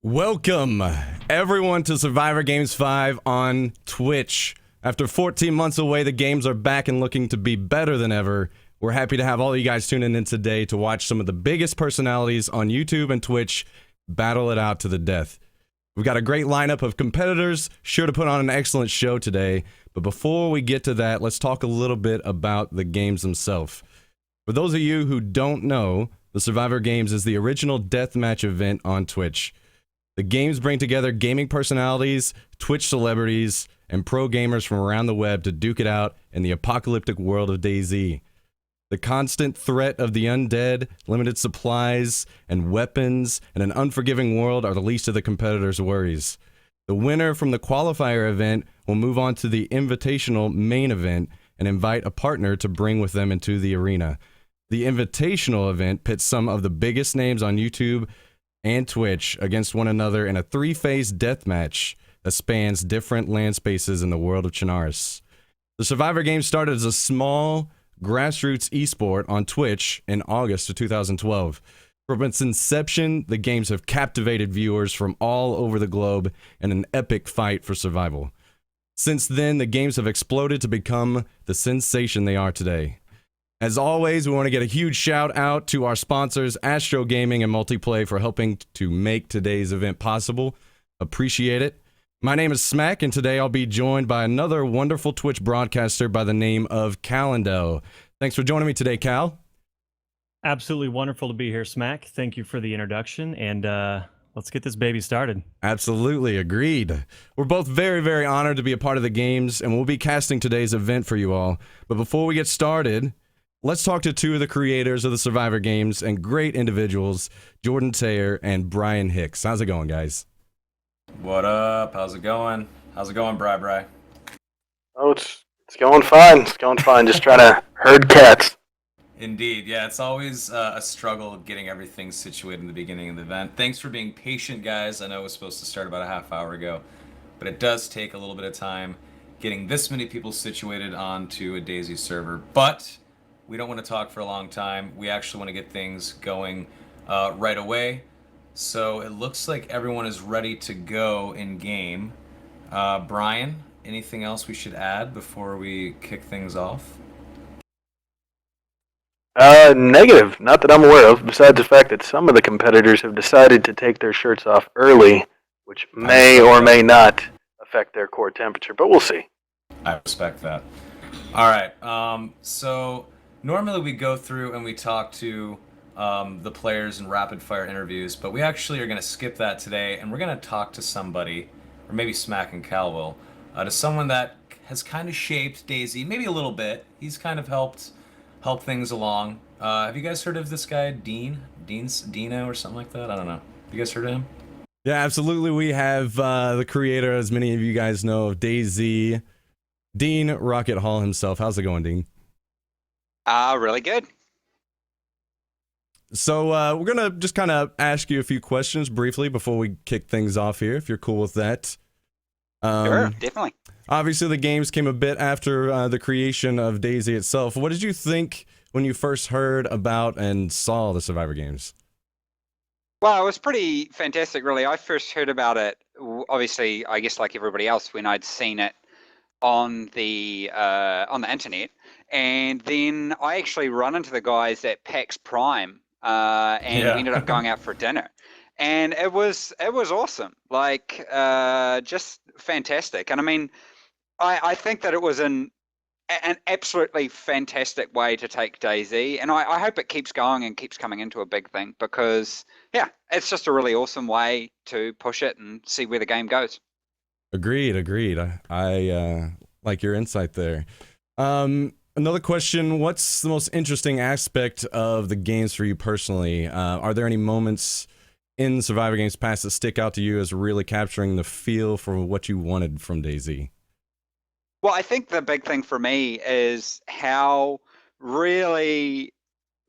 Welcome, everyone, to Survivor Games 5 on Twitch. After 14 months away, the games are back and looking to be better than ever. We're happy to have all you guys tuning in today to watch some of the biggest personalities on YouTube and Twitch battle it out to the death. We've got a great lineup of competitors, sure to put on an excellent show today. But before we get to that, let's talk a little bit about the games themselves. For those of you who don't know, the Survivor Games is the original deathmatch event on Twitch. The games bring together gaming personalities, Twitch celebrities, and pro gamers from around the web to duke it out in the apocalyptic world of DayZ. The constant threat of the undead, limited supplies, and weapons, and an unforgiving world are the least of the competitors' worries. The winner from the qualifier event will move on to the invitational main event and invite a partner to bring with them into the arena. The invitational event pits some of the biggest names on YouTube and Twitch against one another in a three-phase deathmatch that spans different land spaces in the world of Chernarus. The Survivor Games started as a small, grassroots esport on Twitch in August of 2012. From its inception, the games have captivated viewers from all over the globe in an epic fight for survival. Since then, the games have exploded to become the sensation they are today. As always, we want to get a huge shout out to our sponsors, Astro Gaming and Multiplay, for helping to make today's event possible. Appreciate it. My name is Smack, and today I'll be joined by another wonderful Twitch broadcaster by the name of KATTnftl. Thanks for joining me today, Cal. Absolutely wonderful to be here, Smack. Thank you for the introduction, and let's get this baby started. Absolutely, agreed. We're both very, very honored to be a part of the games, and we'll be casting today's event for you all. But before we get started, let's talk to two of the creators of the Survivor Games and great individuals, Jordan Taylor and Brian Hicks. How's it going, guys? What up? How's it going? How's it going, Bri? Oh, it's going fine. It's going fine. Just trying to herd cats. Indeed, yeah. It's always a struggle getting everything situated in the beginning of the event. Thanks for being patient, guys. I know it was supposed to start about a half hour ago, but it does take a little bit of time getting this many people situated onto a DayZ server. But we don't want to talk for a long time. We actually want to get things going right away. So it looks like everyone is ready to go in game. Brian, anything else we should add before we kick things off? Negative. Not that I'm aware of, besides the fact that some of the competitors have decided to take their shirts off early, which may or may not affect their core temperature, but we'll see. I respect that. All right, so normally we go through and we talk to the players in rapid fire interviews, but we actually are going to skip that today, and we're going to talk to somebody, or maybe Smack and Cal will, to someone that has kind of shaped DayZ, maybe a little bit. He's kind of helped things along. Have you guys heard of this guy, Dino or something like that? I don't know. Have you guys heard of him? Yeah, absolutely. We have the creator, as many of you guys know, of DayZ, Dean Rocket Hall himself. How's it going, Dean? Really good. So we're going to just kind of ask you a few questions briefly before we kick things off here, if you're cool with that. Sure, definitely. Obviously, the games came a bit after the creation of DayZ itself. What did you think when you first heard about and saw the Survivor Games? Well, it was pretty fantastic, really. I first heard about it, obviously, I guess like everybody else, when I'd seen it on the internet. And then I actually run into the guys at PAX Prime, and we ended up going out for dinner, and it was awesome, like just fantastic. And I mean, I think that it was an absolutely fantastic way to take DayZ, and I hope it keeps going and keeps coming into a big thing, because yeah, it's just a really awesome way to push it and see where the game goes. Agreed. I like your insight there. Another question, what's the most interesting aspect of the games for you personally? Are there any moments in Survivor Games past that stick out to you as really capturing the feel for what you wanted from DayZ? Well, I think the big thing for me is how really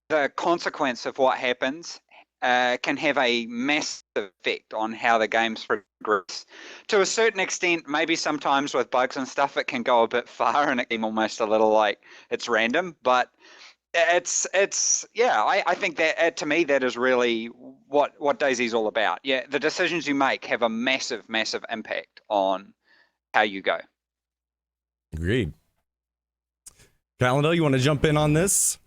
the consequence of what happens can have a massive effect on how the games progress. To a certain extent, maybe sometimes with bugs and stuff, it can go a bit far and it can almost a little like it's random. But it's yeah, I think that to me that is really what DayZ's all about. Yeah, the decisions you make have a massive impact on how you go. Agreed. KATTnftl, you want to jump in on this?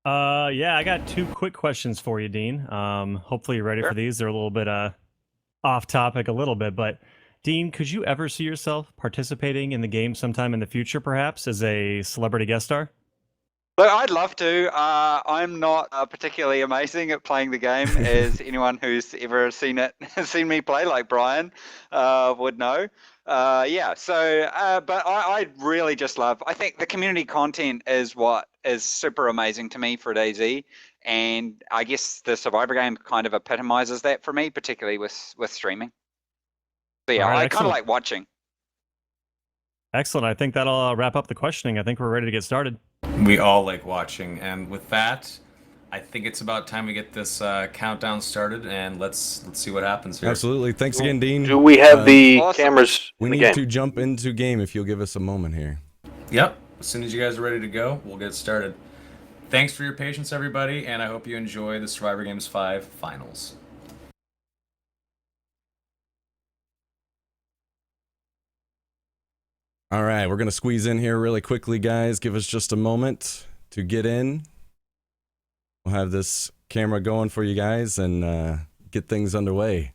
Yeah, I got 2 quick questions for you, Dean. Hopefully you're ready for these. They're a little bit off topic a little bit, but Dean, could you ever see yourself participating in the game sometime in the future, perhaps as a celebrity guest star? Look, I'd love to. I'm not particularly amazing at playing the game, as anyone who's ever seen me play, like Brian, would know. Yeah. So, but I really just love. I think the community content is what is super amazing to me for DayZ, and I guess the Survivor game kind of epitomizes that for me, particularly with streaming. So yeah, I kind of like watching. Excellent. I think that'll wrap up the questioning. I think we're ready to get started. We all like watching, and with that, I think it's about time we get this countdown started, and let's see what happens here. Absolutely. Thanks again, Dean. Do we have the cameras We in the need game? to jump into game if you'll give us a moment here. Yep. As soon as you guys are ready to go, we'll get started. Thanks for your patience, everybody, and I hope you enjoy the Survivor Games 5 finals. All right, we're going to squeeze in here really quickly, guys. Give us just a moment to get in. We'll have this camera going for you guys and get things underway.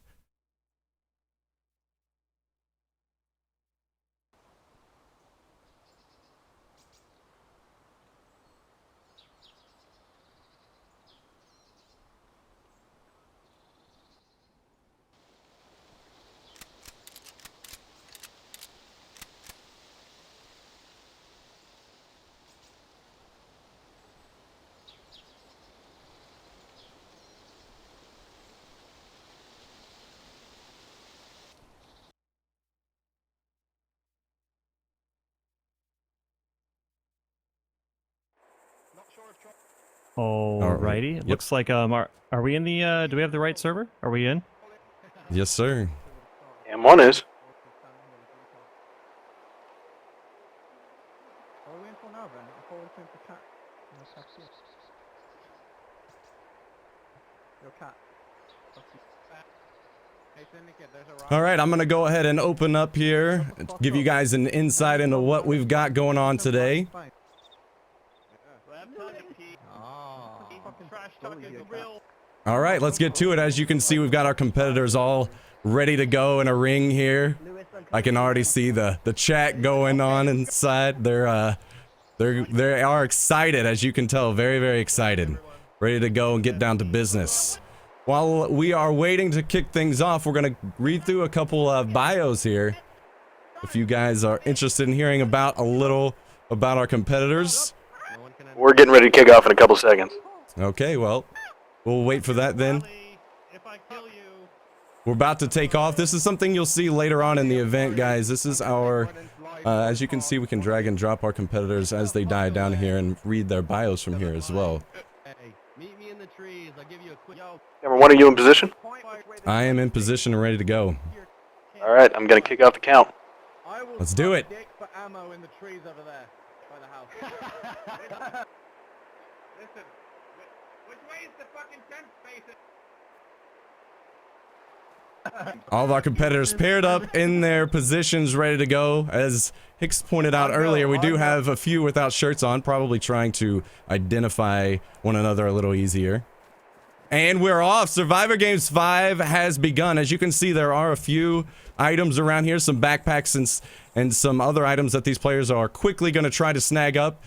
Alrighty. It looks like are we in the do we have the right server? Are we in? Yes, sir. M1 is. All right, I'm going to go ahead and open up here, give you guys an insight into what we've got going on today. All right, let's get to it. As you can see, we've got our competitors all ready to go in a ring here. I can already see the chat going on inside. They are excited, as you can tell, very, very excited. Ready to go and get down to business. While we are waiting to kick things off, we're going to read through a couple of bios here. If you guys are interested in hearing about a little about our competitors. We're getting ready to kick off in a couple seconds. Okay, well, we'll wait for that then. We're about to take off. This is something you'll see later on in the event, guys. This is our, as you can see, we can drag and drop our competitors as they die down here and read their bios from here as well. Camera 1, are you in position? I am in position and ready to go. All right, I'm going to kick off the count. Let's do it. All of our competitors paired up in their positions, ready to go. As Hicks pointed out earlier, we do have a few without shirts on, probably trying to identify one another a little easier. And we're off. Survivor Games 5 has begun. As you can see, there are a few items around here, some backpacks and some other items that these players are quickly going to try to snag up.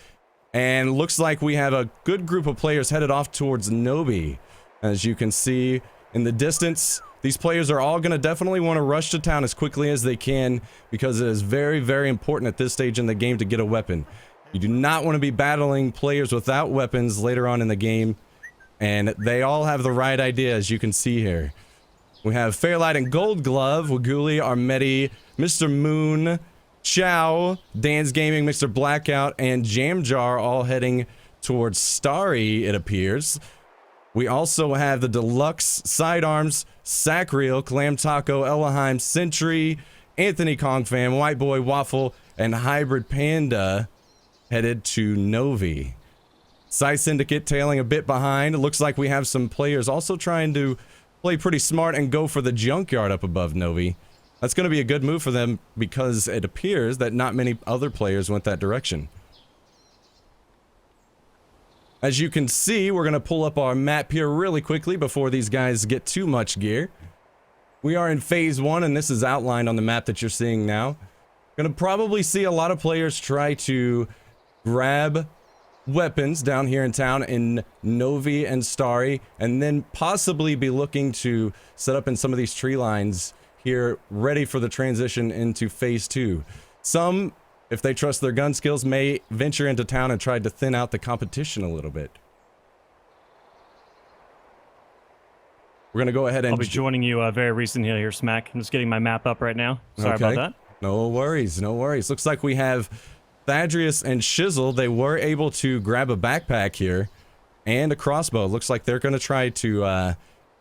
And looks like we have a good group of players headed off towards Nobi. As you can see in the distance, these players are all going to definitely want to rush to town as quickly as they can, because it is very, very important at this stage in the game to get a weapon. You do not want to be battling players without weapons later on in the game. And they all have the right idea, as you can see here. We have Fairlight and GoldGlove, Wigguli, Armetti, Mr. Moon, Chow, DansGaming, MrBlackOut, and TehJamJAR all heading towards Starry, it appears. We also have the Deluxe Sidearms, Sacriel, ClamTaco, Ellohime, Sentry, Anthony Kongfam, Whiteboy7thst and HybridPanda headed to Novi. PsiSyndicate tailing a bit behind. It looks like we have some players also trying to play pretty smart and go for the junkyard up above Novi. That's going to be a good move for them because it appears that not many other players went that direction. As you can see, we're going to pull up our map here really quickly before these guys get too much gear. We are in phase 1, and this is outlined on the map that you're seeing now. Going to probably see a lot of players try to grab weapons down here in town in Novi and Starry, and then possibly be looking to set up in some of these tree lines here, ready for the transition into phase 2. Some, if they trust their gun skills, may venture into town and try to thin out the competition a little bit. We're going to go ahead and... I'll be joining you very recently here, Smack. I'm just getting my map up right now. Sorry about that. No worries, no worries. Looks like we have Thadrius and Shizzle. They were able to grab a backpack here and a crossbow. Looks like they're going to try to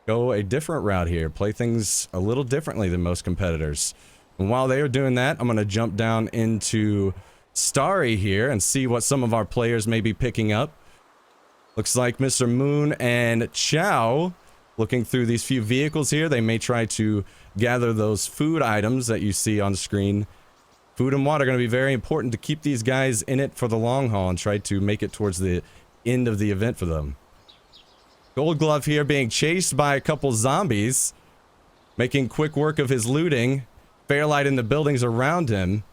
go a different route here, play things a little differently than most competitors. And while they are doing that, I'm going to jump down into Starry here and see what some of our players may be picking up. Looks like Mr. Moon and Chow, looking through these few vehicles here, they may try to gather those food items that you see on screen. Food and water are going to be very important to keep these guys in it for the long haul and try to make it towards the end of the event for them. GoldGlove here being chased by a couple zombies, making quick work of his looting. Fairlight in the buildings around him.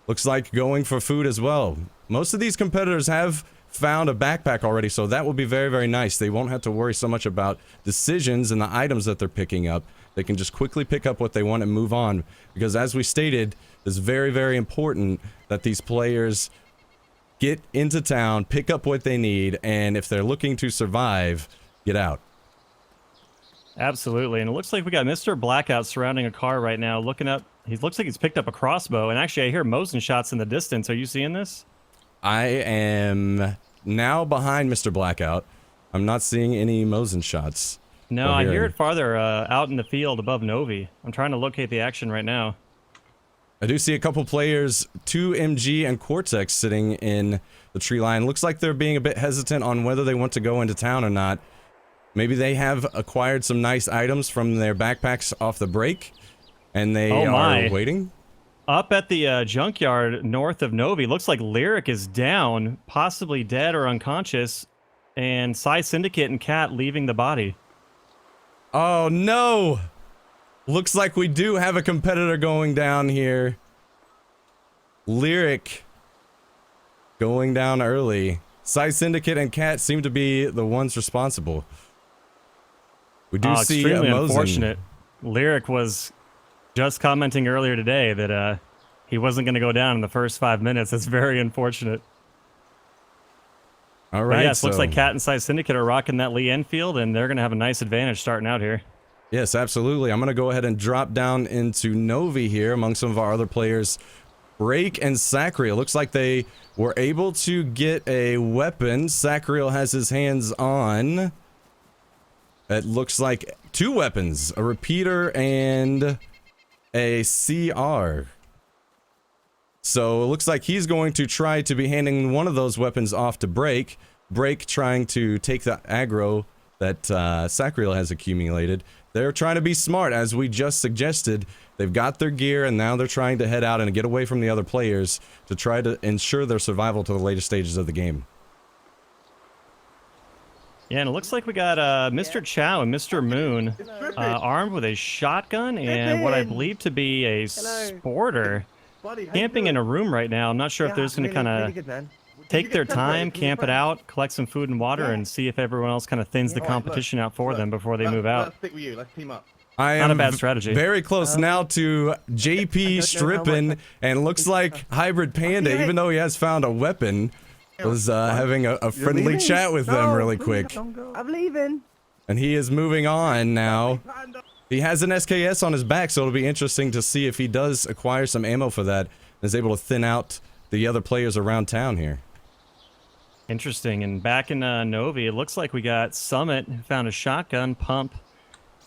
Looks like going for food as well. Most of these competitors have found a backpack already, so that will be very, very nice. They won't have to worry so much about decisions and the items that they're picking up. They can just quickly pick up what they want and move on. Because as we stated, it's very, very important that these players get into town, pick up what they need, and if they're looking to survive, get out. Absolutely, and it looks like we got MrBlackOut surrounding a car right now, looking up. He looks like he's picked up a crossbow, and actually I hear Mosin shots in the distance. Are you seeing this? I am now behind MrBlackOut. I'm not seeing any Mosin shots. No, I hear it farther out in the field above Novi. I'm trying to locate the action right now. I do see a couple players, 2MG and Kortex, sitting in the tree line. Looks like they're being a bit hesitant on whether they want to go into town or not. Maybe they have acquired some nice items from their backpacks off the break, and they are waiting. Up at the junkyard north of Novi, looks like Lirik is down, possibly dead or unconscious, and PsiSyndicate and Kat leaving the body. Oh no! Looks like we do have a competitor going down here. Lirik going down early. PsiSyndicate and Kat seem to be the ones responsible. We do see extremely Mosin. Unfortunate. Lirik was just commenting earlier today that he wasn't going to go down in the first 5 minutes. That's very unfortunate. All right. But yes, looks like Kat and PsiSyndicate are rocking that Lee Enfield, and they're going to have a nice advantage starting out here. Yes, absolutely. I'm going to go ahead and drop down into Novi here among some of our other players. Break and Sacriel. Looks like they were able to get a weapon. Sacriel has his hands on... It looks like 2 weapons, a repeater and a CR. So it looks like he's going to try to be handing one of those weapons off to Break. Break trying to take the aggro that Sacriel has accumulated. They're trying to be smart, as we just suggested. They've got their gear, and now they're trying to head out and get away from the other players to try to ensure their survival to the later stages of the game. Yeah, and it looks like we got Mr. Chow and Mr. Moon armed with a shotgun and what I believe to be a sporter camping in a room right now. I'm not sure if they're just going to kind of take their time, camp it out, collect some food and water, and see if everyone else kind of thins the competition out for them before they move out. Let's stick with you. Let's team up. I am not a bad strategy. Very close now to JP Strippin, and looks like HybridPanda, even though he has found a weapon, was having a friendly chat with them really quick. I'm leaving. And he is moving on now. He has an SKS on his back, so it'll be interesting to see if he does acquire some ammo for that and is able to thin out the other players around town here. Interesting. And back in Novi, it looks like we got Summit, who found a shotgun pump,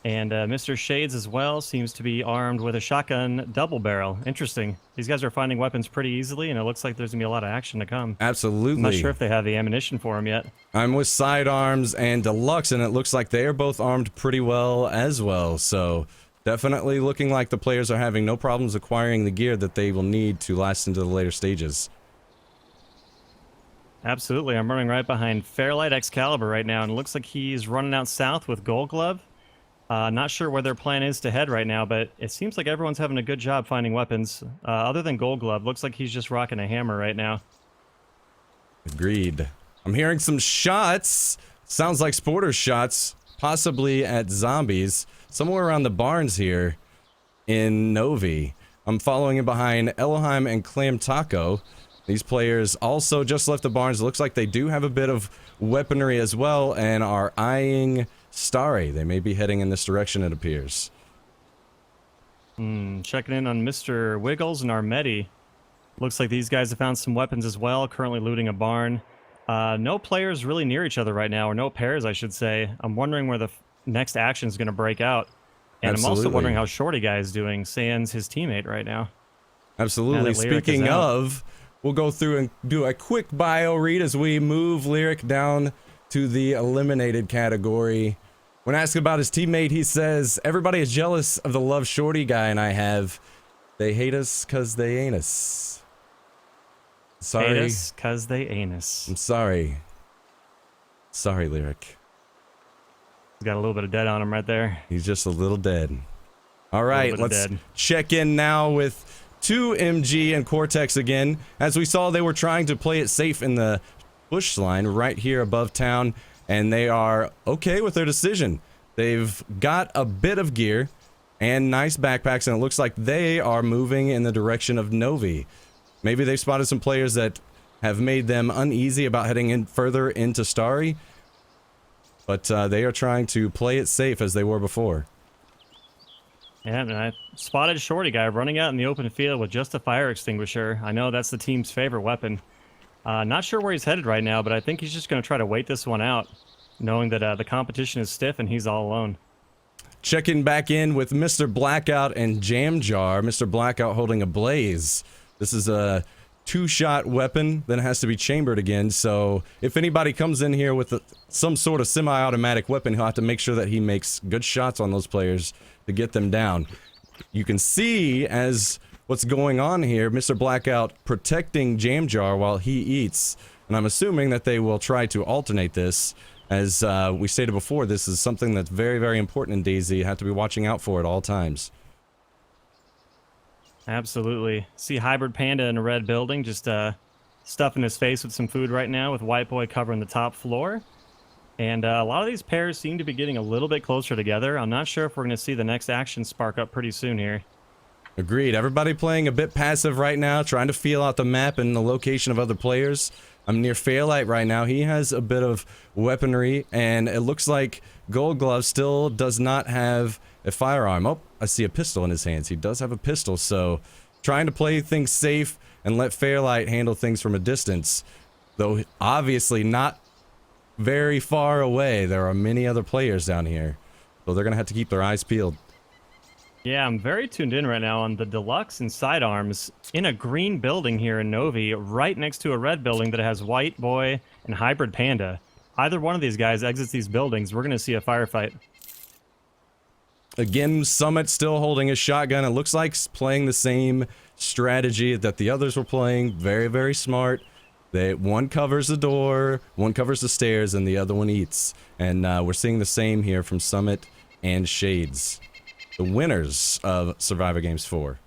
And Mr. Shades as well seems to be armed with a shotgun double barrel. Interesting. These guys are finding weapons pretty easily, and it looks like there's going to be a lot of action to come. Absolutely. I'm not sure if they have the ammunition for them yet. I'm with Sidearms and Deluxe, and it looks like they are both armed pretty well as well. So definitely looking like the players are having no problems acquiring the gear that they will need to last into the later stages. Absolutely. I'm running right behind Fairlight Excalibur right now, and it looks like he's running out south with GoldGlove. Not sure where their plan is to head right now, but it seems like everyone's having a good job finding weapons. Other than GoldGlove, looks like he's just rocking a hammer right now. Agreed. I'm hearing some shots. Sounds like sporter shots, possibly at zombies, somewhere around the barns here in Novi. I'm following in behind Ellohime and ClamTaco. These players also just left the barns. It looks like they do have a bit of weaponry as well and are eyeing Starry. They may be heading in this direction, it appears. Checking in on Mr. Wiggles and Armetti. Looks like these guys have found some weapons as well, currently looting a barn. No players really near each other right now, or no pairs, I should say. I'm wondering where the next action is going to break out. And Absolutely. I'm also wondering how ShortyyGuy is doing, sans his teammate right now. Absolutely. Speaking of, we'll go through and do a quick bio read as we move Lirik down to the eliminated category. When asked about his teammate, he says, "Everybody is jealous of the love ShortyyGuy and I have. They hate us cause they ain't us." Sorry. Hate us cause they ain't us. I'm sorry. Sorry, Lirik. He's got a little bit of dead on him right there. He's just a little dead. All right, let's check in now with 2MG and Kortex again. As we saw, they were trying to play it safe in the bush line right here above town, and they are okay with their decision. They've got a bit of gear and nice backpacks, and it looks like they are moving in the direction of Novi. Maybe they've spotted some players that have made them uneasy about heading in further into Starry, but they are trying to play it safe as they were before. Yeah, and I spotted ShortyyGuy running out in the open field with just a fire extinguisher. I know that's the team's favorite weapon. Not sure where he's headed right now, but I think he's just going to try to wait this one out, knowing that the competition is stiff and he's all alone. Checking back in with MrBlackOut and TehJamJAR. MrBlackOut holding a blaze. This is a two-shot weapon, then it has to be chambered again, so if anybody comes in here with some sort of semi-automatic weapon, he'll have to make sure that he makes good shots on those players to get them down. You can see as what's going on here, MrBlackOut protecting TehJamJAR while he eats, and I'm assuming that they will try to alternate this. As we stated before, this is something that's very, very important in DayZ. You have to be watching out for at all times. Absolutely. See HybridPanda in a red building, just stuffing his face with some food right now, with Whiteboy covering the top floor. And a lot of these pairs seem to be getting a little bit closer together. I'm not sure if we're going to see the next action spark up pretty soon here. Agreed. Everybody playing a bit passive right now, trying to feel out the map and the location of other players. I'm near Fairlight right now. He has a bit of weaponry, and it looks like GoldGlove still does not have a firearm. Oh, I see a pistol in his hands. He does have a pistol, so trying to play things safe and let Fairlight handle things from a distance. Though obviously not very far away. There are many other players down here, so they're going to have to keep their eyes peeled. Yeah, I'm very tuned in right now on the Deluxe and Sidearms in a green building here in Novi, right next to a red building that has Whiteboy and HybridPanda. Either one of these guys exits these buildings, we're going to see a firefight. Again, Summit still holding a shotgun. It looks like playing the same strategy that the others were playing. Very, very smart. One covers the door, one covers the stairs, and the other one eats. And we're seeing the same here from Summit and Shades, the winners of Survivor Games 4.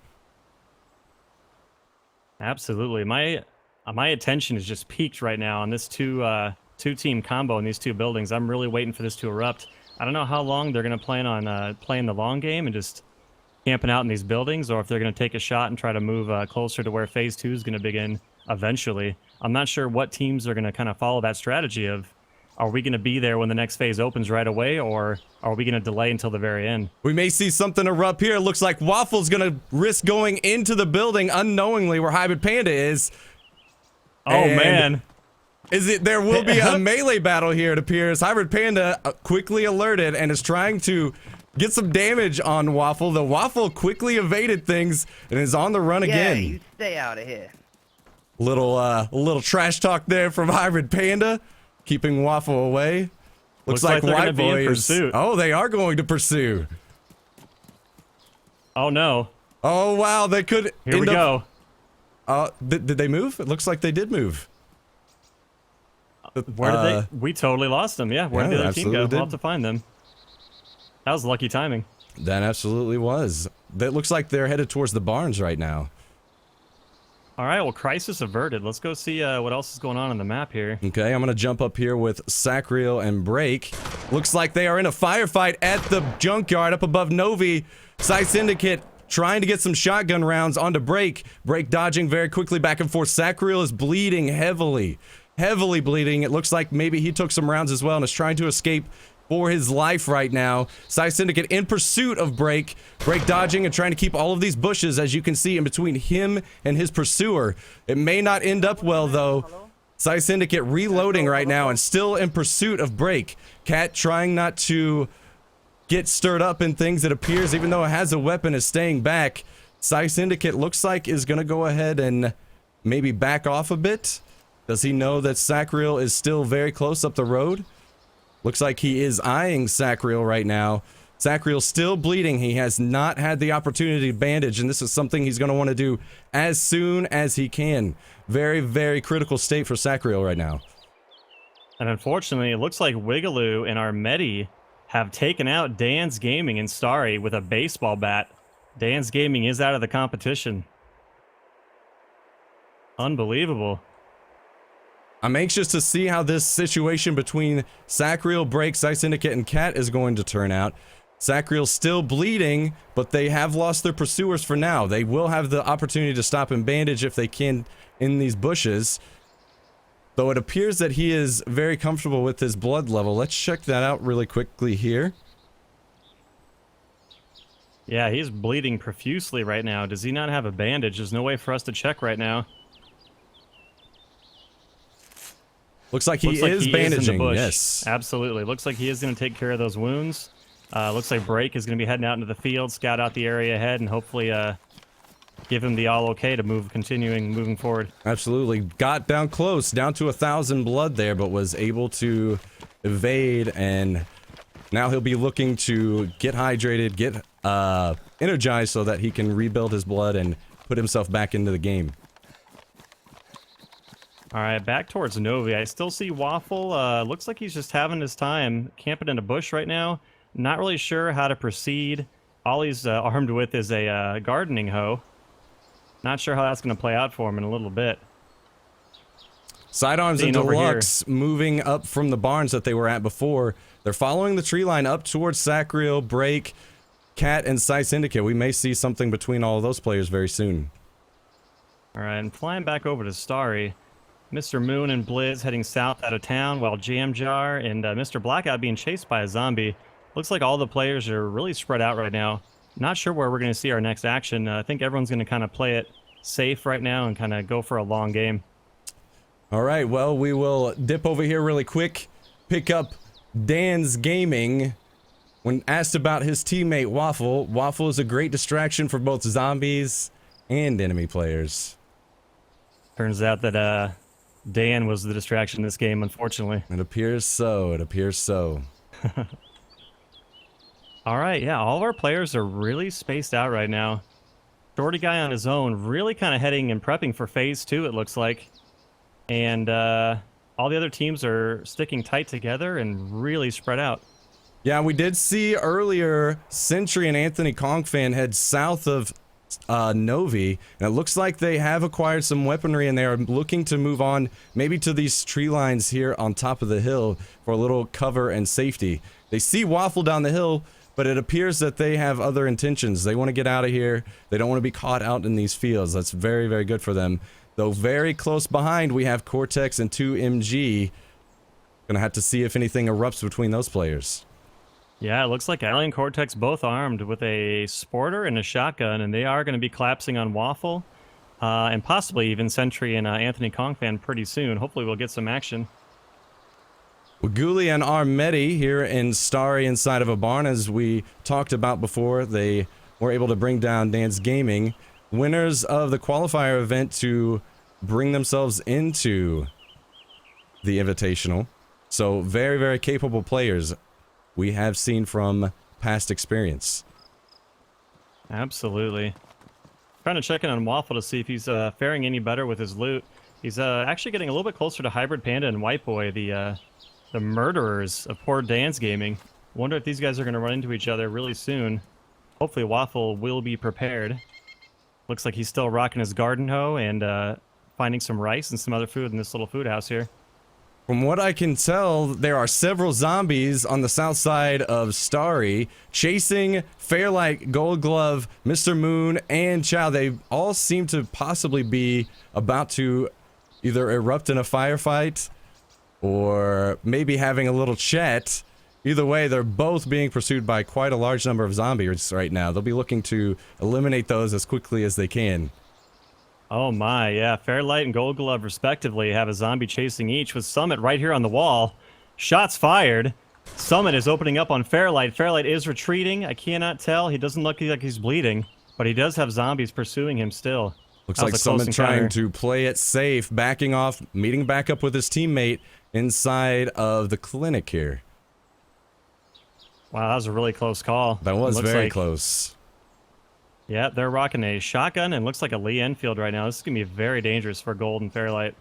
Absolutely. My attention is just peaked right now on this two-team combo in these two buildings. I'm really waiting for this to erupt. I don't know how long they're going to plan on playing the long game and just camping out in these buildings, or if they're going to take a shot and try to move closer to where Phase 2 is going to begin eventually. I'm not sure what teams are going to kind of follow that strategy of, are we going to be there when the next phase opens right away, or are we going to delay until the very end? We may see something erupt here. It looks like Waffle's going to risk going into the building unknowingly where HybridPanda is. Oh, man. There will be a melee battle here, it appears. HybridPanda quickly alerted and is trying to get some damage on Waffle. The Waffle quickly evaded things and is on the run again. You stay out of here. Little trash talk there from HybridPanda, keeping Waffle away. Looks like they're gonna White be in Boys. pursuit. Oh, they are going to pursue. Oh no. Oh wow, they could. Here we go. Did they move? It looks like they did move. Where did they? We totally lost them. Yeah, where did the other team go? absolutely We'll have to find them. That was lucky timing. That absolutely was. That looks like they're headed towards the barns right now. All right, well, crisis averted. Let's go see what else is going on the map here. Okay, I'm gonna jump up here with Sacriel and Break. Looks like they are in a firefight at the junkyard up above Novi. PsiSyndicate trying to get some shotgun rounds onto Break. Break dodging very quickly back and forth. Sacriel is bleeding heavily. Heavily bleeding. It looks like maybe he took some rounds as well and is trying to escape for his life right now. PsiSyndicate in pursuit of Break. Break dodging and trying to keep all of these bushes, as you can see, in between him and his pursuer. It may not end up well, though. PsiSyndicate reloading right now and still in pursuit of Break. Cat trying not to get stirred up in things, it appears, even though it has a weapon, is staying back. PsiSyndicate looks like is going to go ahead and maybe back off a bit. Does he know that Sacriel is still very close up the road? Looks like he is eyeing Sacriel right now. Sacriel still bleeding. He has not had the opportunity to bandage, and this is something he's going to want to do as soon as he can. Very, very critical state for Sacriel right now. And unfortunately, it looks like Wigguli and Armetti have taken out DansGaming and Starry with a baseball bat. DansGaming is out of the competition. Unbelievable. I'm anxious to see how this situation between Sacriel, Break, PsiSyndicate, and Cat is going to turn out. Sacriel's still bleeding, but they have lost their pursuers for now. They will have the opportunity to stop and bandage if they can in these bushes. Though it appears that he is very comfortable with his blood level. Let's check that out really quickly here. Yeah, he's bleeding profusely right now. Does he not have a bandage? There's no way for us to check right now. Looks like he is bandaging, in the bush. yes. Absolutely. Looks like he is going to take care of those wounds. Looks like Break is going to be heading out into the field, scout out the area ahead, and hopefully give him the all okay to moving forward. Absolutely. Got down close, down to 1,000 blood there, but was able to evade, and now he'll be looking to get hydrated, get energized so that he can rebuild his blood and put himself back into the game. All right, back towards Novi. I still see Waffle. Looks like he's just having his time camping in a bush right now. Not really sure how to proceed. All he's armed with is a gardening hoe. Not sure how that's going to play out for him in a little bit. Sidearms and Deluxe moving up from the barns that they were at before. They're following the tree line up towards Sacriel, Break, Cat, and PsiSyndicate. We may see something between all of those players very soon. All right, and flying back over to Starry. Mr. Moon and Blizz heading south out of town, while TehJamJAR and MrBlackOut being chased by a zombie. Looks like all the players are really spread out right now. Not sure where we're going to see our next action. I think everyone's going to kind of play it safe right now and kind of go for a long game. All right, well, we will dip over here really quick, pick up DansGaming. When asked about his teammate Waffle, Waffle is a great distraction for both zombies and enemy players. Turns out that Dan was the distraction in this game, unfortunately. It appears so. It appears so. All right, yeah, all of our players are really spaced out right now. ShortyyGuy on his own, really kind of heading and prepping for phase 2, it looks like. And all the other teams are sticking tight together and really spread out. Yeah, we did see earlier Sentry and Anthony Kongfan head south of Novi, and it looks like they have acquired some weaponry and they are looking to move on maybe to these tree lines here on top of the hill for a little cover and safety. They see Waffle down the hill, but it appears that they have other intentions. They want to get out of here. They don't want to be caught out in these fields. That's very, very good for them. Though very close behind, we have Kortex and 2MG. Gonna have to see if anything erupts between those players. Yeah, it looks like Ellie and Kortex both armed with a sporter and a shotgun, and they are going to be collapsing on Waffle, and possibly even Sentry and Anthony Kongfan pretty soon. Hopefully we'll get some action. Wigguli and Armetti here in Starry inside of a barn. As we talked about before, they were able to bring down DansGaming, winners of the qualifier event, to bring themselves into the Invitational. So very, very capable players we have seen from past experience. Absolutely. Trying to check in on Waffle to see if he's faring any better with his loot. He's actually getting a little bit closer to HybridPanda and Whiteboy, the murderers of poor DansGaming. Wonder if these guys are going to run into each other really soon. Hopefully Waffle will be prepared. Looks like he's still rocking his garden hoe and finding some rice and some other food in this little food house here. From what I can tell, there are several zombies on the south side of Starry chasing Fairlight, GoldGlove, Mr. Moon, and Chow. They all seem to possibly be about to either erupt in a firefight or maybe having a little chat. Either way, they're both being pursued by quite a large number of zombies right now. They'll be looking to eliminate those as quickly as they can. Oh my, yeah. Fairlight and GoldGlove respectively have a zombie chasing each, with Summit right here on the wall. Shots fired. Summit is opening up on Fairlight. Fairlight is retreating. I cannot tell. He doesn't look like he's bleeding, but he does have zombies pursuing him still. Looks like Summit trying to play it safe, backing off, meeting back up with his teammate inside of the clinic here. Wow, that was a really close call. That was very close. Yeah, they're rocking a shotgun and looks like a Lee Enfield right now. This is going to be very dangerous for Gold and Fairlight.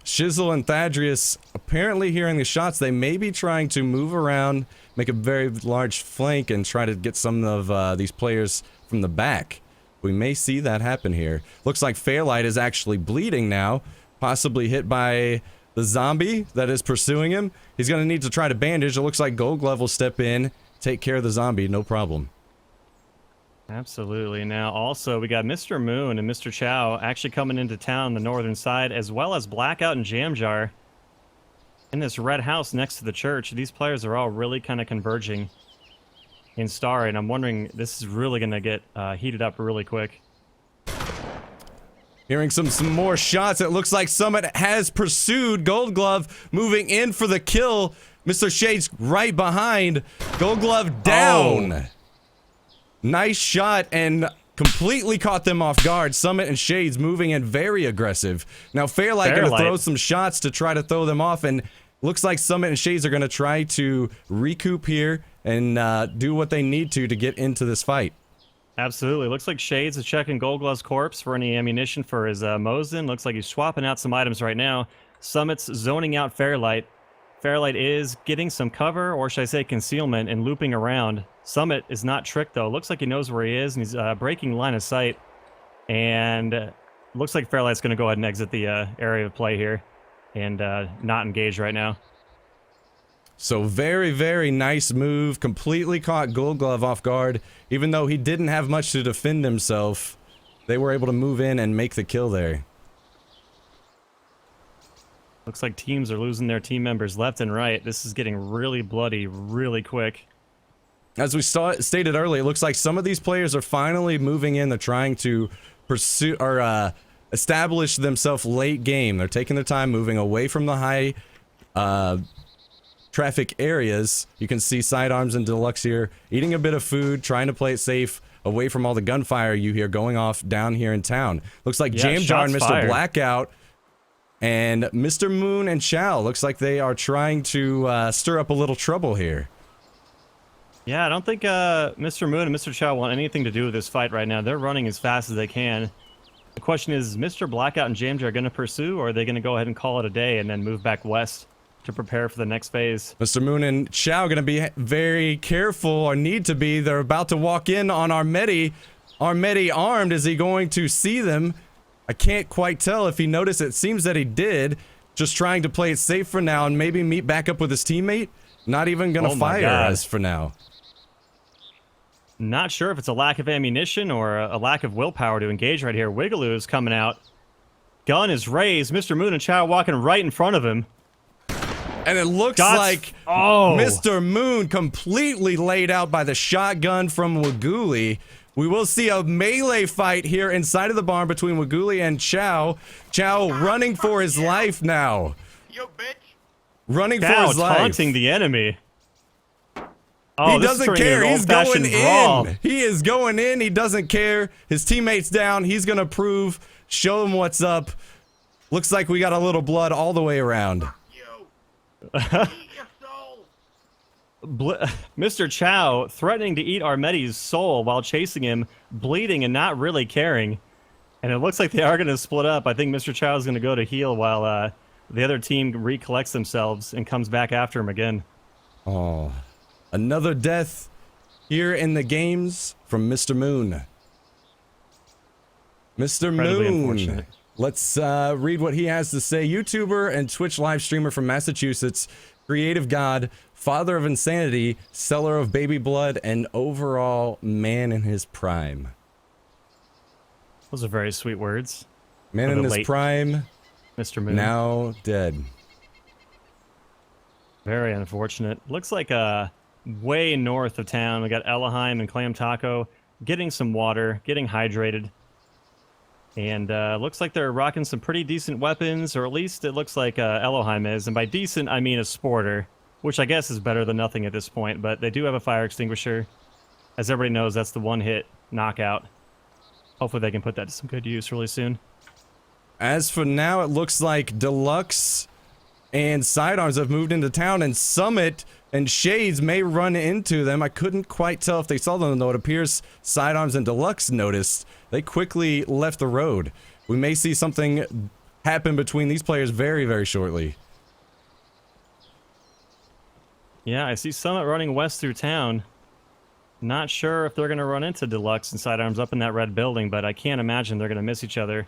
Shizzle and Thadrius apparently hearing the shots. They may be trying to move around, make a very large flank, and try to get some of these players from the back. We may see that happen here. Looks like Fairlight is actually bleeding now, possibly hit by the zombie that is pursuing him. He's going to need to try to bandage. It looks like GoldGlove will step in, take care of the zombie, no problem. Absolutely. Now, also, we got Mr. Moon and Mr. Chow actually coming into town on the northern side, as well as Blackout and TehJamJAR in this red house next to the church. These players are all really kind of converging in Star, and I'm wondering, this is really going to get heated up really quick. Hearing some more shots. It looks like Summit has pursued GoldGlove, moving in for the kill. Mr. Shade's right behind. GoldGlove down. Oh. Nice shot and completely caught them off guard. Summit and Shades moving in very aggressive. Now Fairlight going to throw some shots to try to throw them off, and looks like Summit and Shades are going to try to recoup here and do what they need to get into this fight. Absolutely. Looks like Shades is checking GoldGlove's corpse for any ammunition for his Mosin. Looks like he's swapping out some items right now. Summit's zoning out Fairlight. Fairlight is getting some cover, or should I say concealment, and looping around. Summit is not tricked, though. Looks like he knows where he is, and he's breaking line of sight. And looks like Fairlight's going to go ahead and exit the area of play here and not engage right now. So very, very nice move. Completely caught GoldGlove off guard. Even though he didn't have much to defend himself, they were able to move in and make the kill there. Looks like teams are losing their team members left and right. This is getting really bloody really quick. As we stated earlier, it looks like some of these players are finally moving in. They're trying to pursue or establish themselves late game. They're taking their time, moving away from the high traffic areas. You can see Sidearms and Deluxe here eating a bit of food, trying to play it safe, away from all the gunfire you hear going off down here in town. Looks like TehJamJAR and MrBlackOut and Mr. Moon and Chow, looks like they are trying to stir up a little trouble here. Yeah, I don't think Mr. Moon and Mr. Chow want anything to do with this fight right now. They're running as fast as they can. The question is Mr. Blackout and TehJamJAR going to pursue, or are they going to go ahead and call it a day and then move back west to prepare for the next phase? Mr. Moon and Chow going to be very careful, or need to be. They're about to walk in on Armetti. Armetti armed. Is he going to see them? I can't quite tell if he noticed. It seems that he did. Just trying to play it safe for now and maybe meet back up with his teammate. Not even going to fire as for now. Not sure if it's a lack of ammunition or a lack of willpower to engage right here. Wigguli is coming out. Gun is raised. Mr. Moon and Chow walking right in front of him. And it looks like Mr. Moon completely laid out by the shotgun from Wigguli. We will see a melee fight here inside of the barn between Wigguli and Chow. Chow running for his life now. You bitch. Running for Chow his life. taunting the enemy. Oh, He this is doesn't turning into care. an He's going old-fashioned brawl. in. He is going in. He doesn't care. His teammate's down. He's going to prove, show him what's up. Looks like we got a little blood all the way around. You. Eat your soul. Mr. Chow threatening to eat Armetti's soul while chasing him, bleeding and not really caring. And it looks like they are going to split up. I think Mr. Chow is going to go to heal while the other team recollects themselves and comes back after him again. Oh, another death here in the games from Mr. Moon. Mr. Incredibly Moon. unfortunate. Let's read what he has to say. YouTuber and Twitch live streamer from Massachusetts, creative god, father of insanity, seller of baby blood, and overall man in his prime. Those are very sweet words. Man For in the his late prime, Mr. Moon. now dead. Very unfortunate. Looks like way north of town. We got Ellohime and ClamTaco getting some water, getting hydrated. And looks like they're rocking some pretty decent weapons, or at least it looks like Ellohime is. And by decent, I mean a sporter, which I guess is better than nothing at this point. But they do have a fire extinguisher. As everybody knows, that's the one-hit knockout. Hopefully they can put that to some good use really soon. As for now, it looks like Deluxe and Sidearms have moved into town, and Summit and Shades may run into them. I couldn't quite tell if they saw them, though. It appears Sidearms and Deluxe noticed. They quickly left the road. We may see something happen between these players very, very shortly. Yeah, I see Summit running west through town. Not sure if they're going to run into Deluxe and Sidearms up in that red building, but I can't imagine they're going to miss each other.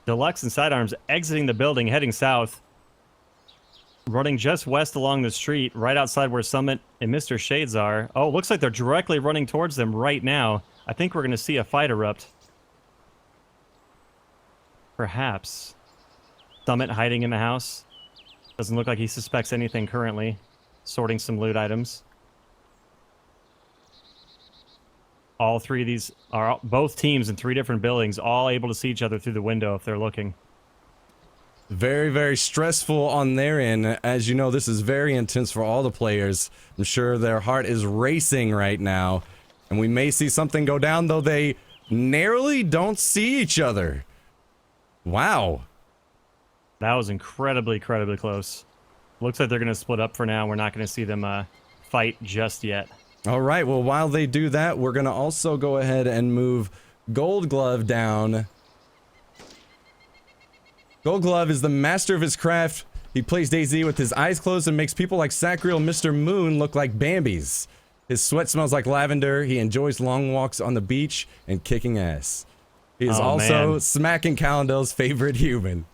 Deluxe and Sidearms exiting the building, heading south. Running just west along the street, right outside where Summit and Mr. Shades are. Oh, looks like they're directly running towards them right now. I think we're going to see a fight erupt. Perhaps. Summit hiding in the house. Doesn't look like he suspects anything currently. Sorting some loot items. All three of these are both teams in 3 different buildings, all able to see each other through the window if they're looking. Very, very stressful on their end. As you know, this is very intense for all the players. I'm sure their heart is racing right now. And we may see something go down, though they narrowly don't see each other. Wow. That was incredibly close. Looks like they're going to split up for now. We're not going to see them fight just yet. All right, well, while they do that, we're going to also go ahead and move GoldGlove down. GoldGlove is the master of his craft. He plays DayZ with his eyes closed and makes people like Sacriel and Mr. Moon look like Bambis. His sweat smells like lavender. He enjoys long walks on the beach and kicking ass. He is also man. smacking KATTnftl's favorite human.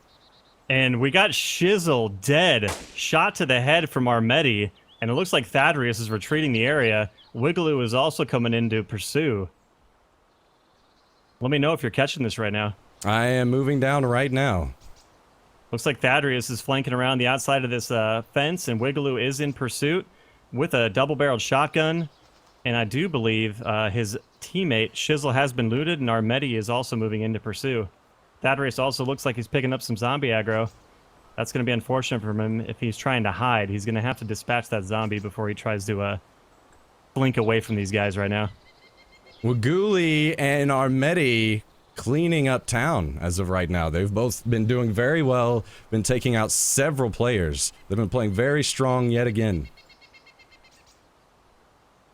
And we got Shizzle dead. Shot to the head from Armetti. And it looks like Thadrius is retreating the area. Wigguli is also coming in to pursue. Let me know if you're catching this right now. I am moving down right now. Looks like Thadrius is flanking around the outside of this fence, and Wigguli is in pursuit with a double-barreled shotgun. And I do believe his teammate, Shizzle, has been looted, and Armetti is also moving in to pursue. Thadrius also looks like he's picking up some zombie aggro. That's going to be unfortunate for him if he's trying to hide. He's going to have to dispatch that zombie before he tries to blink away from these guys right now. Wigguli and Armetti cleaning up town as of right now. They've both been doing very well, been taking out several players. They've been playing very strong yet again.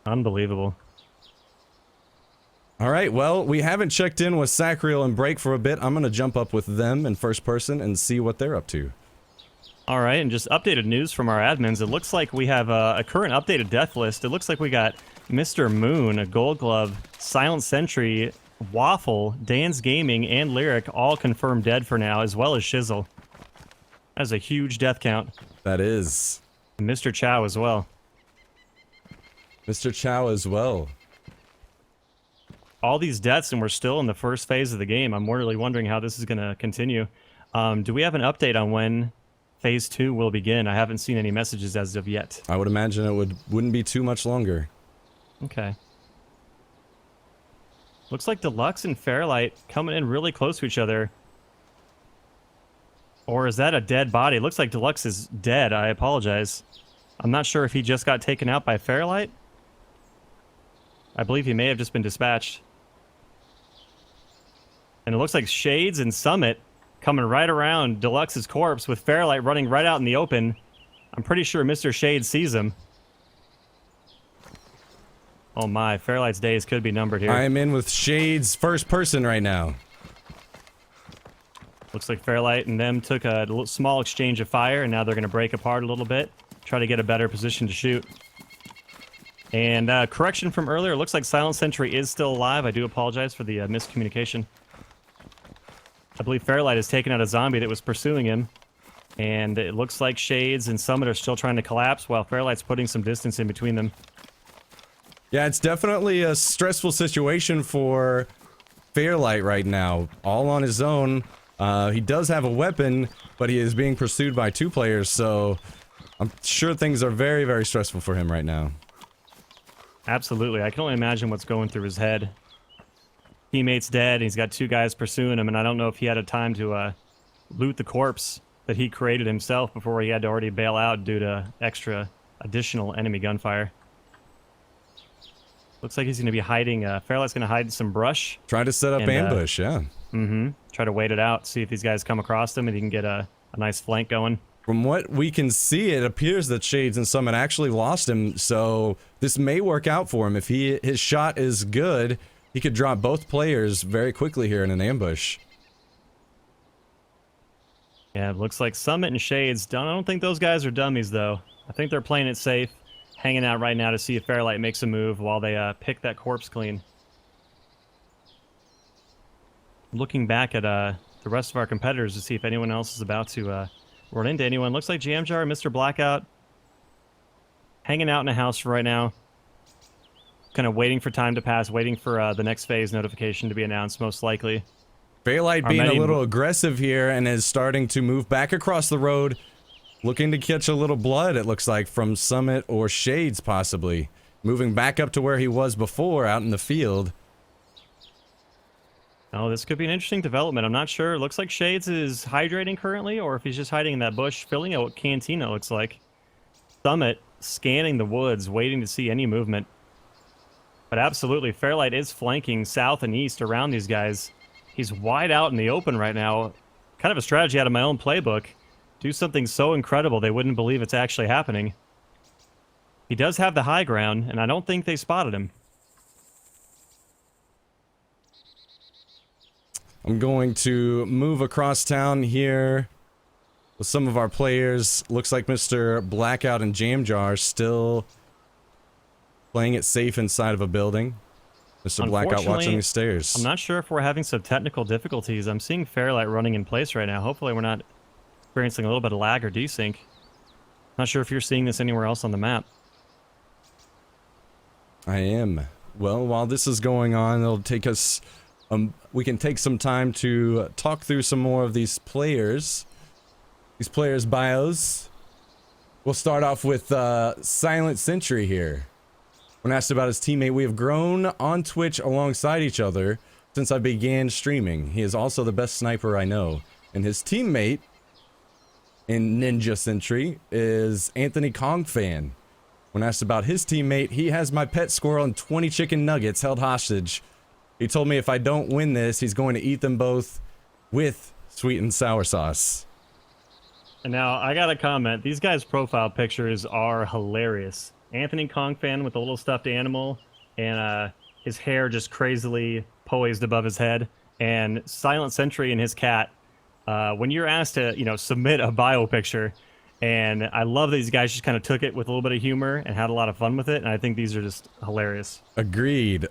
Unbelievable. All right, well, we haven't checked in with Sacriel and Break for a bit. I'm going to jump up with them in first person and see what they're up to. All right, and just updated news from our admins. It looks like we have a current updated death list. It looks like we got Mr. Moon, a GoldGlove, SilentSentry, Waffle, DansGaming, and Lirik all confirmed dead for now, as well as Shizzle. That's a huge death count. That is. And Mr. Chow as well. Mr. Chow as well. All these deaths, and we're still in the first phase of the game. I'm really wondering how this is going to continue. Do we have an update on when Phase 2 will begin? I haven't seen any messages as of yet. I would imagine it wouldn't be too much longer. Okay. Looks like Deluxe and Fairlight coming in really close to each other. Or is that a dead body? It looks like Deluxe is dead. I apologize. I'm not sure if he just got taken out by Fairlight. I believe he may have just been dispatched. And it looks like Shades and Summit coming right around Deluxe's corpse with Fairlight running right out in the open. I'm pretty sure Mr. Shades sees him. Oh my, Fairlight's days could be numbered here. I am in with Shades first person right now. Looks like Fairlight and them took a small exchange of fire, and now they're going to break apart a little bit. Try to get a better position to shoot. And correction from earlier, it looks like SilentSentry is still alive. I do apologize for the miscommunication. I believe Fairlight has taken out a zombie that was pursuing him. And it looks like Shades and Summit are still trying to collapse, while Fairlight's putting some distance in between them. Yeah, it's definitely a stressful situation for Fairlight right now. All on his own. He does have a weapon, but he is being pursued by 2 players, so I'm sure things are very, very stressful for him right now. Absolutely. I can only imagine what's going through his head. Teammate's dead, and he's got 2 guys pursuing him, and I don't know if he had a time to loot the corpse that he created himself before he had to already bail out due to extra additional enemy gunfire. Looks like he's going to be hiding. Fairlight's going to hide some brush. Trying to set up And, ambush, yeah. Try to wait it out, see if these guys come across him, and he can get a nice flank going. From what we can see, it appears that Shades and Summit actually lost him, so this may work out for him. If his shot is good, he could drop both players very quickly here in an ambush. Yeah, it looks like Summit and Shades. I don't think those guys are dummies, though. I think they're playing it safe, hanging out right now to see if Fairlight makes a move while they pick that corpse clean. Looking back at the rest of our competitors to see if anyone else is about to run into anyone. Looks like JamJAR and MrBlackOut hanging out in a house right now. Kind of waiting for time to pass, waiting for the next phase notification to be announced, most likely. Fairlight being Armetti a little aggressive here and is starting to move back across the road, looking to catch a little blood, it looks like, from Summit or Shades, possibly. Moving back up to where he was before, out in the field. Oh, this could be an interesting development. I'm not sure. It looks like Shades is hydrating currently, or if he's just hiding in that bush, filling out what Cantina looks like. Summit scanning the woods, waiting to see any movement. But absolutely, Fairlight is flanking south and east around these guys. He's wide out in the open right now. Kind of a strategy out of my own playbook. Do something so incredible they wouldn't believe it's actually happening. He does have the high ground, and I don't think they spotted him. I'm going to move across town here with some of our players. Looks like MrBlackOut and TehJamJAR still playing it safe inside of a building. MrBlackOut watching the stairs. I'm not sure if we're having some technical difficulties. I'm seeing Fairlight running in place right now. Hopefully we're not experiencing a little bit of lag or desync. Not sure if you're seeing this anywhere else on the map. I am. Well, while this is going on, it'll take us... we can take some time to talk through some more of these players' bios. We'll start off with SilentSentry here. When asked about his teammate, we have grown on Twitch alongside each other since I began streaming. He is also the best sniper I know. And his teammate in Ninja Sentry is Anthony Kong Fan. When asked about his teammate, he has my pet squirrel and 20 chicken nuggets held hostage. He told me if I don't win this, he's going to eat them both with sweet and sour sauce. And now, I gotta comment, these guys' profile pictures are hilarious. Anthony Kong Fan with a little stuffed animal, and his hair just crazily poised above his head, and SilentSentry and his cat. When you're asked to, submit a bio picture, and I love that these guys just kind of took it with a little bit of humor and had a lot of fun with it, and I think these are just hilarious. Agreed.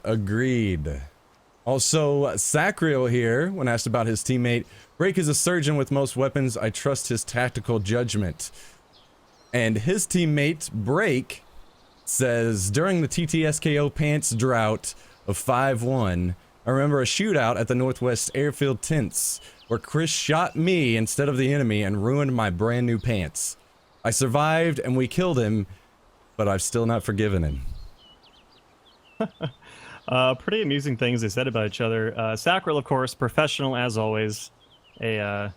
Also, Sacriel here, when asked about his teammate, Break is a surgeon with most weapons. I trust his tactical judgment. And his teammate, Break, says, during the TTSKO pants drought of 5-1, I remember a shootout at the Northwest Airfield Tents, where Chris shot me instead of the enemy and ruined my brand new pants. I survived and we killed him, but I've still not forgiven him. Pretty amusing things they said about each other. Sacriel, of course, professional as always. A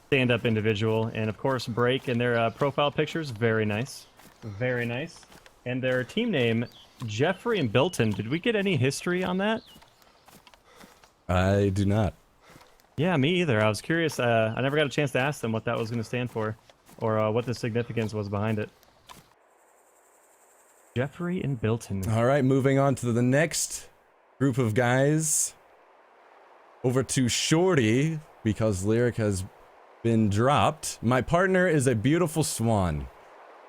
stand-up individual. And of course, Break and their profile pictures, very nice. Very nice. And their team name, Jeffrey and Bilton. Did we get any history on that? I do not. Yeah, me either. I was curious. I never got a chance to ask them what that was going to stand for, or what the significance was behind it. Jeffrey and Bilton. All right, moving on to the next group of guys. Over to Shorty, because Lirik has been dropped. My partner is a beautiful swan.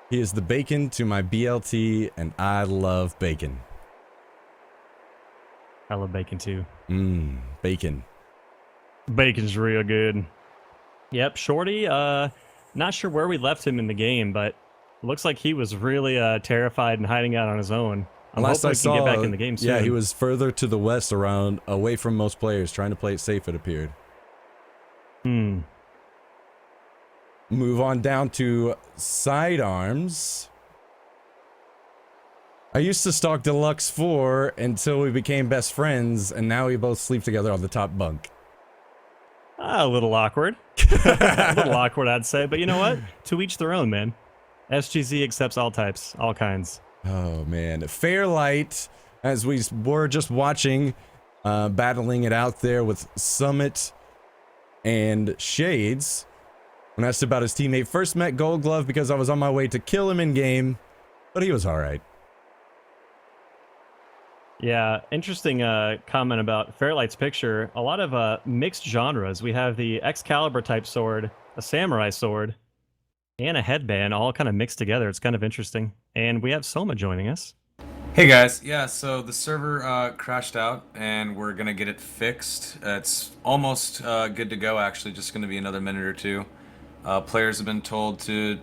He is the bacon to my BLT, and I love bacon. I love bacon too. Mmm, bacon. Bacon's real good. Yep, Shorty, not sure where we left him in the game, but looks like he was really terrified and hiding out on his own. I'm Last hoping I we saw, can get back in the game soon. yeah, he was further to the west, around away from most players, trying to play it safe, it appeared. Hmm. Move on down to Sidearms. I used to stalk TheDeluxe4 until we became best friends, and now we both sleep together on the top bunk. A little awkward. A little awkward, I'd say. But you know what? To each their own, man. SGZ accepts all types, all kinds. Oh, man. Fairlight, as we were just watching, battling it out there with Summit and Shades. When asked about his teammate, first met GoldGlove because I was on my way to kill him in game, but he was all right. Yeah, interesting comment about Fairlight's picture. A lot of mixed genres. We have the Excalibur type sword, a samurai sword, and a headband all kind of mixed together. It's kind of interesting. And we have Soma joining us. Hey guys, yeah, so the server crashed out and we're gonna get it fixed. It's almost good to go actually, just gonna be another minute or two. Players have been told to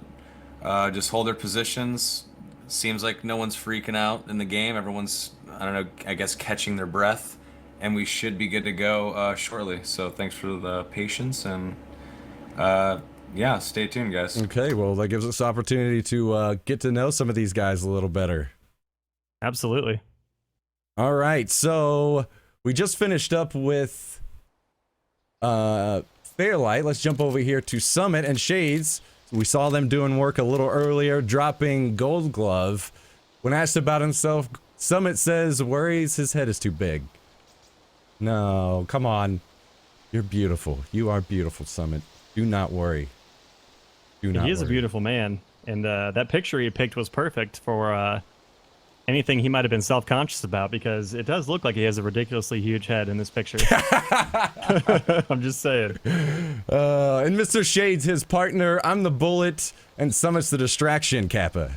just hold their positions. Seems like no one's freaking out in the game. Everyone's, I don't know, I guess catching their breath. And we should be good to go shortly. So thanks for the patience and yeah, stay tuned guys. Okay, well, that gives us opportunity to get to know some of these guys a little better. Absolutely. All right, so we just finished up with Fairlight. Let's jump over here to Summit and Shades. We saw them doing work a little earlier, dropping GoldGlove. When asked about himself, Summit says worries his head is too big. No, come on. You're beautiful. You are beautiful, Summit. Do not worry. Do not He is worry. a beautiful man. And that picture he picked was perfect for anything he might have been self-conscious about, because it does look like he has a ridiculously huge head in this picture. I'm just saying. And Mr. Shades, his partner, I'm the bullet, and Summit's the distraction, Kappa.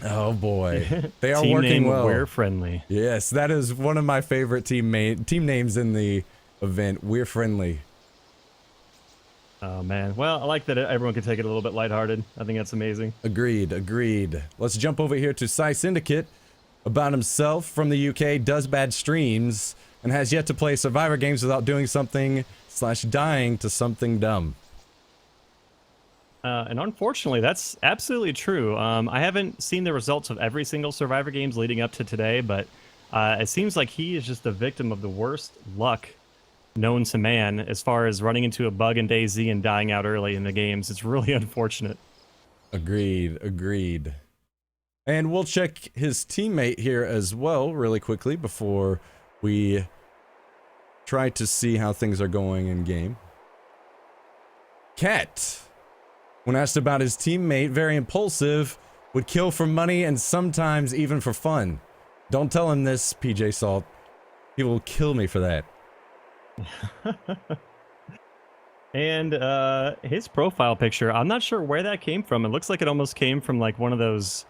Oh boy, they are Team working name, well. We're friendly. Yes, that is one of my favorite team names in the event. We're friendly. Oh man, well, I like that everyone can take it a little bit lighthearted. I think that's amazing. Agreed, agreed. Let's jump over here to PsiSyndicate. About himself, from the UK, does bad streams, and has yet to play Survivor games without doing something / dying to something dumb. And unfortunately, that's absolutely true. I haven't seen the results of every single Survivor games leading up to today, but it seems like he is just the victim of the worst luck known to man as far as running into a bug in DayZ and dying out early in the games. It's really unfortunate. Agreed, agreed. And we'll check his teammate here as well really quickly before we try to see how things are going in game. Cat, when asked about his teammate, very impulsive, would kill for money and sometimes even for fun. Don't tell him this, PJ Salt. He will kill me for that. And his profile picture, I'm not sure where that came from. It looks like it almost came from like one of those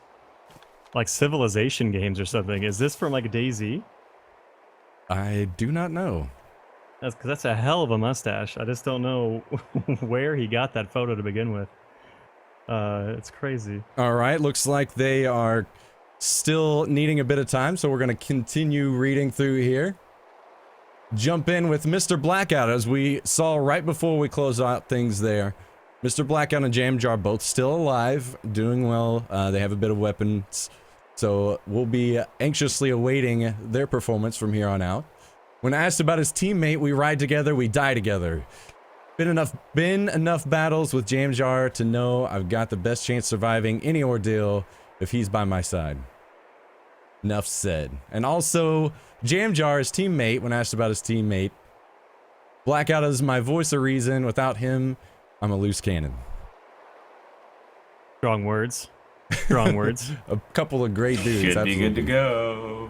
like Civilization games or something. Is this from like DayZ? I do not know. That's a hell of a mustache. I just don't know where he got that photo to begin with. It's crazy. All right, looks like they are still needing a bit of time, so we're going to continue reading through here. Jump in with MrBlackOut, as we saw right before we close out things there. MrBlackOut and TehJamJAR both still alive, doing well. They have a bit of weapons, so we'll be anxiously awaiting their performance from here on out. When asked about his teammate, we ride together, we die together. Been enough battles with JamJAR to know I've got the best chance surviving any ordeal if he's by my side. Enough said. And also, JamJAR, his teammate, when asked about his teammate, Blackout is my voice of reason. Without him, I'm a loose cannon. Strong words. Strong words. A couple of great dudes. Should absolutely. be good to go.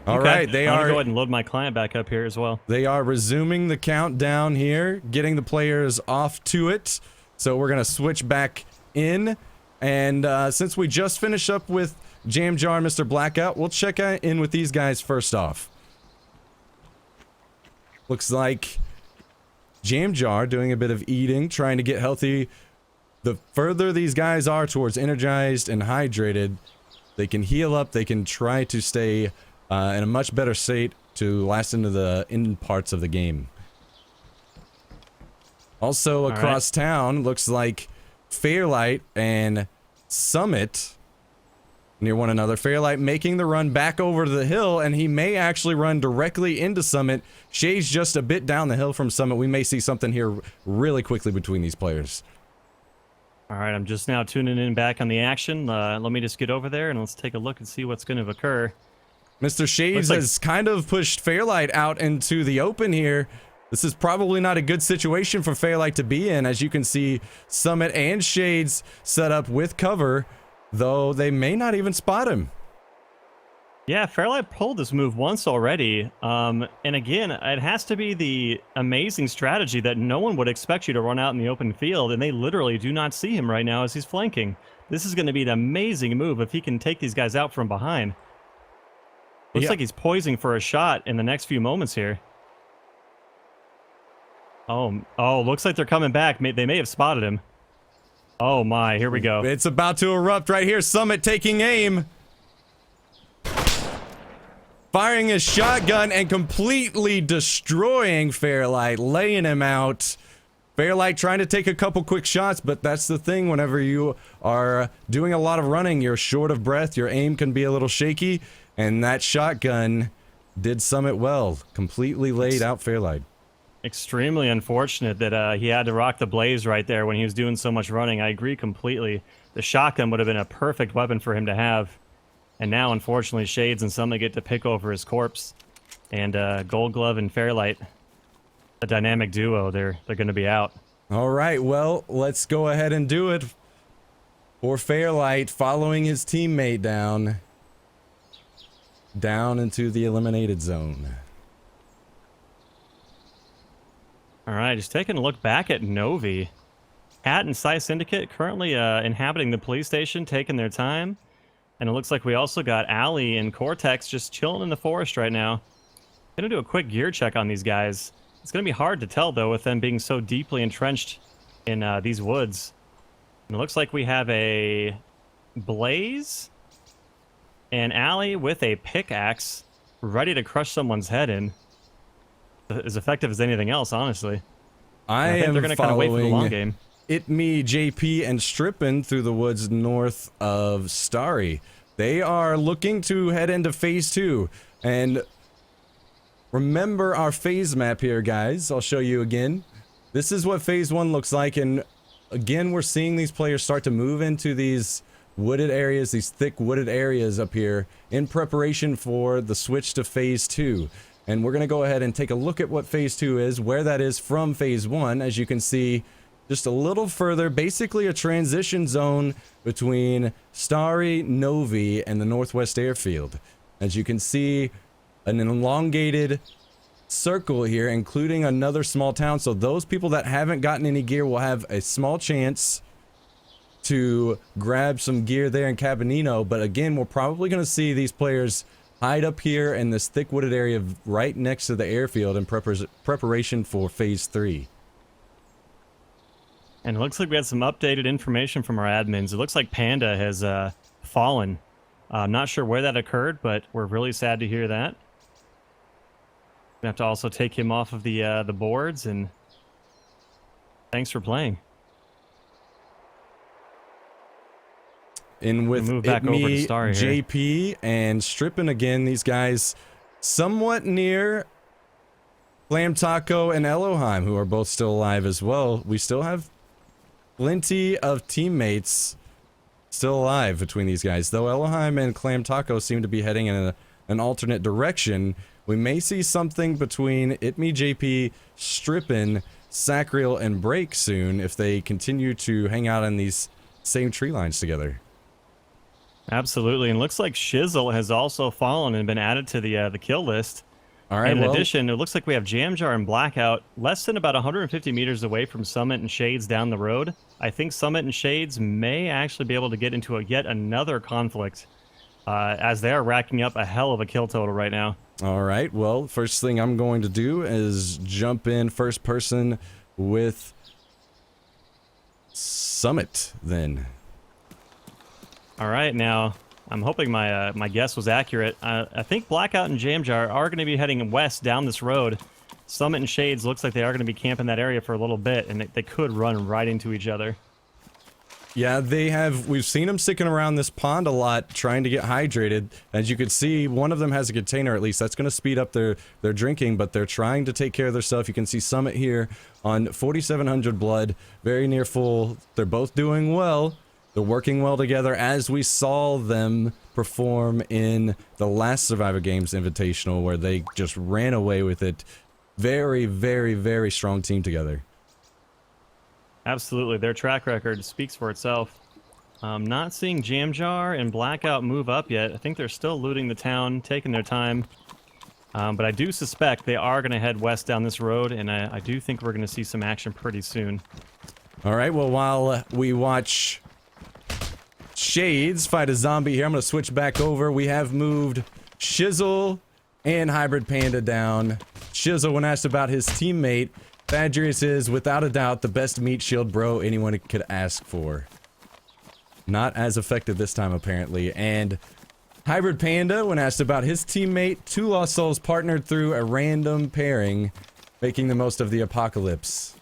All Okay, right, they I'm gonna are. go ahead and load my client back up here as well. They are resuming the countdown here, getting the players off to it. So we're gonna switch back in, and since we just finished up with JamJAR and Mr. Blackout, we'll check in with these guys first off. Looks like JamJAR doing a bit of eating, trying to get healthy. The further these guys are towards energized and hydrated, they can heal up, they can try to stay in a much better state to last into the end parts of the game. Also across town, looks like Fairlight and Summit near one another. Fairlight making the run back over to the hill, and he may actually run directly into Summit. Shay's just a bit down the hill from Summit. We may see something here really quickly between these players. All right, I'm just now tuning in back on the action. Let me just get over there and let's take a look and see what's going to occur. Mr. Shades has kind of pushed Fairlight out into the open here. This is probably not a good situation for Fairlight to be in. As you can see, Summit and Shades set up with cover, though they may not even spot him. Yeah, Fairlight pulled this move once already. And again, it has to be the amazing strategy that no one would expect you to run out in the open field, and they literally do not see him right now as he's flanking. This is going to be an amazing move if he can take these guys out from behind. Looks like he's poising for a shot in the next few moments here. Oh, looks like they're coming back. They may have spotted him. Oh my, here we go. It's about to erupt right here. Summit taking aim. Firing his shotgun and completely destroying Fairlight, laying him out. Fairlight trying to take a couple quick shots, but that's the thing. Whenever you are doing a lot of running, you're short of breath, your aim can be a little shaky, and that shotgun did Summit well. Completely laid out Fairlight. Extremely unfortunate that he had to rock the blaze right there when he was doing so much running. I agree completely. The shotgun would have been a perfect weapon for him to have. And now, unfortunately, Shades and Summit get to pick over his corpse. And GoldGlove and Fairlight, a dynamic duo, they're going to be out. All right, well, let's go ahead and do it for Fairlight, following his teammate down into the eliminated zone. All right, just taking a look back at Novi. Cat and PsiSyndicate currently inhabiting the police station, taking their time. And it looks like we also got Ali and Kortex just chilling in the forest right now. Gonna do a quick gear check on these guys. It's gonna be hard to tell, though, with them being so deeply entrenched in these woods. And it looks like we have a Blaze and Ali with a pickaxe ready to crush someone's head in. As effective as anything else, honestly. I think they're gonna kind of wait for the long game. Itmejp and Strippin through the woods north of Starry. They are looking to head into phase 2. And remember our phase map here, guys. I'll show you again. This is what phase 1 looks like. And again, we're seeing these players start to move into these wooded areas, these thick wooded areas up here in preparation for the switch to phase 2. And we're going to go ahead and take a look at what phase 2 is, where that is from phase 1. As you can see, just a little further, basically a transition zone between Starry, Novi, and the Northwest Airfield. As you can see, an elongated circle here, including another small town. So those people that haven't gotten any gear will have a small chance to grab some gear there in Cabanino. But again, we're probably going to see these players hide up here in this thick wooded area right next to the airfield in preparation for phase 3. And it looks like we had some updated information from our admins. It looks like Panda has fallen. I'm not sure where that occurred, but we're really sad to hear that. We have to also take him off of the boards, and thanks for playing. In with move back over to Starry here. JP and Strippin again, these guys somewhat near ClamTaco and Ellohime, who are both still alive as well. We still have plenty of teammates still alive between these guys. Though Ellohime and ClamTaco seem to be heading in an alternate direction, we may see something between Itmejp, Strippin, Sacriel, and Break soon if they continue to hang out in these same tree lines together. Absolutely, and looks like Shizzle has also fallen and been added to the kill list. All right. In addition, it looks like we have TehJamJAR and Blackout less than about 150 meters away from Summit and Shades down the road. I think Summit and Shades may actually be able to get into yet another conflict, as they are racking up a hell of a kill total right now. All right. Well, first thing I'm going to do is jump in first person with Summit then. All right, now I'm hoping my my guess was accurate. I think Blackout and TehJamJAR are going to be heading west down this road. Summit and Shades looks like they are going to be camping that area for a little bit, and they could run right into each other. Yeah, they have. We've seen them sticking around this pond a lot, trying to get hydrated. As you can see, one of them has a container at least. That's going to speed up their drinking, but they're trying to take care of their stuff. You can see Summit here on 4,700 blood, very near full. They're both doing well. They're working well together, as we saw them perform in the last Survivor Games Invitational, where they just ran away with it. Very, very, very strong team together. Absolutely, their track record speaks for itself. Not seeing TehJamJAR and Blackout move up yet. I think they're still looting the town, taking their time. But I do suspect they are going to head west down this road, and I do think we're going to see some action pretty soon. All right, well, while we watch Shades fight a zombie here, I'm going to switch back over. We have moved Shizzle and HybridPanda down. Shizzle, when asked about his teammate, Thadrius is, without a doubt, the best meat shield bro anyone could ask for. Not as effective this time, apparently. And HybridPanda, when asked about his teammate, two Lost Souls partnered through a random pairing, making the most of the apocalypse.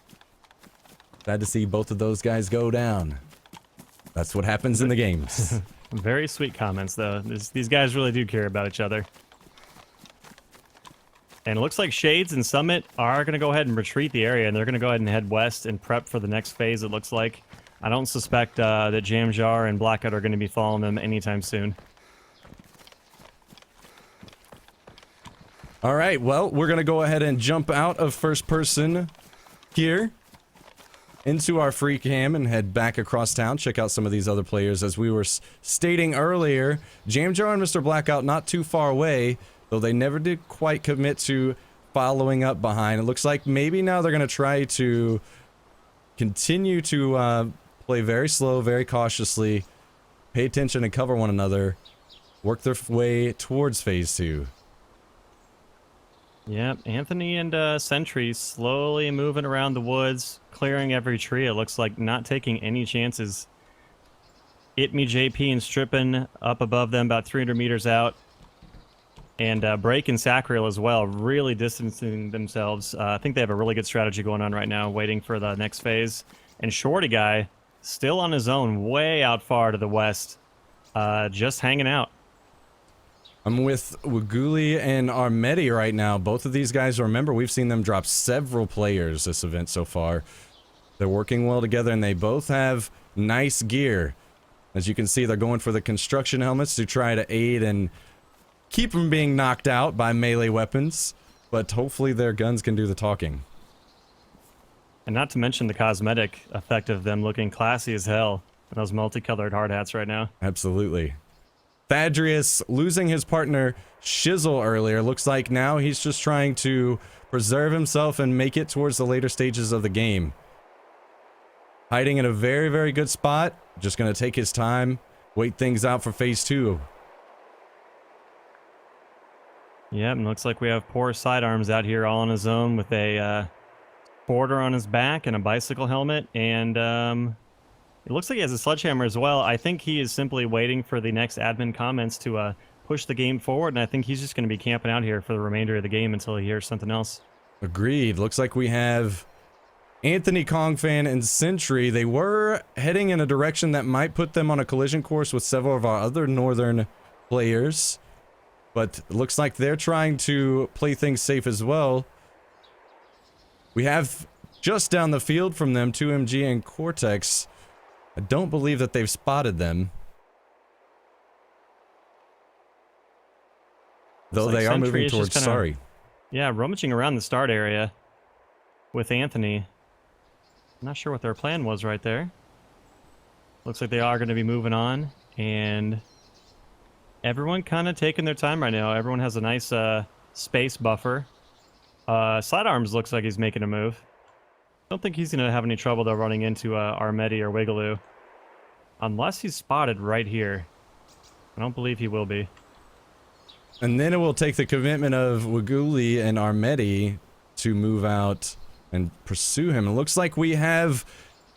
Glad to see both of those guys go down. That's what happens in the games. Very sweet comments, though. These guys really do care about each other. And it looks like Shades and Summit are going to go ahead and retreat the area, and they're going to go ahead and head west and prep for the next phase, it looks like. I don't suspect that TehJamJAR and Blackout are going to be following them anytime soon. All right, well, we're going to go ahead and jump out of first person here into our free cam and head back across town, check out some of these other players. As we were stating earlier, TehJamJAR and MrBlackOut not too far away, though they never did quite commit to following up behind. It looks like maybe now they're going to try to continue to play very slow, very cautiously, pay attention and cover one another, work their way towards phase 2. Yep, Anthony and Sentry slowly moving around the woods, clearing every tree. It looks like not taking any chances. Itmejp and Strippin up above them, about 300 meters out. And Break and Sacriel as well, really distancing themselves. I think they have a really good strategy going on right now, waiting for the next phase. And ShortyyGuy, still on his own, way out far to the west, just hanging out. I'm with Wigguli and Armetti right now. Both of these guys, remember, we've seen them drop several players this event so far. They're working well together, and they both have nice gear. As you can see, they're going for the construction helmets to try to aid and keep from being knocked out by melee weapons, but hopefully their guns can do the talking. And not to mention the cosmetic effect of them looking classy as hell in those multicolored hard hats right now. Absolutely. Thadrius losing his partner Shizzle earlier. Looks like now he's just trying to preserve himself and make it towards the later stages of the game. Hiding in a very, very good spot. Just going to take his time, wait things out for phase 2. Yep, and looks like we have poor Sidearms out here all on his own with a border on his back and a bicycle helmet, and it looks like he has a sledgehammer as well. I think he is simply waiting for the next admin comments to push the game forward, and I think he's just going to be camping out here for the remainder of the game until he hears something else. Agreed. Looks like we have Anthony, Kongfan, and Sentry. They were heading in a direction that might put them on a collision course with several of our other northern players, but it looks like they're trying to play things safe as well. We have just down the field from them 2MG and Kortex. I don't believe that they've spotted them. Though like they are Sentry moving is just towards kinda- Sorry. Yeah, rummaging around the start area with Anthony. I'm not sure what their plan was right there. Looks like they are going to be moving on, and everyone kind of taking their time right now. Everyone has a nice space buffer. Sidearms looks like he's making a move. Don't think he's going to have any trouble though running into Armetti or Wiggulu. Unless he's spotted right here. I don't believe he will be. And then it will take the commitment of Wigguli and Armetti to move out and pursue him. It looks like we have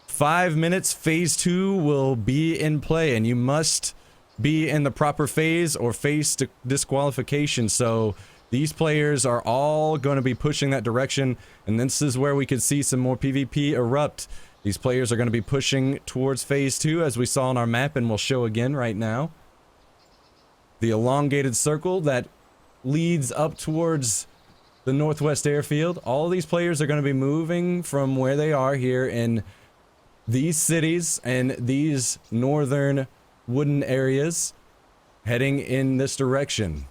5 minutes. Phase 2 will be in play, and you must be in the proper phase or face disqualification. So these players are all going to be pushing that direction, and this is where we could see some more PvP erupt. These players are going to be pushing towards phase 2, as we saw on our map, and we'll show again right now. The elongated circle that leads up towards the northwest airfield. All these players are going to be moving from where they are here in these cities and these northern wooden areas, heading in this direction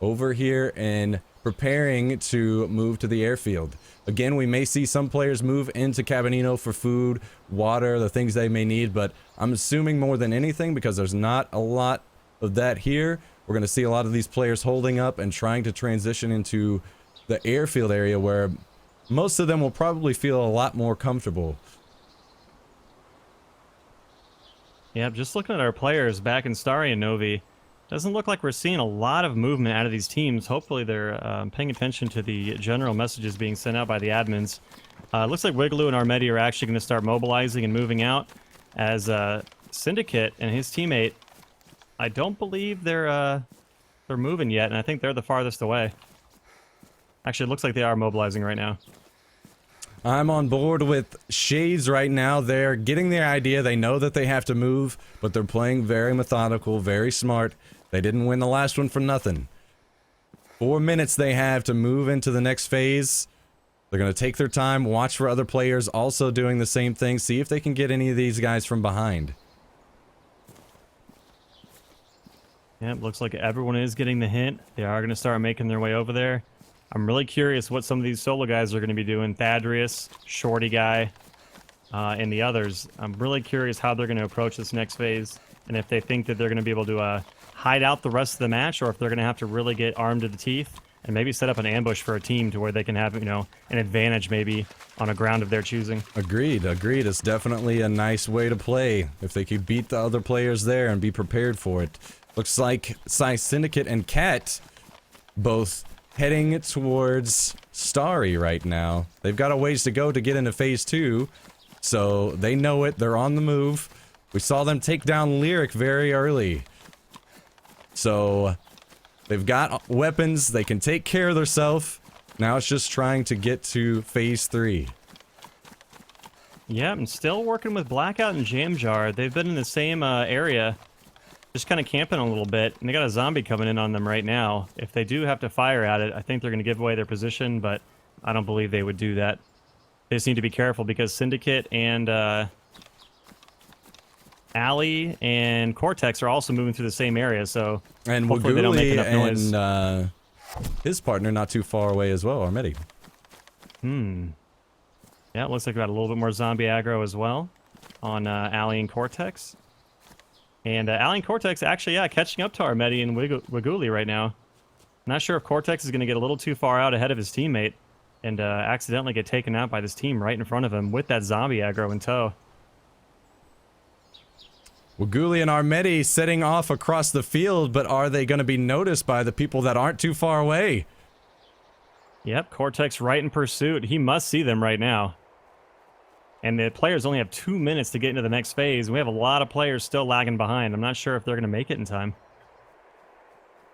over here and preparing to move to the airfield. Again, we may see some players move into Cabanino for food, water, the things they may need, but I'm assuming more than anything, because there's not a lot of that here, we're going to see a lot of these players holding up and trying to transition into the airfield area, where most of them will probably feel a lot more comfortable. Yeah, just looking at our players back in Starry and Novi, doesn't look like we're seeing a lot of movement out of these teams. Hopefully they're paying attention to the general messages being sent out by the admins. Looks like Wiggulu and Armetti are actually going to start mobilizing and moving out, as Syndicate and his teammate, I don't believe they're moving yet, and I think they're the farthest away. Actually, it looks like they are mobilizing right now. I'm on board with Shades right now. They're getting the idea. They know that they have to move, but they're playing very methodical, very smart. They didn't win the last one for nothing. 4 minutes they have to move into the next phase. They're going to take their time, watch for other players also doing the same thing, see if they can get any of these guys from behind. Yeah, looks like everyone is getting the hint. They are going to start making their way over there. I'm really curious what some of these solo guys are going to be doing. Thadrius, ShortyyGuy, and the others. I'm really curious how they're going to approach this next phase, and if they think that they're going to be able to hide out the rest of the match, or if they're going to have to really get armed to the teeth and maybe set up an ambush for a team to where they can have, you know, an advantage maybe on a ground of their choosing. Agreed, agreed. It's definitely a nice way to play if they could beat the other players there and be prepared for it. Looks like PsiSyndicate and Kat both heading towards Starry right now. They've got a ways to go to get into phase 2, so they know it. They're on the move. We saw them take down Lirik very early. So they've got weapons. They can take care of themselves. Now it's just trying to get to phase 3. Yeah, I'm still working with Blackout and TehJamJAR. They've been in the same area, just kind of camping a little bit, and they got a zombie coming in on them right now. If they do have to fire at it, I think they're going to give away their position, but I don't believe they would do that. They just need to be careful, because Syndicate and Ali and Kortex are also moving through the same area, so And hopefully they don't make enough noise. and his partner not too far away as well, Armetti. Yeah, it looks like we got a little bit more zombie aggro as well on Ali and Kortex. And Ali and Kortex actually, yeah, catching up to Armetti and Wigguli right now. Not sure if Kortex is going to get a little too far out ahead of his teammate and accidentally get taken out by this team right in front of him with that zombie aggro in tow. Wigguli and Armetti setting off across the field, but are they going to be noticed by the people that aren't too far away? Yep, Kortex right in pursuit. He must see them right now. And the players only have 2 minutes to get into the next phase. We have a lot of players still lagging behind. I'm not sure if they're going to make it in time.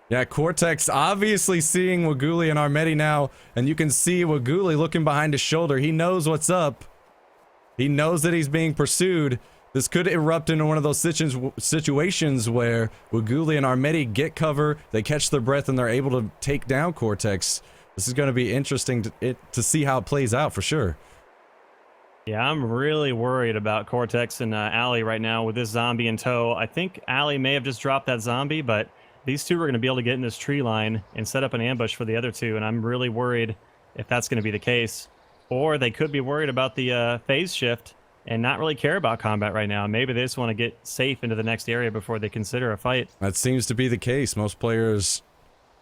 Yeah, Kortex obviously seeing Wigguli and Armetti now, and you can see Wigguli looking behind his shoulder. He knows what's up. He knows that he's being pursued. This could erupt into one of those situations where Wigguli and Armetti get cover, they catch their breath, and they're able to take down Kortex. This is going to be interesting to see how it plays out for sure. Yeah, I'm really worried about Kortex and Allie right now with this zombie in tow. I think Allie may have just dropped that zombie, but these two are going to be able to get in this tree line and set up an ambush for the other two, and I'm really worried if that's going to be the case. Or they could be worried about the phase shift and not really care about combat right now. Maybe they just want to get safe into the next area before they consider a fight. That seems to be the case. Most players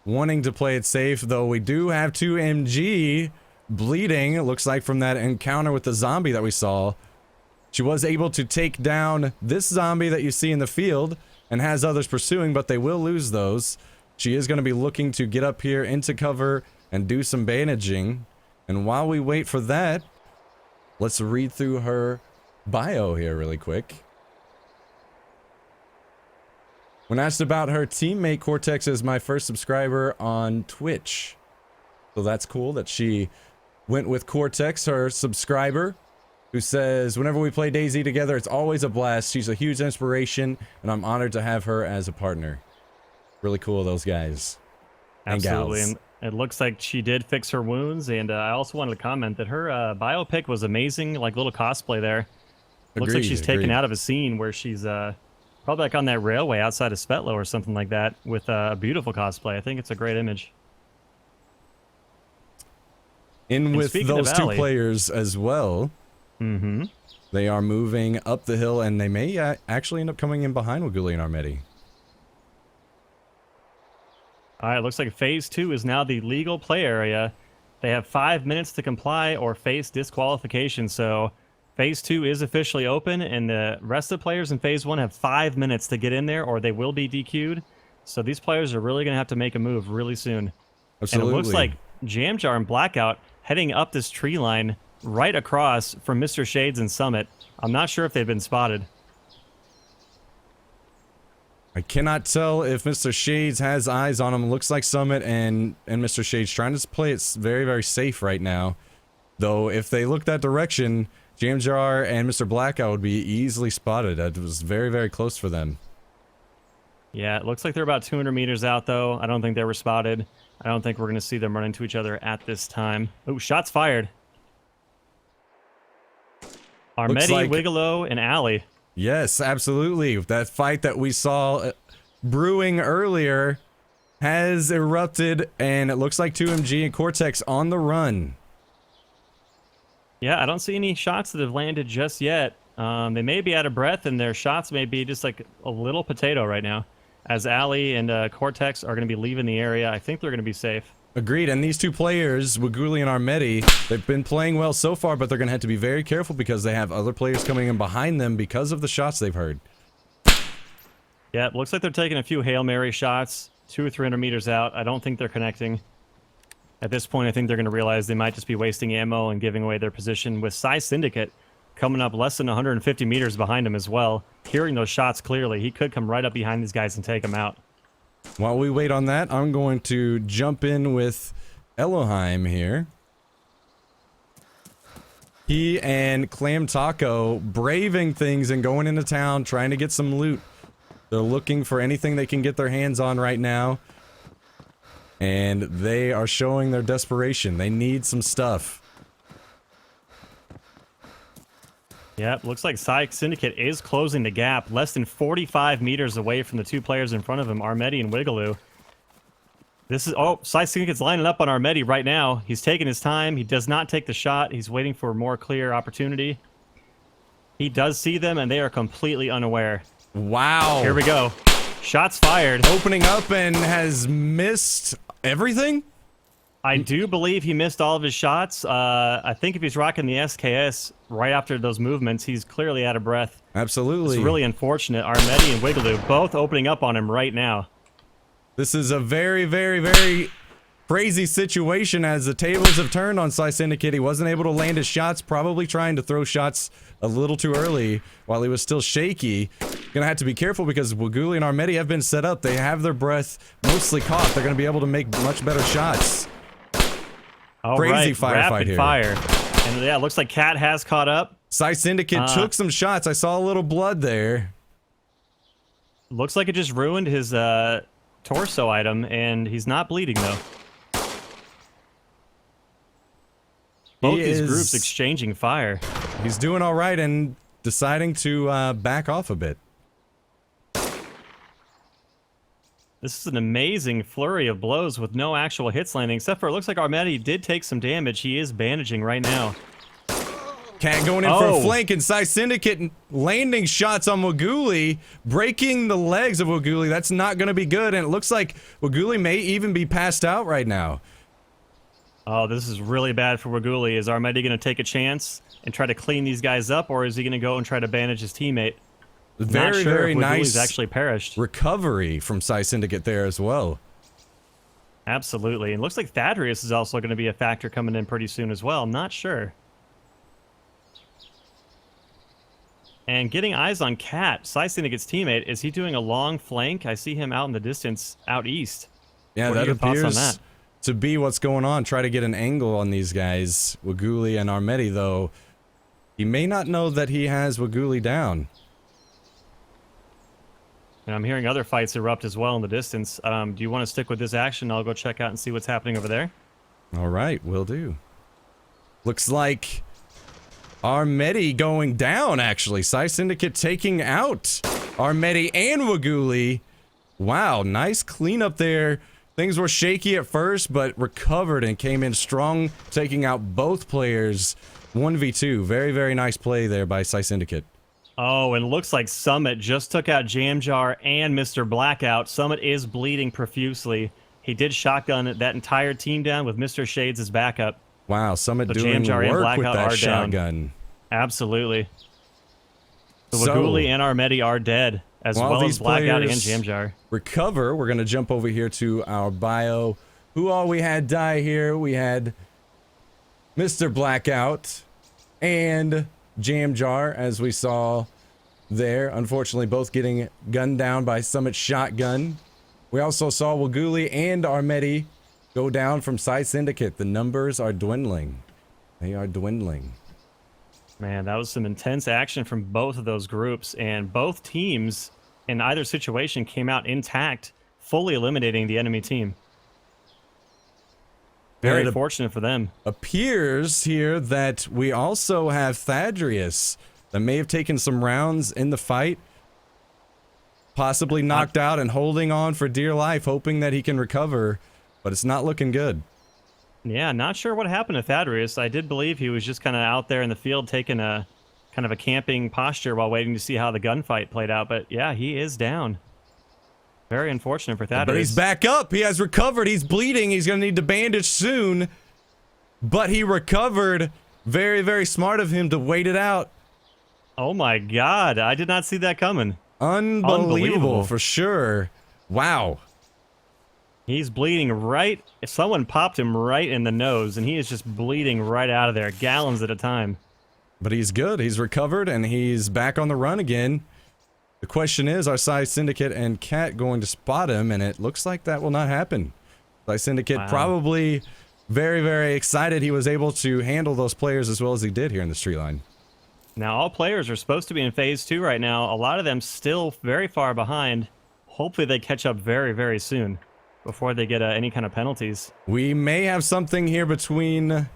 wanting to play it safe, though we do have 2MG bleeding, it looks like, from that encounter with the zombie that we saw. She was able to take down this zombie that you see in the field and has others pursuing, but they will lose those. She is going to be looking to get up here into cover and do some bandaging. And while we wait for that, let's read through her bio here really quick. When asked about her teammate, Kortex is my first subscriber on Twitch. So that's cool that she went with Kortex, her subscriber, who says, whenever we play DayZ together, it's always a blast. She's a huge inspiration, and I'm honored to have her as a partner. Really cool, those guys. Absolutely. And gals. And it looks like she did fix her wounds, and I also wanted to comment that her biopic was amazing, like little cosplay there. Looks like she's taken out of a scene where she's probably like on that railway outside of Svetlo or something like that with a beautiful cosplay. I think it's a great image. In with those two players as well. Mm-hmm. They are moving up the hill, and they may actually end up coming in behind Wigguli and Armetti. All right, looks like Phase 2 is now the legal play area. They have 5 minutes to comply or face disqualification, so Phase 2 is officially open, and the rest of the players in Phase 1 have 5 minutes to get in there, or they will be DQ'd. So these players are really going to have to make a move really soon. Absolutely. And it looks like TehJamJAR and Blackout heading up this tree line right across from mrshadezz and Summit. I'm not sure if they've been spotted. I cannot tell if mrshadezz has eyes on him. Looks like Summit and mrshadezz trying to play it very, very safe right now. Though if they look that direction, TehJamJAR and MrBlackOut would be easily spotted. It was very, very close for them. Yeah, it looks like they're about 200 meters out, though. I don't think they were spotted. I don't think we're going to see them run into each other at this time. Oh, shots fired. Armetti, like, Wiggulu, and Allie. Yes, absolutely. That fight that we saw brewing earlier has erupted, and it looks like 2MG and Kortex on the run. Yeah, I don't see any shots that have landed just yet. They may be out of breath, and their shots may be just like a little potato right now. As Allie and Kortex are going to be leaving the area, I think they're going to be safe. Agreed, and these two players, Wigguli and Armetti, they've been playing well so far, but they're going to have to be very careful because they have other players coming in behind them because of the shots they've heard. Yeah, it looks like they're taking a few Hail Mary shots, 200 or 300 meters out. I don't think they're connecting. At this point, I think they're going to realize they might just be wasting ammo and giving away their position with PsiSyndicate coming up less than 150 meters behind him as well. Hearing those shots clearly, he could come right up behind these guys and take them out. While we wait on that, I'm going to jump in with Ellohime here. He and ClamTaco braving things and going into town, trying to get some loot. They're looking for anything they can get their hands on right now. And they are showing their desperation. They need some stuff. Yep, looks like PsiSyndicate is closing the gap, less than 45 meters away from the two players in front of him, Armetti and Wiggulu. This is, oh, PsiSyndicate's lining up on Armetti right now. He's taking his time. He does not take the shot. He's waiting for a more clear opportunity. He does see them, and they are completely unaware. Wow. Here we go. Shots fired. Opening up and has missed everything? I do believe he missed all of his shots. I think if he's rocking the SKS right after those movements, he's clearly out of breath. Absolutely. It's really unfortunate. Armetti and Wiggulu both opening up on him right now. This is a very, very, very crazy situation as the tables have turned on PsiSyndicate. He wasn't able to land his shots, probably trying to throw shots a little too early while he was still shaky. Gonna have to be careful because Wigguli and Armetti have been set up. They have their breath mostly caught. They're gonna be able to make much better shots. Crazy firefight here. Rapid fire. And yeah, it looks like Cat has caught up. PsiSyndicate took some shots. I saw a little blood there. Looks like it just ruined his torso item, and he's not bleeding though. Both these groups exchanging fire. He's doing all right and deciding to back off a bit. This is an amazing flurry of blows with no actual hits landing, except for it looks like Armetti did take some damage. He is bandaging right now. Cat going in for a flank, and PsiSyndicate landing shots on Wigguli, breaking the legs of Wigguli. That's not going to be good, and it looks like Wigguli may even be passed out right now. Oh, this is really bad for Wigguli. Is Armetti going to take a chance and try to clean these guys up, or is he going to go and try to bandage his teammate? Very, very nice actually perished. Recovery from PsiSyndicate there as well. Absolutely. And looks like Thadrius is also going to be a factor coming in pretty soon as well. Not sure. And getting eyes on Cat, PsiSyndicate's teammate, is he doing a long flank? I see him out in the distance, out east. Yeah, that appears to be what's going on. Try to get an angle on these guys. Wigguli and Armetti, though, he may not know that he has Wigguli down. And I'm hearing other fights erupt as well in the distance. Do you want to stick with this action? I'll go check out and see what's happening over there. All right, will do. Looks like Armetti going down, actually. PsiSyndicate taking out Armetti and Wigguli. Wow, nice cleanup there. Things were shaky at first, but recovered and came in strong, taking out both players. 1v2. Very, very nice play there by PsiSyndicate. Oh, and it looks like Summit just took out TehJamJAR and MrBlackOut. Summit is bleeding profusely. He did shotgun that entire team down with MrShadezz as backup. Wow, Summit So doing TehJamJAR work and with Blackout that are shotgun. down. Absolutely. So Wigguli and Armetti are dead, as well as Blackout and TehJamJAR. Recover. We're going to jump over here to our bio. Who all we had die here? We had MrBlackOut and TehJamJAR, as we saw there. Unfortunately, both getting gunned down by Summit's shotgun. We also saw Wigguli and Armetti go down from PsiSyndicate. The numbers are dwindling. They are dwindling. Man, that was some intense action from both of those groups, and both teams in either situation came out intact, fully eliminating the enemy team. Very fortunate for them. Appears here that we also have Thadrius that may have taken some rounds in the fight, possibly knocked out and holding on for dear life, hoping that he can recover, but it's not looking good. Yeah, not sure what happened to Thadrius. I did believe he was just kind of out there in the field taking a kind of a camping posture while waiting to see how the gunfight played out, but yeah, he is down. Very unfortunate for Thadrius. But he's back up. He has recovered. He's bleeding. He's going to need to bandage soon. But he recovered. Very, very smart of him to wait it out. Oh my god, I did not see that coming. Unbelievable for sure. Wow. He's bleeding right. If someone popped him right in the nose, and he is just bleeding right out of there, gallons at a time. But he's good. He's recovered, and he's back on the run again. The question is, are PsiSyndicate and Cat going to spot him? And it looks like that will not happen. PsiSyndicate probably very, very excited he was able to handle those players as well as he did here in the street line. Now, all players are supposed to be in phase 2 right now. A lot of them still very far behind. Hopefully they catch up very, very soon before they get any kind of penalties. We may have something here between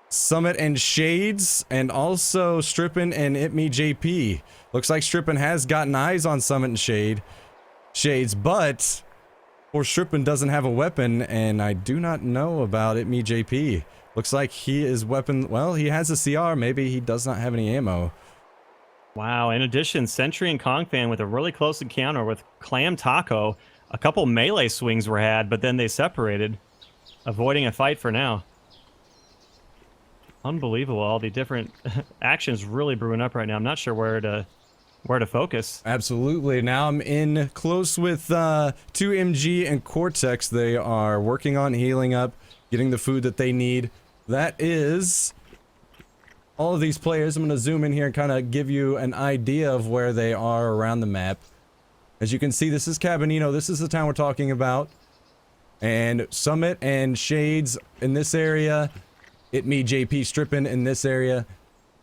Summit and Shades, and also Strippin and Itmejp. Looks like Strippin has gotten eyes on Summit and Shades, but poor Strippin doesn't have a weapon, and I do not know about Itmejp. Looks like he is weapon. Well, he has a CR. Maybe he does not have any ammo. Wow. In addition, Sentry and Kongfan with a really close encounter with ClamTaco. A couple melee swings were had, but then they separated, avoiding a fight for now. Unbelievable. All the different actions really brewing up right now. I'm not sure where to focus. Absolutely. Now I'm in close with 2MG and Kortex. They are working on healing up, getting the food that they need. That is all of these players. I'm going to zoom in here and kind of give you an idea of where they are around the map. As you can see, this is Cabanino. This is the town we're talking about. And Summit and Shades in this area. Itmejp Strippin in this area.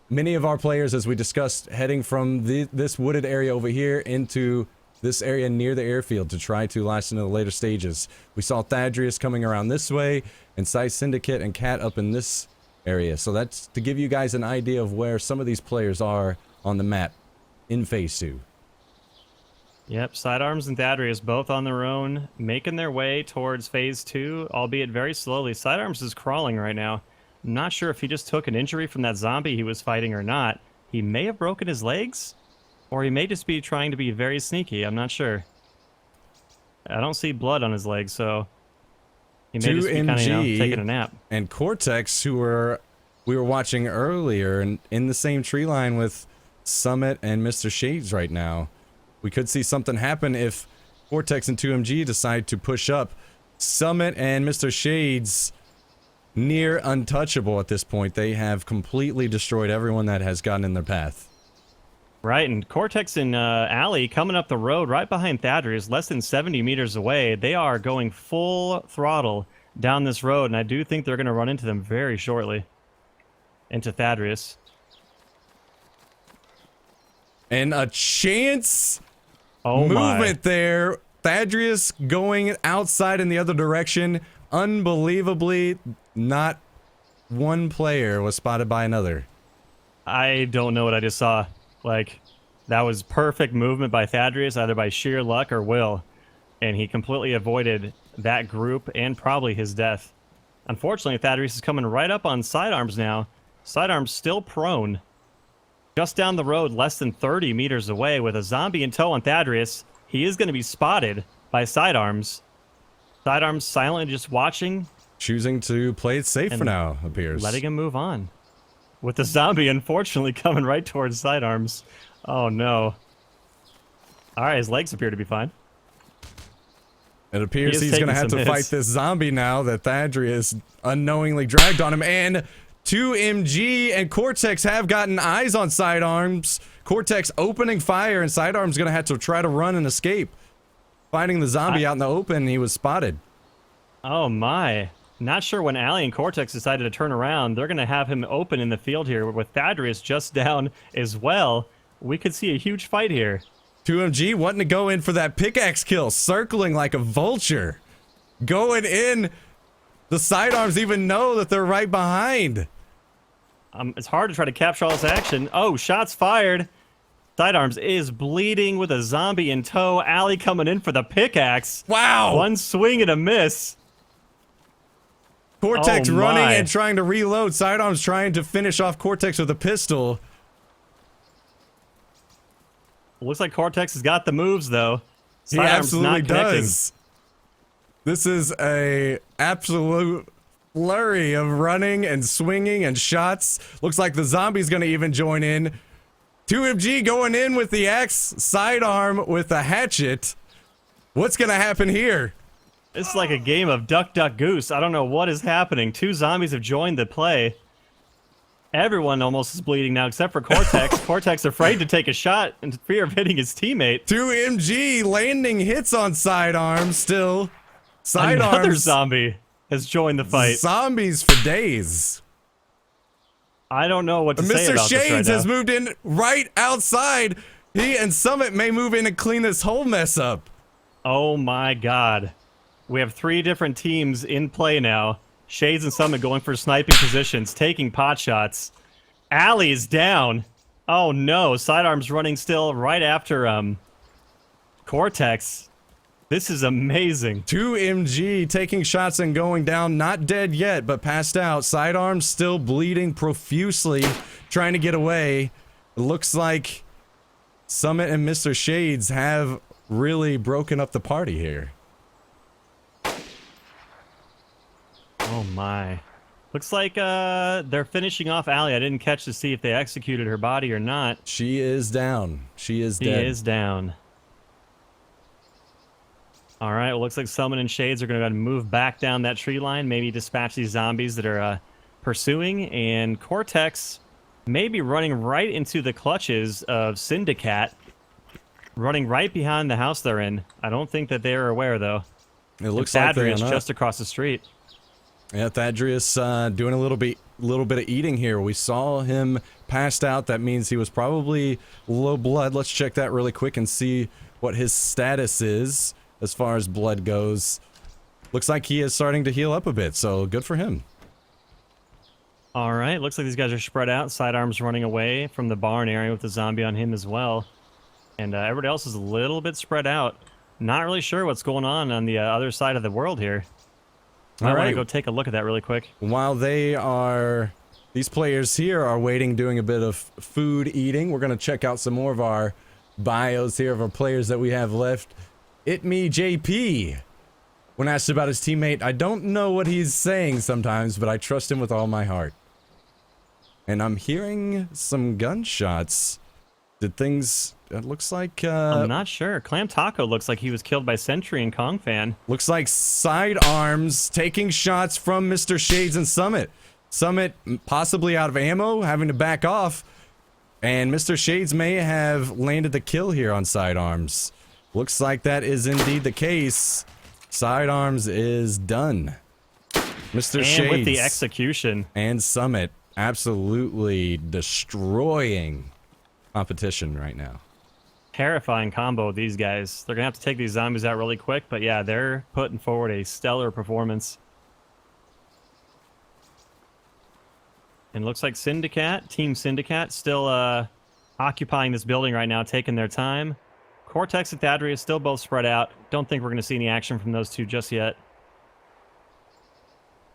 Many of our players, as we discussed, heading from this wooded area over here into this area near the airfield to try to last into the later stages. We saw Thadrius coming around this way, and PsiSyndicate and Cat up in this area. So that's to give you guys an idea of where some of these players are on the map in Phase 2. Yep, Sidearms and Thadrius both on their own, making their way towards Phase 2, albeit very slowly. Sidearms is crawling right now. I'm not sure if he just took an injury from that zombie he was fighting or not. He may have broken his legs, or he may just be trying to be very sneaky. I'm not sure. I don't see blood on his legs, so he may just be kind of, taking a nap. And Kortex, who we were watching earlier, and in the same tree line with Summit and Mr. Shades right now. We could see something happen if Kortex and 2MG decide to push up. Summit and Mr. Shades near untouchable at this point. They have completely destroyed everyone that has gotten in their path. Right, and Kortex and Alley coming up the road right behind Thadrius, less than 70 meters away. They are going full throttle down this road, and I do think they're going to run into them very shortly. Into Thadrius. And a chance movement my. There. Thadrius going outside in the other direction. Unbelievably, not one player was spotted by another. I don't know what I just saw. Like, that was perfect movement by Thadrius, either by sheer luck or will. And he completely avoided that group and probably his death. Unfortunately, Thadrius is coming right up on Sidearms now. Sidearms still prone. Just down the road, less than 30 meters away, with a zombie in tow on Thadrius. He is going to be spotted by Sidearms. Sidearms silently just watching. Choosing to play it safe for now, appears. Letting him move on. With the zombie, unfortunately, coming right towards Sidearms. Oh, no. All right, his legs appear to be fine. It appears he's going to have to fight this zombie now that Thadrius unknowingly dragged on him. And 2MG and Kortex have gotten eyes on Sidearms. Kortex opening fire, and Sidearms going to have to try to run and escape. Finding the zombie out in the open, he was spotted. Oh, my. Not sure when Alley and Kortex decided to turn around. They're going to have him open in the field here with Thadrius just down as well. We could see a huge fight here. 2MG wanting to go in for that pickaxe kill, circling like a vulture. Going in. The Sidearms even know that they're right behind. It's hard to try to capture all this action. Oh, shots fired. Sidearms is bleeding with a zombie in tow. Alley coming in for the pickaxe. Wow. One swing and a miss. Kortex running and trying to reload. Sidearms trying to finish off Kortex with a pistol. Looks like Kortex has got the moves, though. He absolutely does. This is a absolute flurry of running and swinging and shots. Looks like the zombie's going to even join in. 2MG going in with the axe. Sidearm with the hatchet. What's going to happen here? It's like a game of duck, duck, goose. I don't know what is happening. Two zombies have joined the play. Everyone almost is bleeding now except for Kortex. Kortex afraid to take a shot in fear of hitting his teammate. 2MG landing hits on Sidearms still. Sidearms. Another zombie has joined the fight. Zombies for days. I don't know what to say about Mr. Shades this right now. has moved in right outside. He and Summit may move in and clean this whole mess up. Oh my god. We have 3 different teams in play now. Shades and Summit going for sniping positions, taking pot shots. Alley is down. Oh no, Sidearms running still right after Kortex. This is amazing. 2MG taking shots and going down, not dead yet, but passed out. Sidearms still bleeding profusely, trying to get away. It looks like Summit and Mr. Shades have really broken up the party here. Oh my. Looks like they're finishing off Alley. I didn't catch to see if they executed her body or not. She is down. She is dead. She is down. All right, well, looks like Summon and Shades are going to go ahead and move back down that tree line, maybe dispatch these zombies that are pursuing, and Kortex may be running right into the clutches of Syndicate, running right behind the house they're in. I don't think that they're aware, though. It looks like they're Thadrius just across the street. Yeah, Thadrius doing a little bit of eating here. We saw him passed out. That means he was probably low blood. Let's check that really quick and see what his status is as far as blood goes. Looks like he is starting to heal up a bit, so good for him. All right, looks like these guys are spread out. Sidearms running away from the barn area with the zombie on him as well. And everybody else is a little bit spread out. Not really sure what's going on the other side of the world here. I want to go take a look at that really quick. While these players here are waiting, doing a bit of food eating, we're going to check out some more of our bios here of our players that we have left. Itmejp. When asked about his teammate, I don't know what he's saying sometimes, but I trust him with all my heart. And I'm hearing some gunshots. Did things... It looks like... I'm not sure. ClamTaco looks like he was killed by Sentry and Kong Fan. Looks like Sidearms taking shots from Mr. Shades and Summit. Summit possibly out of ammo, having to back off. And Mr. Shades may have landed the kill here on Sidearms. Looks like that is indeed the case. Sidearms is done. Mr. Shades with the execution. And Summit absolutely destroying competition right now. Terrifying combo of these guys. They're gonna have to take these zombies out really quick, but yeah, they're putting forward a stellar performance. And it looks like Team Syndicate, still occupying this building right now, taking their time. Kortex and Thadrius still both spread out. Don't think we're going to see any action from those two just yet.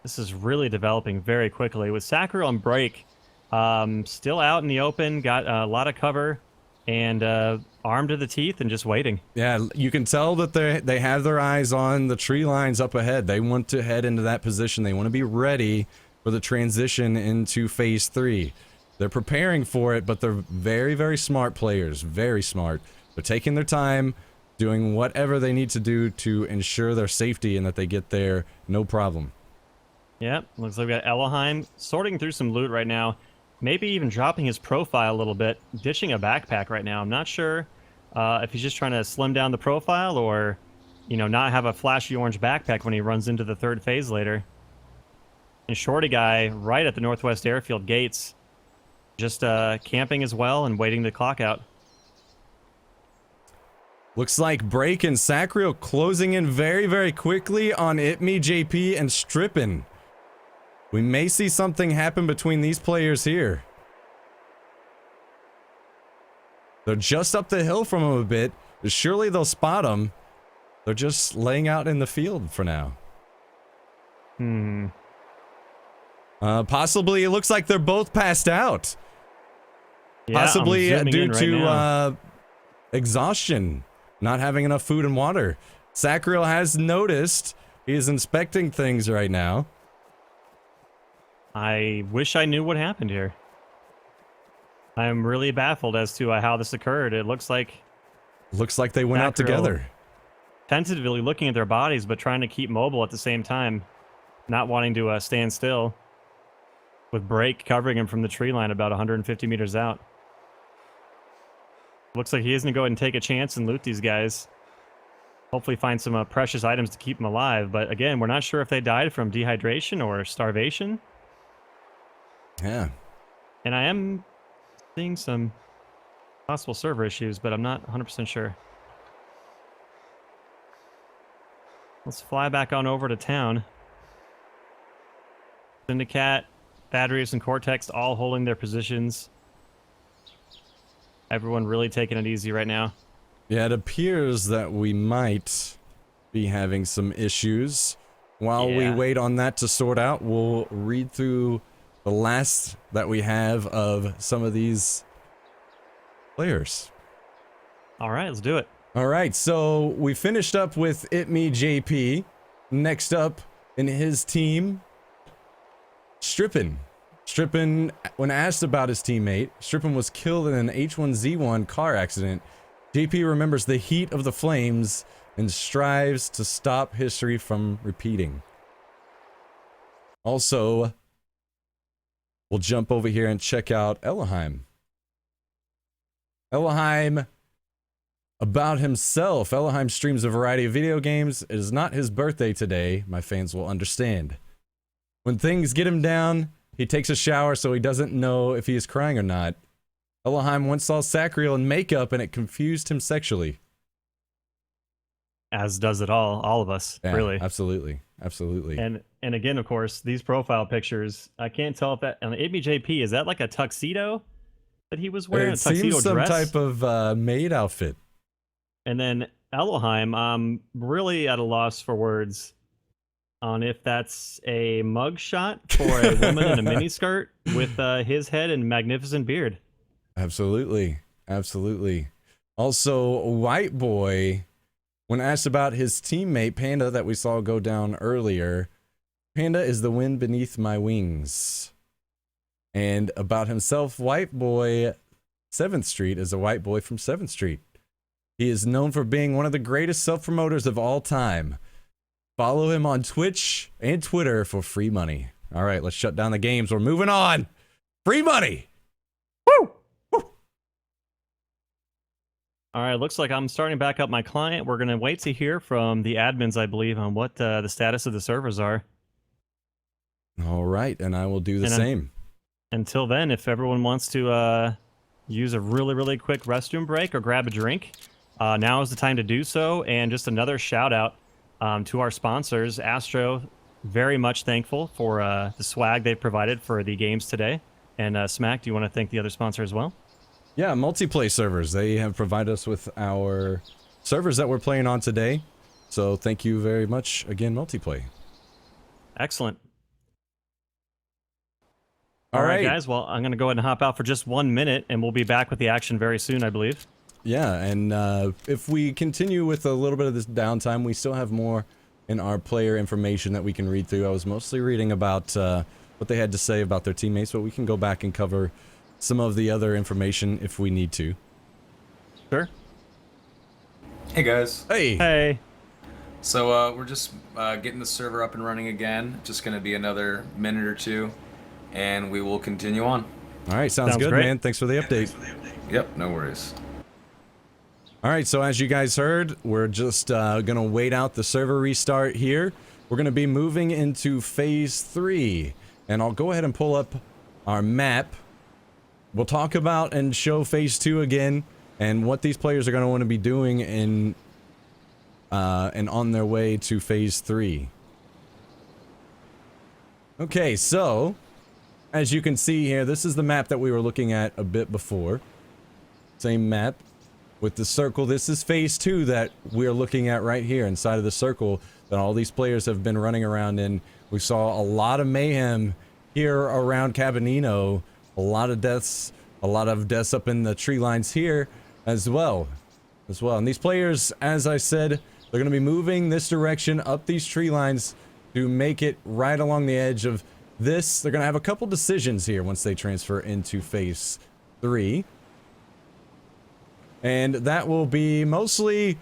This is really developing very quickly. With Sacriel and Break still out in the open, got a lot of cover, and armed to the teeth and just waiting. Yeah, you can tell that they have their eyes on the tree lines up ahead. They want to head into that position. They want to be ready for the transition into Phase 3. They're preparing for it, but they're very, very smart players. Very smart. They're taking their time, doing whatever they need to do to ensure their safety and that they get there no problem. Yep, looks like we got Ellohime sorting through some loot right now. Maybe even dropping his profile a little bit, ditching a backpack right now. I'm not sure if he's just trying to slim down the profile or, you know, not have a flashy orange backpack when he runs into the third phase later. And ShortyyGuy right at the Northwest Airfield gates, just camping as well and waiting the clock out. Looks like Break and Sacriel closing in very, very quickly on Itmejp and Strippin. We may see something happen between these players here. They're just up the hill from him a bit. Surely they'll spot him. They're just laying out in the field for now. Possibly, it looks like they're both passed out. Yeah, Possibly due right to exhaustion, not having enough food and water. Sacriel has noticed. He is inspecting things right now. I wish I knew what happened here. I'm really baffled as to how this occurred. It looks like they went out together. Tentatively looking at their bodies, but trying to keep mobile at the same time. Not wanting to stand still. With Break covering him from the tree line about 150 meters out. Looks like he is going to go ahead and take a chance and loot these guys. Hopefully find some precious items to keep them alive. But again, we're not sure if they died from dehydration or starvation. Yeah. And I am seeing some possible server issues, but I'm not 100% sure. Let's fly back on over to town. Syndicate, Thadrius, and Kortex all holding their positions. Everyone really taking it easy right now. Yeah, it appears that we might be having some issues. While we wait on that to sort out, we'll read through the last that we have of some of these players. All right, let's do it. All right, so we finished up with Itmejp. Next up in his team, Strippin. Strippin, when asked about his teammate, Strippin was killed in an H1Z1 car accident. JP remembers the heat of the flames and strives to stop history from repeating. Also, we'll jump over here and check out Ellohime. Ellohime, about himself. Ellohime streams a variety of video games. It is not his birthday today. My fans will understand. When things get him down, he takes a shower so he doesn't know if he is crying or not. Ellohime once saw Sacriel in makeup and it confused him sexually. as does it all of us, Yeah, really. absolutely. And again, of course, these profile pictures, I can't tell if that on the Itmejp, is that like a tuxedo that he was wearing? It A tuxedo seems some dress? type of maid outfit. And then Ellohime, I'm really at a loss for words on if that's a mugshot for a woman in a miniskirt with his head and magnificent beard. Absolutely. Also, White Boy, when asked about his teammate Panda that we saw go down earlier, Panda is the wind beneath my wings. And about himself, White Boy 7th Street is a white boy from 7th Street. He is known for being one of the greatest self-promoters of all time. Follow him on Twitch and Twitter for free money. All right, let's shut down the games. We're moving on. Free money. Woo! All right, looks like I'm starting back up my client. We're going to wait to hear from the admins, I believe, on what the status of the servers are. All right, and I will do the same. Until then, if everyone wants to use a really quick restroom break or grab a drink, now is the time to do so. And just another shout out to our sponsors. Astro, very much thankful for the swag they've provided for the games today. And Smack, do you want to thank the other sponsor as well? Yeah, Multiplay Servers. They have provided us with our servers that we're playing on today. So thank you very much again, Multiplay. Excellent. All right, guys. Well, I'm going to go ahead and hop out for just 1 minute, and we'll be back with the action very soon, I believe. Yeah, and if we continue with a little bit of this downtime, we still have more in our player information that we can read through. I was mostly reading about what they had to say about their teammates, but we can go back and cover some of the other information if we need to. Sure. Hey guys. Hey. So we're just getting the server up and running again. Just going to be another minute or two, and we will continue on. All right, sounds good, great. man. Thanks for the update. Yep, no worries. All right, so as you guys heard, we're just going to wait out the server restart here. We're going to be moving into Phase 3, and I'll go ahead and pull up our map. We'll talk about and show Phase 2 again, and what these players are going to want to be doing in and on their way to Phase 3. Okay, so as you can see here, this is the map that we were looking at a bit before. Same map with the circle. This is Phase 2 that we're looking at right here inside of the circle that all these players have been running around in. We saw a lot of mayhem here around Cabanino, a lot of deaths up in the tree lines here as well. And these players, as I said, they're going to be moving this direction up these tree lines to make it right along the edge of this. They're going to have a couple decisions here once they transfer into Phase 3. And that will be mostly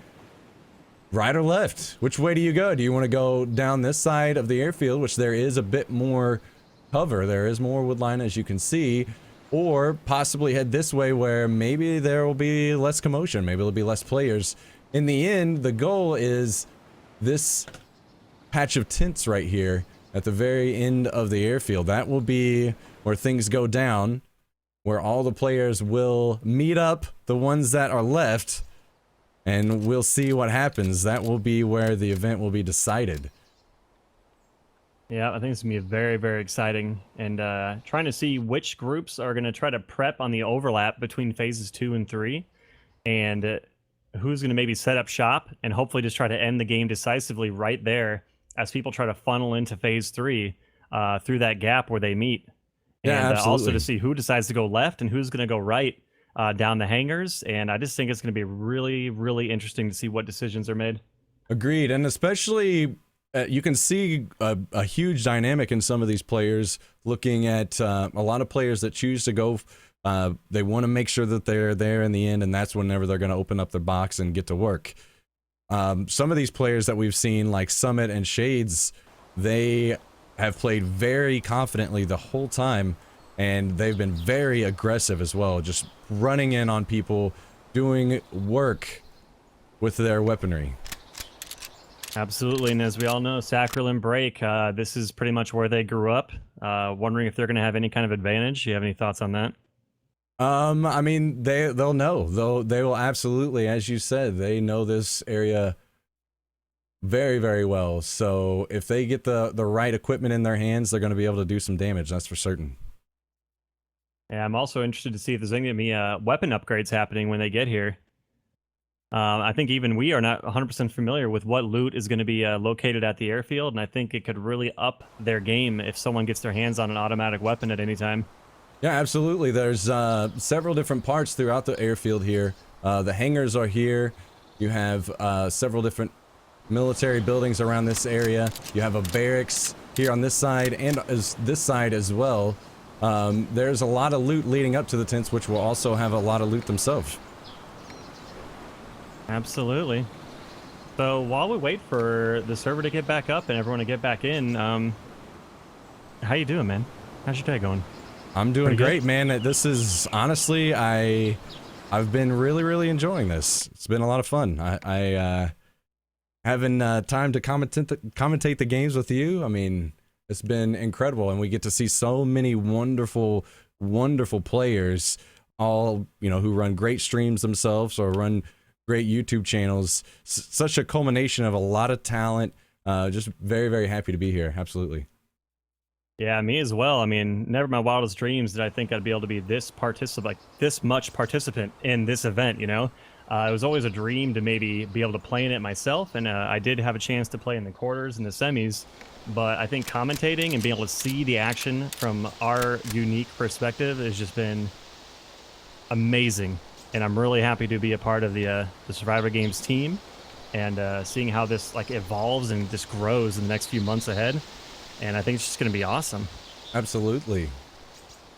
right or left. Which way do you go? Do you want to go down this side of the airfield, which there is a bit more cover, there is more woodline as you can see, or possibly head this way where maybe there will be less commotion, maybe there'll be less players. In the end, the goal is this patch of tents right here at the very end of the airfield. That will be where things go down, where all the players will meet up, the ones that are left, and we'll see what happens. That will be where the event will be decided. Yeah, I think it's going to be very exciting, and trying to see which groups are going to try to prep on the overlap between phases 2 and 3, and who's going to maybe set up shop and hopefully just try to end the game decisively right there as people try to funnel into phase 3 through that gap where they meet. Yeah, and absolutely. also to see who decides to go left and who's going to go right down the hangars. And I just think it's going to be really interesting to see what decisions are made. Agreed. And especially you can see a huge dynamic in some of these players, looking at a lot of players that choose to go. They want to make sure that they're there in the end, and that's whenever they're going to open up their box and get to work. Some of these players that we've seen, like Summit and Shades, they have played very confidently the whole time, and they've been very aggressive as well, just running in on people, doing work with their weaponry. Absolutely, and as we all know, Sacriel and Break, this is pretty much where they grew up. Wondering if they're going to have any kind of advantage. Do you have any thoughts on that? I mean, they'll know. They will absolutely, as you said, they know this area very, very well. So if they get the right equipment in their hands, they're going to be able to do some damage. That's for certain. Yeah, I'm also interested to see if there's any weapon upgrades happening when they get here. I think even we are not 100% familiar with what loot is going to be located at the airfield, and I think it could really up their game if someone gets their hands on an automatic weapon at any time. Yeah, absolutely. There's several different parts throughout the airfield here. The hangars are here. You have several different military buildings around this area. You have a barracks here on this side and this side as well. There's a lot of loot leading up to the tents, which will also have a lot of loot themselves. Absolutely. So while we wait for the server to get back up and everyone to get back in, how you doing, man? How's your day going? I'm doing great, man. This is honestly, I've been really enjoying this. It's been a lot of fun. I having time to commentate the games with you. I mean, it's been incredible, and we get to see so many wonderful players, all who run great streams themselves or run great YouTube channels. Such a culmination of a lot of talent. Just very happy to be here. Absolutely. Yeah, me as well. I mean, never in my wildest dreams did I think I'd be able to be this much participant in this event, It was always a dream to maybe be able to play in it myself, and I did have a chance to play in the quarters and the semis, but I think commentating and being able to see the action from our unique perspective has just been amazing, and I'm really happy to be a part of the Survivor GameZ team, and seeing how this evolves and just grows in the next few months ahead. And I think it's just going to be awesome. Absolutely.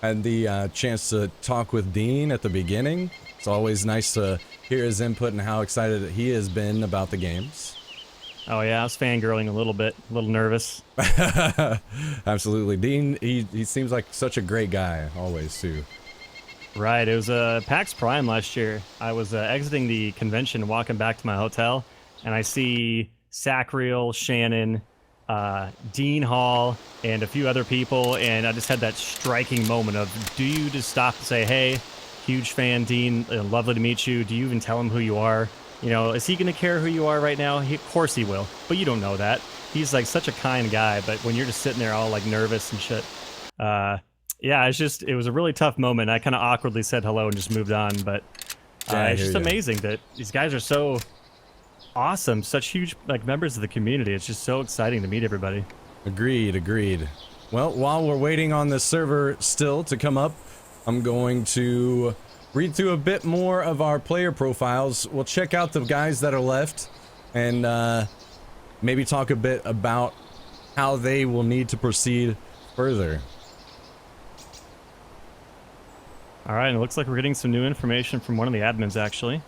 And the chance to talk with Dean at the beginning. It's always nice to hear his input and how excited he has been about the games. Oh yeah, I was fangirling a little bit, a little nervous. Absolutely. Dean, he seems like such a great guy, always, too. Right, it was PAX Prime last year. I was exiting the convention, walking back to my hotel, and I see Sacriel, Shannon, Dean Hall, and a few other people, and I just had that striking moment of, do you just stop and say, hey, huge fan, Dean, lovely to meet you, do you even tell him who you are? Is he going to care who you are right now? Of course he will, but you don't know that. He's such a kind guy, but when you're just sitting there all nervous and shit, yeah, it was a really tough moment. I kind of awkwardly said hello and just moved on, but it's just amazing that these guys are so awesome, such huge members of the community. It's just so exciting to meet everybody. Agreed. Well, while we're waiting on the server still to come up, I'm going to read through a bit more of our player profiles. We'll check out the guys that are left and maybe talk a bit about how they will need to proceed further. All right, and it looks like we're getting some new information from one of the admins, actually.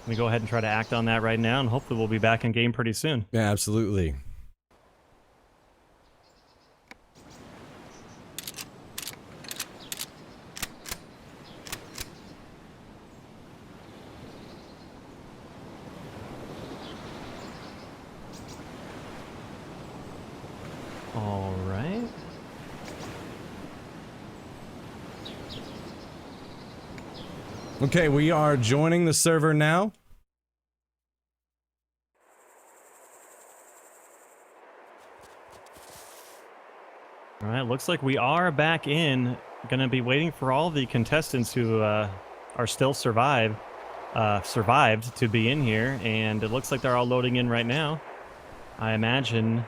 Let me go ahead and try to act on that right now, and hopefully we'll be back in game pretty soon. Yeah, absolutely. All right. Okay, we are joining the server now. All right, looks like we are back in. Gonna be waiting for all the contestants who are still survived to be in here, and it looks like they're all loading in right now. I imagine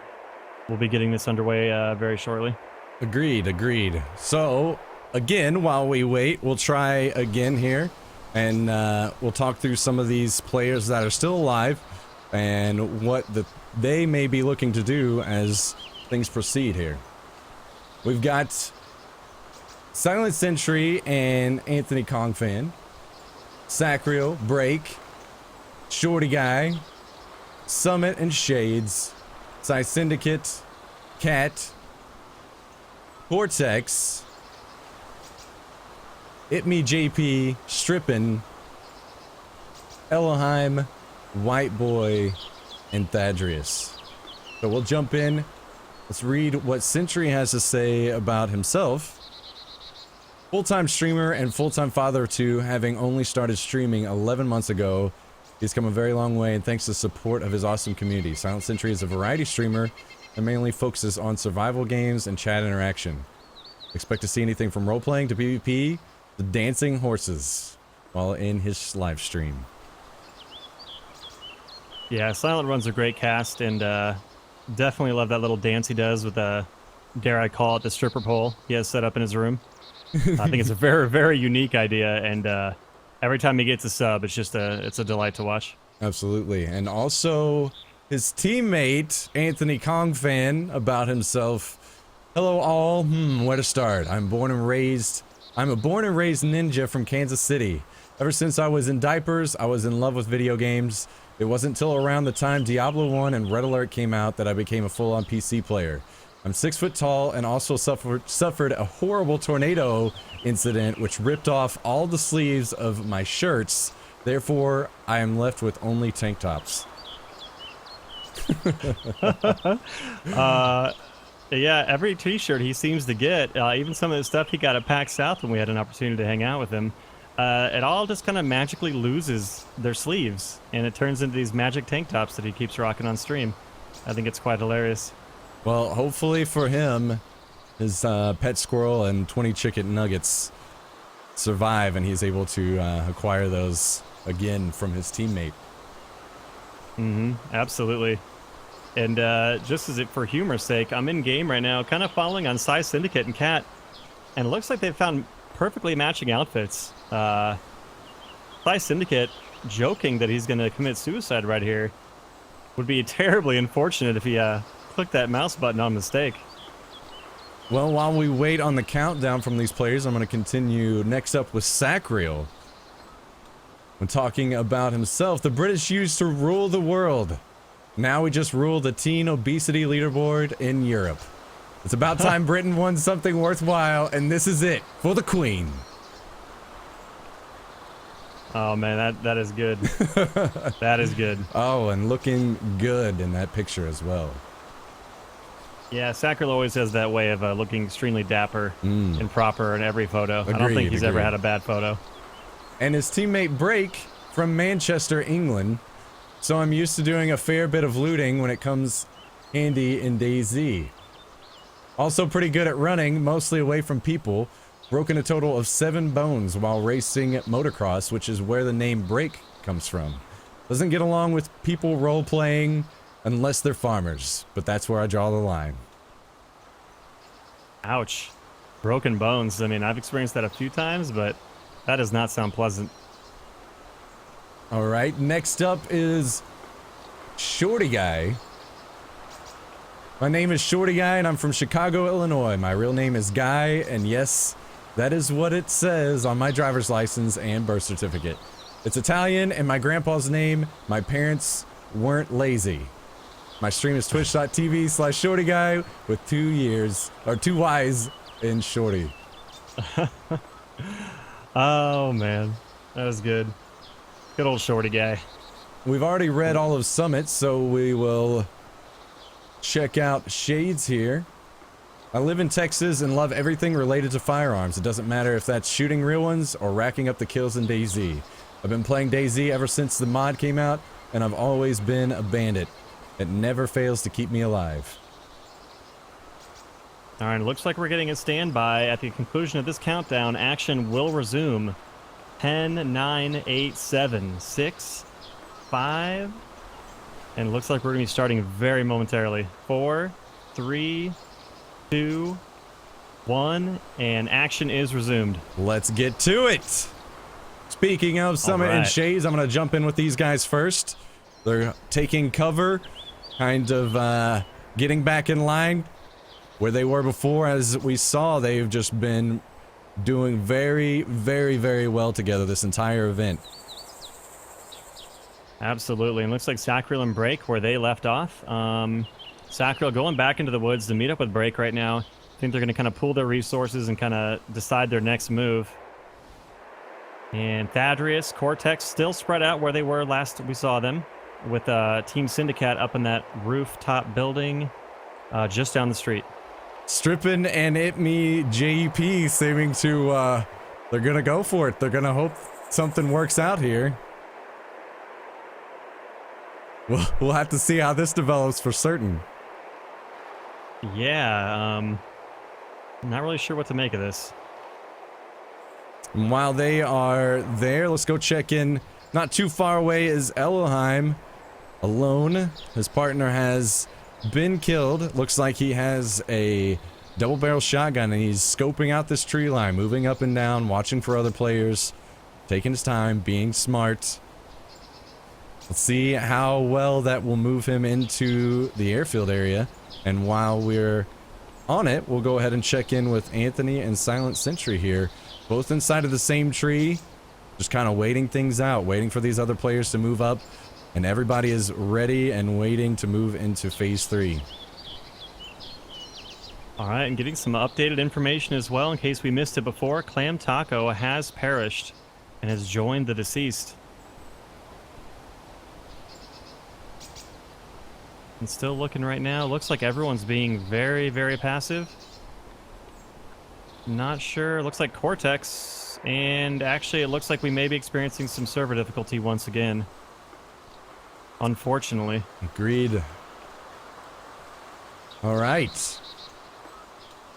we'll be getting this underway very shortly. Agreed. So, again, while we wait, we'll try again here, and we'll talk through some of these players that are still alive and what they may be looking to do as things proceed here. We've got SilentSentry and Anthony Kongfan, Sacriel, Break, ShortyyGuy, Summit and Shades, PsiSyndicate, Cat, Kortex, Itmejp, Strippin, Ellohime, Whiteboy, and Thadrius. So we'll jump in. Let's read what Sentry has to say about himself. Full-time streamer and full-time father of two, having only started streaming 11 months ago, He's come a very long way, and thanks to the support of his awesome community. SilentSentry is a variety streamer that mainly focuses on survival games and chat interaction. Expect to see anything from role-playing to PvP to dancing horses while in his live stream. Yeah, Silent runs a great cast, and definitely love that little dance he does with dare I call it, the stripper pole he has set up in his room. I think it's a very, very unique idea, and every time he gets a sub, it's just it's a delight to watch. Absolutely. And also his teammate, Anthony Kong fan, about himself. Hello all, where to start? I'm a born and raised ninja from Kansas City. Ever since I was in diapers, I was in love with video games. It wasn't until around the time Diablo 1 and Red Alert came out that I became a full-on PC player. I'm 6 foot tall and also suffered a horrible tornado incident which ripped off all the sleeves of my shirts. Therefore, I am left with only tank tops. Yeah, every t-shirt he seems to get, even some of the stuff he got at PAX South when we had an opportunity to hang out with him, it all just kind of magically loses their sleeves, and it turns into these magic tank tops that he keeps rocking on stream. I think it's quite hilarious. Well, hopefully for him, his pet squirrel and 20 chicken nuggets survive, and he's able to acquire those again from his teammate. Absolutely. And just for humor's sake, I'm in game right now, kind of following on PsiSyndicate and Kat, and it looks like they've found perfectly matching outfits. PsiSyndicate joking that he's going to commit suicide right here. Would be terribly unfortunate if he clicked that mouse button on mistake. Well, while we wait on the countdown from these players, I'm going to continue next up with Sacriel. When talking about himself, the British used to rule the world. Now we just rule the teen obesity leaderboard in Europe. It's about time Britain won something worthwhile, and this is it for the Queen. Oh man, that is good. That is good. Oh, and looking good in that picture as well. Yeah, Sacriel always has that way of looking extremely dapper and proper in every photo. I don't think he's ever had a bad photo. And his teammate Break from Manchester, England. So I'm used to doing a fair bit of looting when it comes handy in DayZ. Also pretty good at running, mostly away from people. Broken a total of 7 bones while racing motocross, which is where the name Break comes from. Doesn't get along with people role-playing unless they're farmers, but that's where I draw the line. Ouch. Broken bones. I mean, I've experienced that a few times, but that does not sound pleasant. All right, next up is ShortyyGuy. My name is ShortyyGuy, and I'm from Chicago, Illinois. My real name is Guy, and yes, that is what it says on my driver's license and birth certificate. It's Italian, and my grandpa's name, my parents weren't lazy. My stream is twitch.tv/ShortyyGuy with 2 Y's in Shorty. Oh man, that was good. Good old ShortyyGuy. We've already read all of Summit, so we will check out Shades here. I live in Texas and love everything related to firearms. It doesn't matter if that's shooting real ones or racking up the kills in DayZ. I've been playing DayZ ever since the mod came out, and I've always been a bandit. It never fails to keep me alive. All right, it looks like we're getting a standby. At the conclusion of this countdown, action will resume. 10, 9, 8, 7, 6, 5, and it looks like we're going to be starting very momentarily. 4, 3, 2, 1, and action is resumed. Let's get to it. Speaking of Summit and Shades, I'm going to jump in with these guys first. They're taking cover, kind of getting back in line where they were before. As we saw, they've just been doing very, very, very well together this entire event. Absolutely, and looks like Sacriel and Break where they left off. Sacriel going back into the woods to meet up with Break right now. I think they're going to kind of pool their resources and kind of decide their next move. And Thadrius, Kortex still spread out where they were last we saw them, with Team Syndicate up in that rooftop building just down the street. Strippin and Itmejp seeming to, they're going to go for it. They're going to hope something works out here. We'll have to see how this develops for certain. Yeah, I'm not really sure what to make of this. And while they are there, let's go check in. Not too far away is Ellohime, alone. His partner has been killed. Looks like he has a double barrel shotgun and he's scoping out this tree line, moving up and down, watching for other players, taking his time, being smart. Let's see how well that will move him into the airfield area. And while we're on it, we'll go ahead and check in with Anthony and SilentSentry here, both inside of the same tree, just kind of waiting things out, waiting for these other players to move up, and everybody is ready and waiting to move into phase 3. All right, and getting some updated information as well in case we missed it before. ClamTaco has perished and has joined the deceased. And still looking right now, looks like everyone's being very, very passive. Not sure, looks like Kortex, and actually it looks like we may be experiencing some server difficulty once again. Unfortunately. Agreed. All right.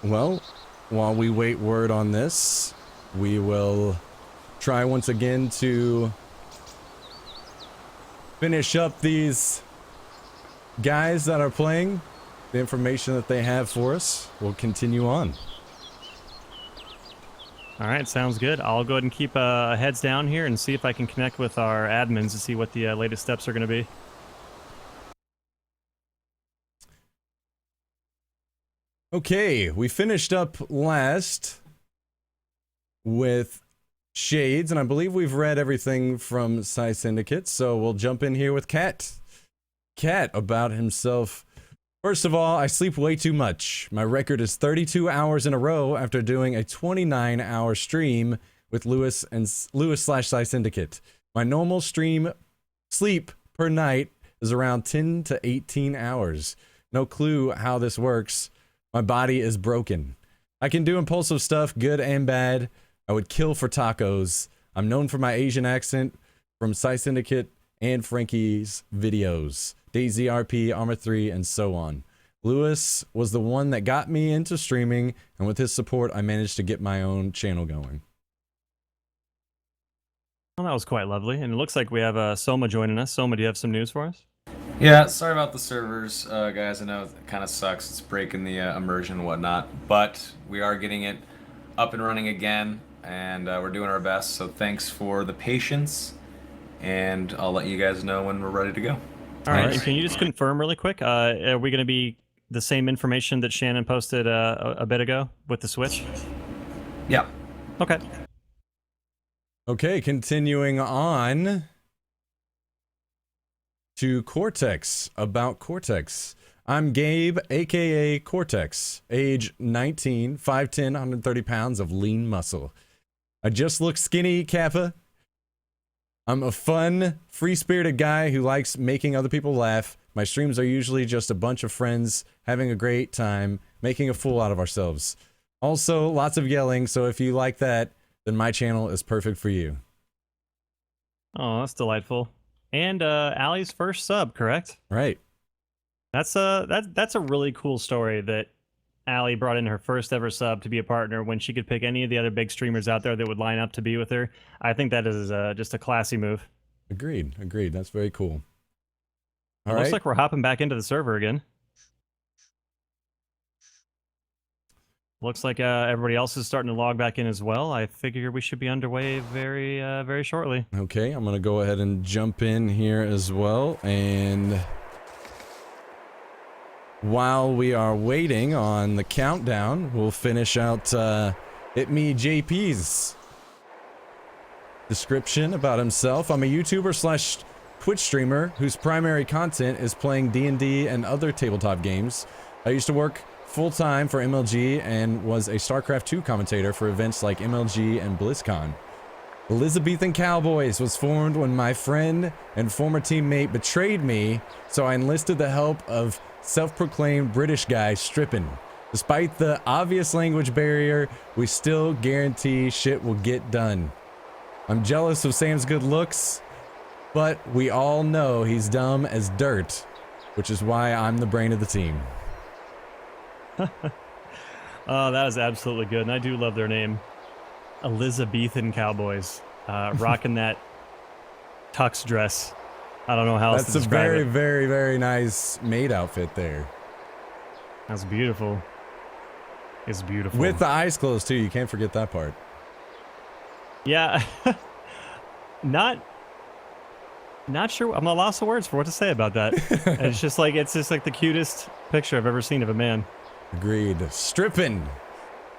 Well, while we wait word on this, we will try once again to finish up these guys that are playing. The information that they have for us will continue on. All right, sounds good. I'll go ahead and keep heads down here and see if I can connect with our admins to see what the latest steps are going to be. Okay, we finished up last with Shades, and I believe we've read everything from PsiSyndicate, so we'll jump in here with Cat. Cat about himself. First of all, I sleep way too much. My record is 32 hours in a row after doing a 29-hour stream with Lewis/PsiSyndicate. My normal stream sleep per night is around 10 to 18 hours. No clue how this works. My body is broken. I can do impulsive stuff, good and bad. I would kill for tacos. I'm known for my Asian accent from PsiSyndicate and Frankie's videos. DayZRP, Armor 3, and so on. Lewis was the one that got me into streaming, and with his support, I managed to get my own channel going. Well, that was quite lovely. And it looks like we have Soma joining us. Soma, do you have some news for us? Yeah, sorry about the servers, guys. I know it kind of sucks. It's breaking the immersion and whatnot, but we are getting it up and running again, and we're doing our best. So thanks for the patience, and I'll let you guys know when we're ready to go. All right, and can you just confirm really quick? Are we going to be the same information that Shannon posted a bit ago with the Switch? Yeah. Okay. Okay, continuing on to Kortex, about Kortex. I'm Gabe, aka Kortex, age 19, 5'10", 130 pounds of lean muscle. I just look skinny, Kappa. I'm a fun, free-spirited guy who likes making other people laugh. My streams are usually just a bunch of friends having a great time, making a fool out of ourselves. Also, lots of yelling, so if you like that, then my channel is perfect for you. Oh, that's delightful. And Allie's first sub, correct? Right. That's a really cool story that Allie brought in her first ever sub to be a partner when she could pick any of the other big streamers out there that would line up to be with her. I think that is just a classy move. Agreed. Agreed. That's very cool. All right. Looks like we're hopping back into the server again. Looks like everybody else is starting to log back in as well. I figure we should be underway very, very shortly. Okay, I'm gonna go ahead and jump in here as well, and while we are waiting on the countdown, we'll finish out Itmejp's description about himself. I'm a YouTuber / Twitch streamer whose primary content is playing D&D and other tabletop games. I used to work full-time for MLG and was a StarCraft 2 commentator for events like MLG and BlizzCon. Elizabethan Cowboys was formed when my friend and former teammate betrayed me, so I enlisted the help of self-proclaimed British guy Strippin. Despite the obvious language barrier, we still guarantee shit will get done. I'm jealous of Sam's good looks, but we all know he's dumb as dirt, which is why I'm the brain of the team. Oh, that is absolutely good, and I do love their name. Elizabethan Cowboys, rocking that tux dress. I don't know how else to That's a describe very, it. very, very nice maid outfit there. That's beautiful. It's beautiful. With the eyes closed too, you can't forget that part. Yeah, not sure. I'm at a loss of words for what to say about that. It's just like the cutest picture I've ever seen of a man. Agreed. Strippin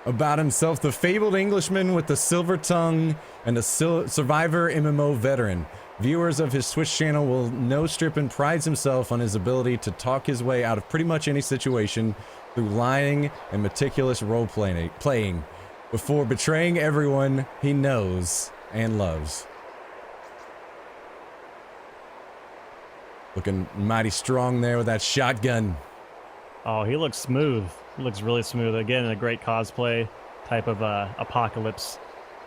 about himself, the fabled Englishman with the silver tongue and a Survivor MMO veteran. Viewers of his Twitch channel will know Strippin prides himself on his ability to talk his way out of pretty much any situation through lying and meticulous role-playing before betraying everyone he knows and loves. Looking mighty strong there with that shotgun. Oh, he looks smooth. He looks really smooth. Again, in a great cosplay type of apocalypse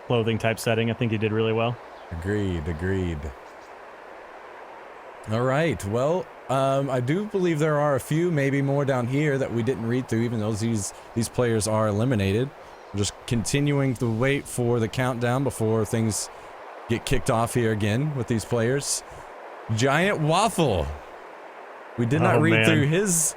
clothing type setting. I think he did really well. Agreed, agreed. All right, well, I do believe there are a few, maybe more down here that we didn't read through, even though these players are eliminated. I'm just continuing to wait for the countdown before things get kicked off here again with these players. TheGiantWaffle. We did not read through his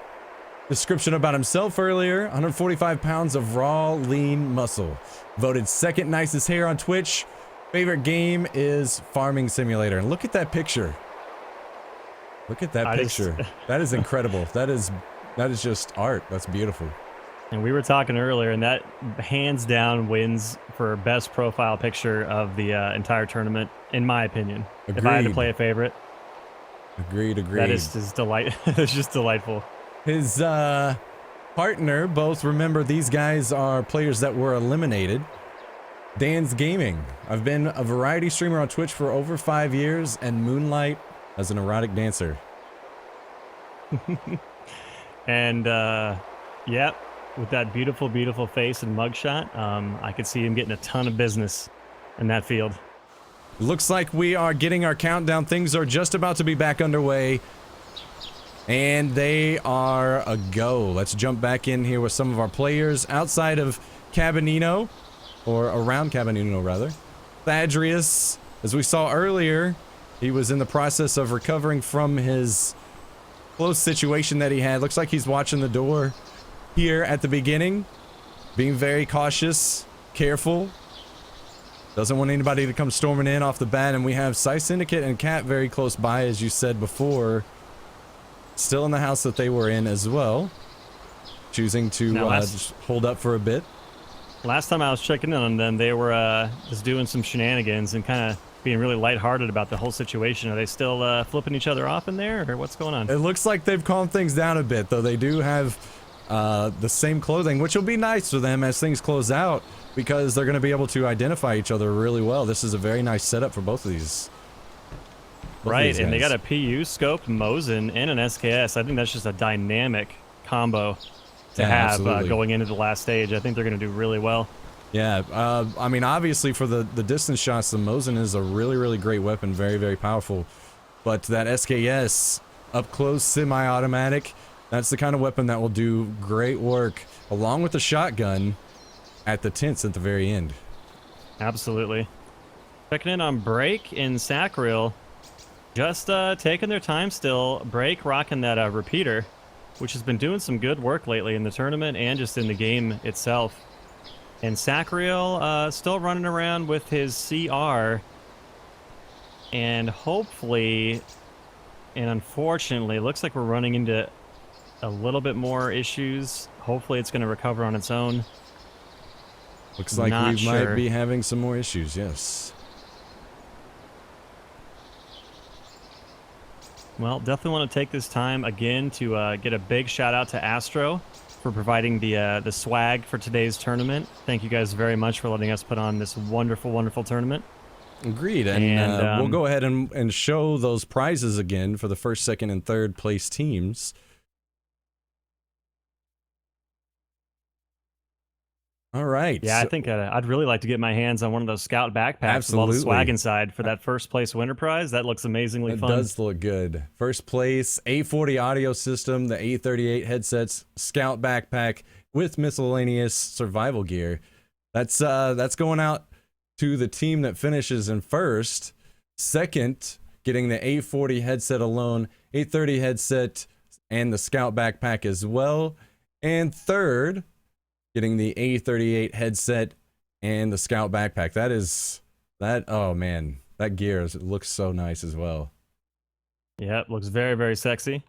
description about himself earlier. 145 pounds of raw, lean muscle. Voted second nicest hair on Twitch. Favorite game is Farming Simulator. And look at that picture. Look at that picture. That is incredible. That is just art. That's beautiful. And we were talking earlier, and that hands down wins for best profile picture of the entire tournament, in my opinion. Agreed. If I had to play a favorite. Agreed. That is just it's just delightful. His partner, both remember these guys are players that were eliminated. DansGaming. I've been a variety streamer on Twitch for over 5 years and moonlight as an erotic dancer. And yeah, with that beautiful, beautiful face and mugshot, I could see him getting a ton of business in that field. Looks like we are getting our countdown. Things are just about to be back underway. And they are a go. Let's jump back in here with some of our players outside of Cabinino, or around Cabinino rather. Thadrius, as we saw earlier, he was in the process of recovering from his close situation that he had. Looks like he's watching the door here at the beginning, being very cautious, careful. Doesn't want anybody to come storming in off the bat. And we have PsiSyndicate and Kat very close by, as you said before. Still in the house that they were in as well. Choosing to just hold up for a bit. Last time I was checking in on them, they were just doing some shenanigans and kind of being really lighthearted about the whole situation. Are they still flipping each other off in there, or what's going on? It looks like they've calmed things down a bit, though. They do have the same clothing, which will be nice for them as things close out, because they're going to be able to identify each other really well. This is a very nice setup for both of these. Right, and they got a PU scoped Mosin and an SKS. I think that's just a dynamic combo to have going into the last stage. I think they're going to do really well. Yeah, I mean, obviously for the distance shots, the Mosin is a really, really great weapon. Very, very powerful. But that SKS, up close, semi-automatic, that's the kind of weapon that will do great work, along with the shotgun at the tents at the very end. Absolutely. Checking in on Break and Sacriel. Just taking their time still. Break rocking that repeater, which has been doing some good work lately in the tournament and just in the game itself. And Sacriel still running around with his CR. And hopefully, and unfortunately, looks like we're running into a little bit more issues. Hopefully it's going to recover on its own. Looks like we might be having some more issues, yes. Well, definitely want to take this time again to get a big shout out to Astro for providing the swag for today's tournament. Thank you guys very much for letting us put on this wonderful, wonderful tournament. Agreed. And we'll go ahead and show those prizes again for the first, second, and third place teams. All right. Yeah, I so- think I'd really like to get my hands on one of those scout backpacks with all the Absolutely. swag inside for that first place winner prize. That looks amazingly It fun. does look good. First place, A40 audio system, the A38 headsets, scout backpack with miscellaneous survival gear. That's going out to the team that finishes in first. Second, getting the A40 headset alone, A30 headset, and the scout backpack as well. And third, getting the A38 headset and the scout backpack. Oh man, that gear looks so nice as well. Yep, looks very, very sexy.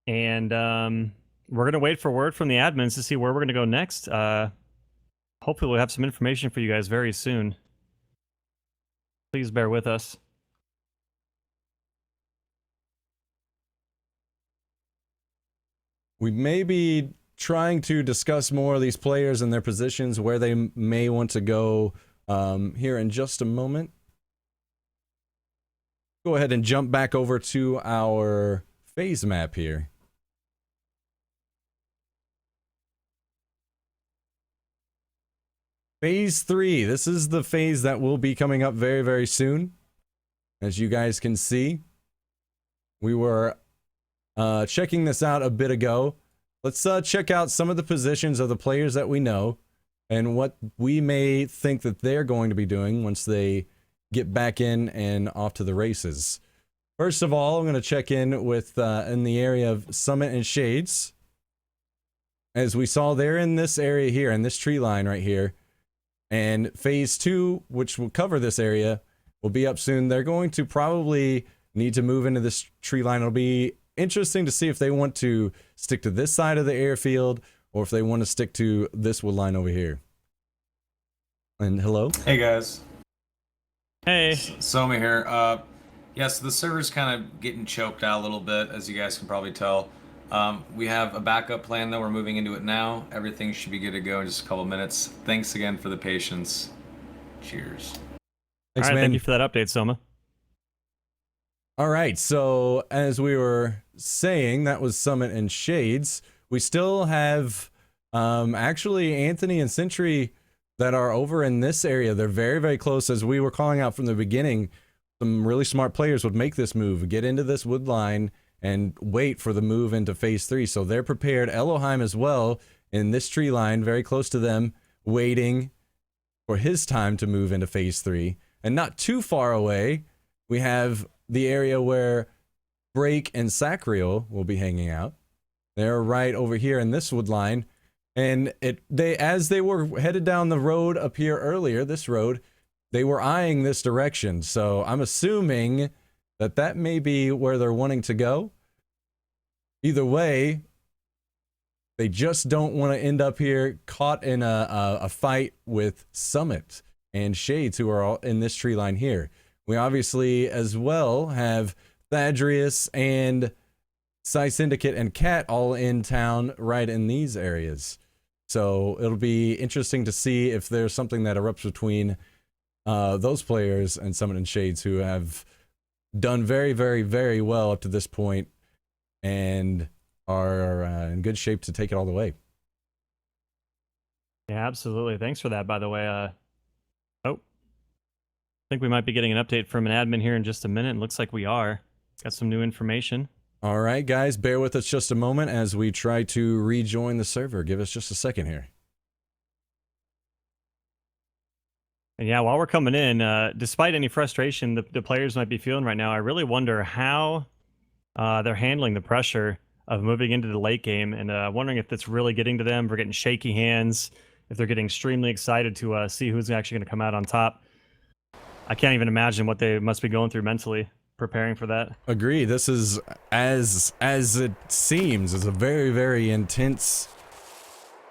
And we're going to wait for word from the admins to see where we're going to go next. Hopefully we'll have some information for you guys very soon. Please bear with us. We may be trying to discuss more of these players and their positions, where they may want to go here in just a moment. Go ahead and jump back over to our phase map here. Phase 3. This is the phase that will be coming up very, very soon. As you guys can see, we were checking this out a bit ago. Let's check out some of the positions of the players that we know and what we may think that they're going to be doing once they get back in and off to the races. First of all, I'm going to check in with in the area of Summit and Shades. As we saw, they're in this area here, in this tree line right here. And phase 2, which will cover this area, will be up soon. They're going to probably need to move into this tree line. It'll be interesting to see if they want to stick to this side of the airfield or if they want to stick to this wood line over here. And hello? Hey guys. Hey. Soma here. Yeah, so the server's kind of getting choked out a little bit, as you guys can probably tell. We have a backup plan, though. We're moving into it now. Everything should be good to go in just a couple minutes. Thanks again for the patience. Cheers. Thanks, All right, man. thank you for that update, Soma. All right, so as we were saying, that was Summit and Shades. We still have actually Anthony and Sentry that are over in this area. They're very, very close. As we were calling out from the beginning, some really smart players would make this move, get into this wood line, and wait for the move into phase 3. So they're prepared. Ellohime as well in this tree line, very close to them, waiting for his time to move into phase 3. And not too far away, we have the area where Break and Sacriel will be hanging out. They're right over here in this wood line. And as they were headed down the road up here earlier, this road, they were eyeing this direction. So I'm assuming that that may be where they're wanting to go. Either way, they just don't want to end up here caught in a fight with Summit and Shades, who are all in this tree line here. We obviously as well have Thadrius and PsiSyndicate and Kat all in town right in these areas. So it'll be interesting to see if there's something that erupts between those players and Summit and Shades, who have done very, very, very well up to this point and are in good shape to take it all the way. Yeah, absolutely. Thanks for that, by the way. I think we might be getting an update from an admin here in just a minute. It looks like we are. Got some new information. All right, guys, bear with us just a moment as we try to rejoin the server. Give us just a second here. And yeah, while we're coming in, despite any frustration the players might be feeling right now, I really wonder how they're handling the pressure of moving into the late game, and wondering if it's really getting to them. We're getting shaky hands, if they're getting extremely excited to see who's actually going to come out on top. I can't even imagine what they must be going through mentally, preparing for that. Agree. This is, as it seems, is a very, very intense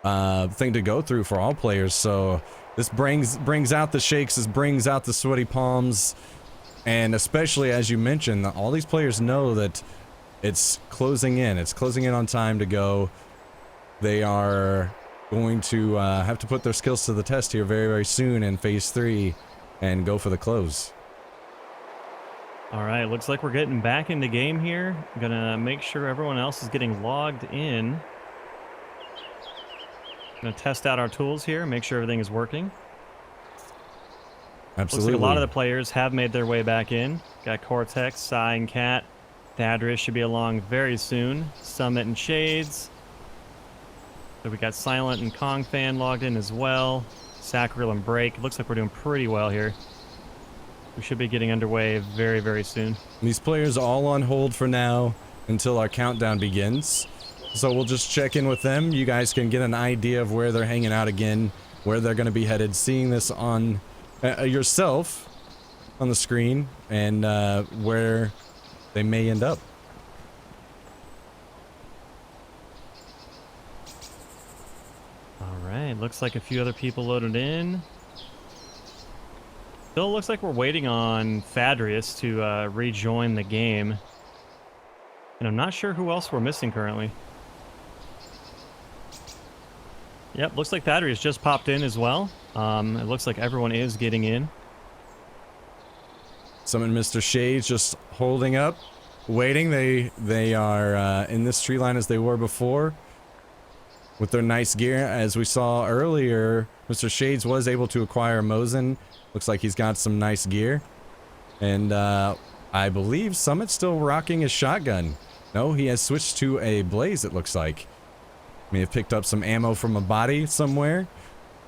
thing to go through for all players. So this brings out the shakes, this brings out the sweaty palms, and especially as you mentioned, all these players know that it's closing in. It's closing in on time to go. They are going to have to put their skills to the test here very, very soon in phase 3 and go for the close. All right, looks like we're getting back in the game here. I'm gonna make sure everyone else is getting logged in. Gonna test out our tools here, make sure everything is working. Absolutely. Looks like a lot of the players have made their way back in. Got Kortex, Psy, and Cat. Thadrius should be along very soon. Summit and Shades. So we got Silent and Kong Fan logged in as well. Sacriel and Break. Looks like we're doing pretty well here. We should be getting underway very, very soon. These players are all on hold for now until our countdown begins. So we'll just check in with them. You guys can get an idea of where they're hanging out again, where they're going to be headed. Seeing this on yourself on the screen and where they may end up. All right, looks like a few other people loaded in. Still looks like we're waiting on Thadrius to rejoin the game. And I'm not sure who else we're missing currently. Yep, looks like Thadrius just popped in as well. It looks like everyone is getting in. Summon Mr. Shades just holding up, waiting. They are in this tree line as they were before with their nice gear. As we saw earlier, Mr. Shades was able to acquire Mosin. Looks like he's got some nice gear. And I believe Summit's still rocking his shotgun. No, he has switched to a Blaze, it looks like. May have picked up some ammo from a body somewhere,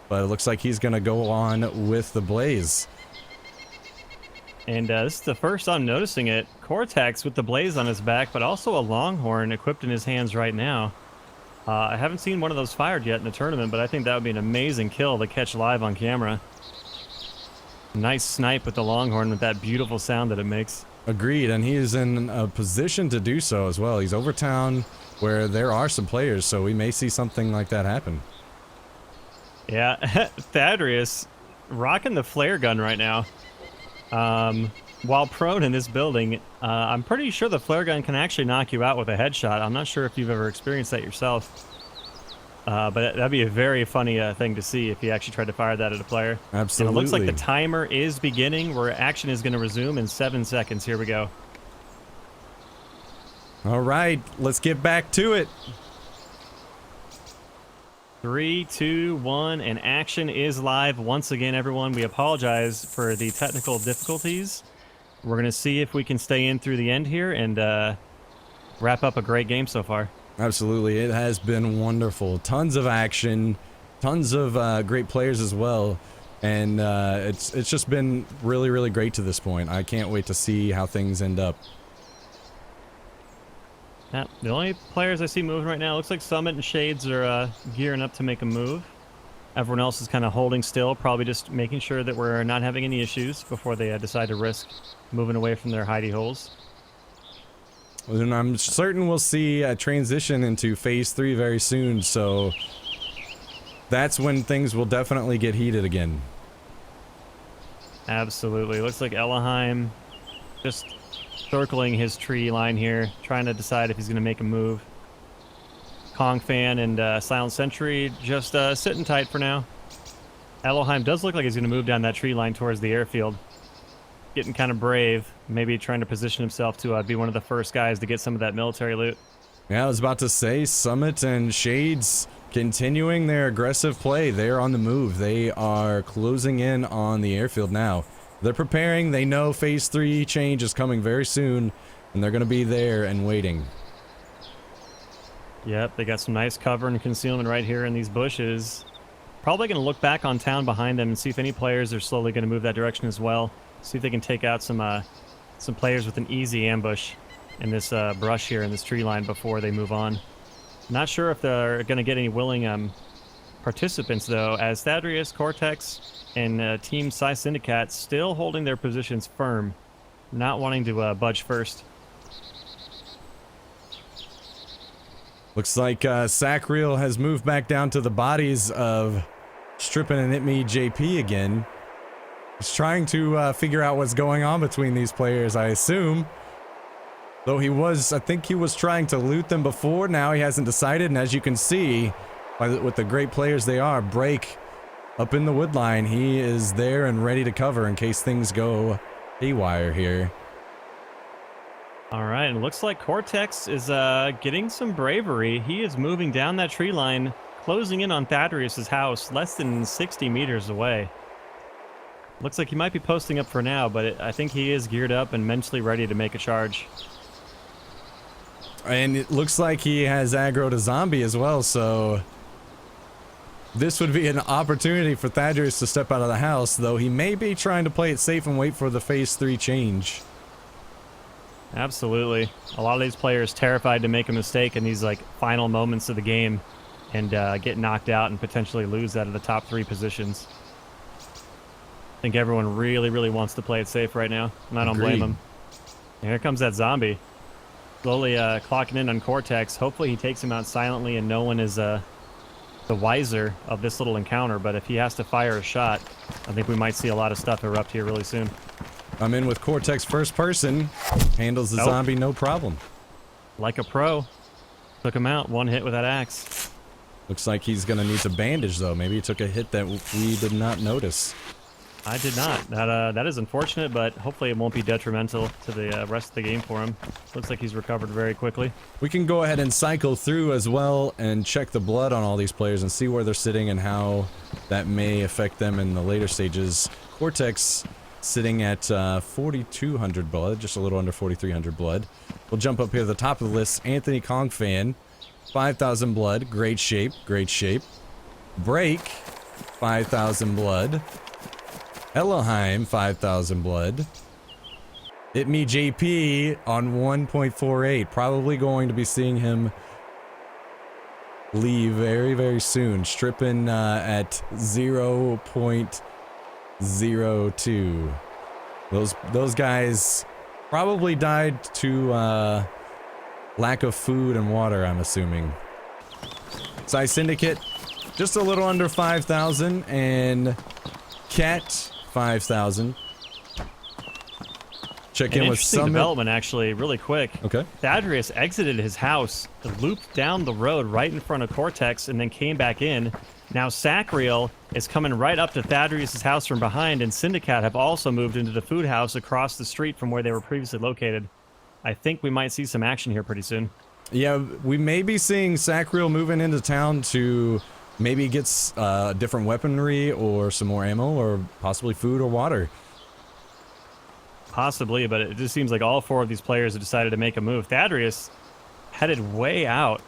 but it looks like he's going to go on with the Blaze. And this is the first I'm noticing it. Kortex with the Blaze on his back, but also a Longhorn equipped in his hands right now. I haven't seen one of those fired yet in the tournament, but I think that would be an amazing kill to catch live on camera. Nice snipe with the Longhorn with that beautiful sound that it makes. Agreed, and he is in a position to do so as well. He's over town where there are some players, so we may see something like that happen. Yeah, Thadrius rocking the flare gun right now. While prone in this building, I'm pretty sure the flare gun can actually knock you out with a headshot. I'm not sure if you've ever experienced that yourself. But that'd be a very funny thing to see if you actually tried to fire that at a player. Absolutely. And it looks like the timer is beginning, where action is going to resume in 7 seconds. Here we go. All right, let's get back to it. 3, 2, 1, and action is live once again, everyone. We apologize for the technical difficulties. We're going to see if we can stay in through the end here and wrap up a great game so far. Absolutely, it has been wonderful. Tons of action, tons of great players as well, and it's just been really, really great to this point. I can't wait to see how things end up. Yeah, the only players I see moving right now, looks like Summit and Shades are gearing up to make a move. Everyone else is kind of holding still, probably just making sure that we're not having any issues before they decide to risk moving away from their hidey holes. And I'm certain we'll see a transition into Phase 3 very soon, so that's when things will definitely get heated again. Absolutely. Looks like Ellohime just circling his tree line here, trying to decide if he's going to make a move. Kong Fan and SilentSentry just sitting tight for now. Ellohime does look like he's going to move down that tree line towards the airfield. Getting kind of brave, maybe trying to position himself to be one of the first guys to get some of that military loot. Yeah, I was about to say, Summit and Shades continuing their aggressive play. They're on the move. They are closing in on the airfield now. They're preparing. They know Phase 3 change is coming very soon, and they're going to be there and waiting. Yep, they got some nice cover and concealment right here in these bushes. Probably going to look back on town behind them and see if any players are slowly going to move that direction as well. See if they can take out some players with an easy ambush in this brush here in this tree line before they move on. Not sure if they're going to get any willing participants though, as Thadrius, Kortex, and Team PsiSyndicate still holding their positions firm, not wanting to budge first. Looks like Sacriel has moved back down to the bodies of Strippin and Itmejp again. He's trying to figure out what's going on between these players, I assume. Though I think he was trying to loot them before, now he hasn't decided, and as you can see, with the great players they are, Break up in the wood line, he is there and ready to cover in case things go haywire here. Alright, and it looks like Kortex is getting some bravery. He is moving down that tree line closing in on Thadrius' house, less than 60 meters away. Looks like he might be posting up for now, but I think he is geared up and mentally ready to make a charge. And it looks like he has aggroed a zombie as well, so this would be an opportunity for Thadrius to step out of the house, though he may be trying to play it safe and wait for the phase 3 change. Absolutely. A lot of these players terrified to make a mistake in these like final moments of the game and get knocked out and potentially lose out of the top 3 positions. I think everyone really, really wants to play it safe right now, and I don't blame them. And here comes that zombie. Slowly clocking in on Kortex. Hopefully he takes him out silently and no one is the wiser of this little encounter, but if he has to fire a shot, I think we might see a lot of stuff erupt here really soon. I'm in with Kortex first person. Handles the zombie no problem. Like a pro. Took him out. One hit with that axe. Looks like he's going to need to bandage, though. Maybe he took a hit that we did not notice. I did not. That is unfortunate, but hopefully it won't be detrimental to the rest of the game for him. Looks like he's recovered very quickly. We can go ahead and cycle through as well and check the blood on all these players and see where they're sitting and how that may affect them in the later stages. Kortex sitting at 4,200 blood, just a little under 4,300 blood. We'll jump up here to the top of the list. Anthony Kong fan, 5,000 blood, great shape, great shape. Break, 5,000 blood. Ellohime, 5,000 blood. Itmejp on 1.48. Probably going to be seeing him leave very, very soon. Strippin at 0.02. Those guys probably died to lack of food and water, I'm assuming. PsiSyndicate, just a little under 5,000, and Cat 5,000. Check in with interesting Summit. development, actually, really quick. Okay. Thadrius exited his house, looped down the road right in front of Kortex, and then came back in. Now Sacriel is coming right up to Thadrius' house from behind, and Syndicate have also moved into the food house across the street from where they were previously located. I think we might see some action here pretty soon. Yeah, we may be seeing Sacriel moving into town to maybe get different weaponry or some more ammo or possibly food or water. Possibly, but it just seems like all 4 of these players have decided to make a move. Thadrius headed way out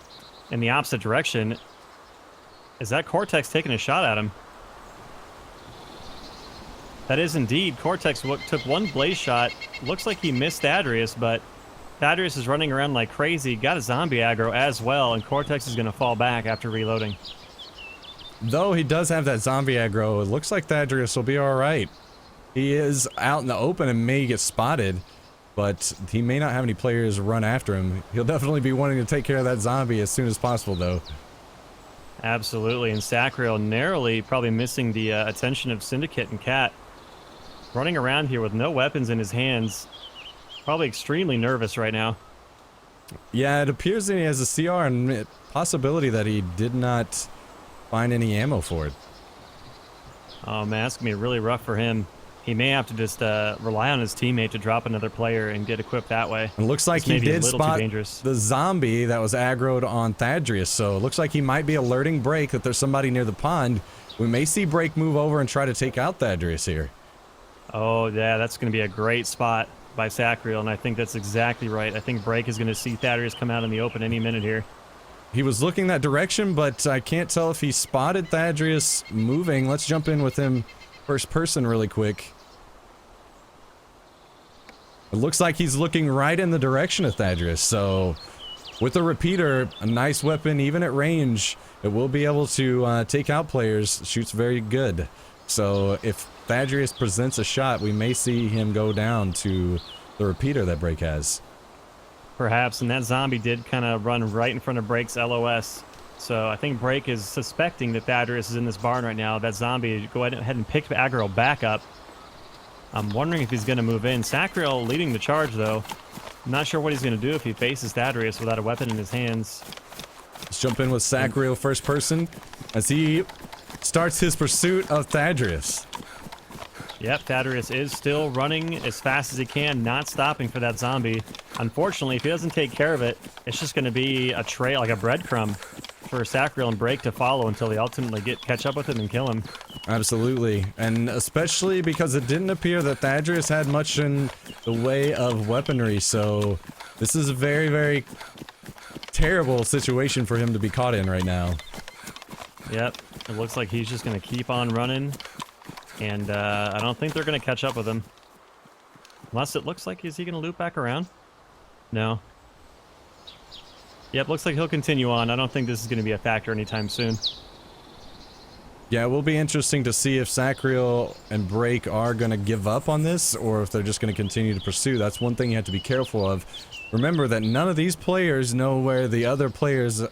in the opposite direction. Is that Kortex taking a shot at him? That is indeed. Kortex took one blaze shot. Looks like he missed Thadrius, but Thadrius is running around like crazy. Got a zombie aggro as well, and Kortex is going to fall back after reloading. Though he does have that zombie aggro, it looks like Thadrius will be alright. He is out in the open and may get spotted, but he may not have any players run after him. He'll definitely be wanting to take care of that zombie as soon as possible, though. Absolutely, and Sacriel narrowly probably missing the attention of Syndicate and Cat. Running around here with no weapons in his hands. Probably extremely nervous right now. Yeah, it appears that he has a CR and possibility that he did not find any ammo for it. Oh man, that's gonna be really rough for him. He may have to just rely on his teammate to drop another player and get equipped that way. It looks like he did spot the zombie that was aggroed on Thadrius, so it looks like he might be alerting Break that there's somebody near the pond. We may see Break move over and try to take out Thadrius here. Oh yeah, that's gonna be a great spot by Sacriel, and I think that's exactly right. I think Break is gonna see Thadrius come out in the open any minute here. He was looking that direction, but I can't tell if he spotted Thadrius moving. Let's jump in with him first person really quick. It looks like he's looking right in the direction of Thadrius, so with a repeater, a nice weapon, even at range, it will be able to take out players. Shoots very good. So if Thadrius presents a shot, we may see him go down to the repeater that Break has. Perhaps, and that zombie did kind of run right in front of Break's LOS. So I think Break is suspecting that Thadrius is in this barn right now. That zombie go ahead and pick aggro back up. I'm wondering if he's going to move in. Sacriel leading the charge, though. I'm not sure what he's going to do if he faces Thadrius without a weapon in his hands. Let's jump in with Sacriel first person as he starts his pursuit of Thadrius. Yep, Thadrius is still running as fast as he can, not stopping for that zombie. Unfortunately, if he doesn't take care of it, it's just going to be a trail, like a breadcrumb. for Sacriel and Break to follow until they ultimately catch up with him and kill him. Absolutely, and especially because it didn't appear that Thadrius had much in the way of weaponry, so this is a very, very terrible situation for him to be caught in right now. Yep, it looks like he's just going to keep on running, and I don't think they're going to catch up with him. Unless it looks like, is he going to loop back around? No. Yep, looks like he'll continue on. I don't think this is going to be a factor anytime soon. Yeah, it will be interesting to see if Sacriel and Break are going to give up on this, or if they're just going to continue to pursue. That's one thing you have to be careful of. Remember that none of these players know where the other players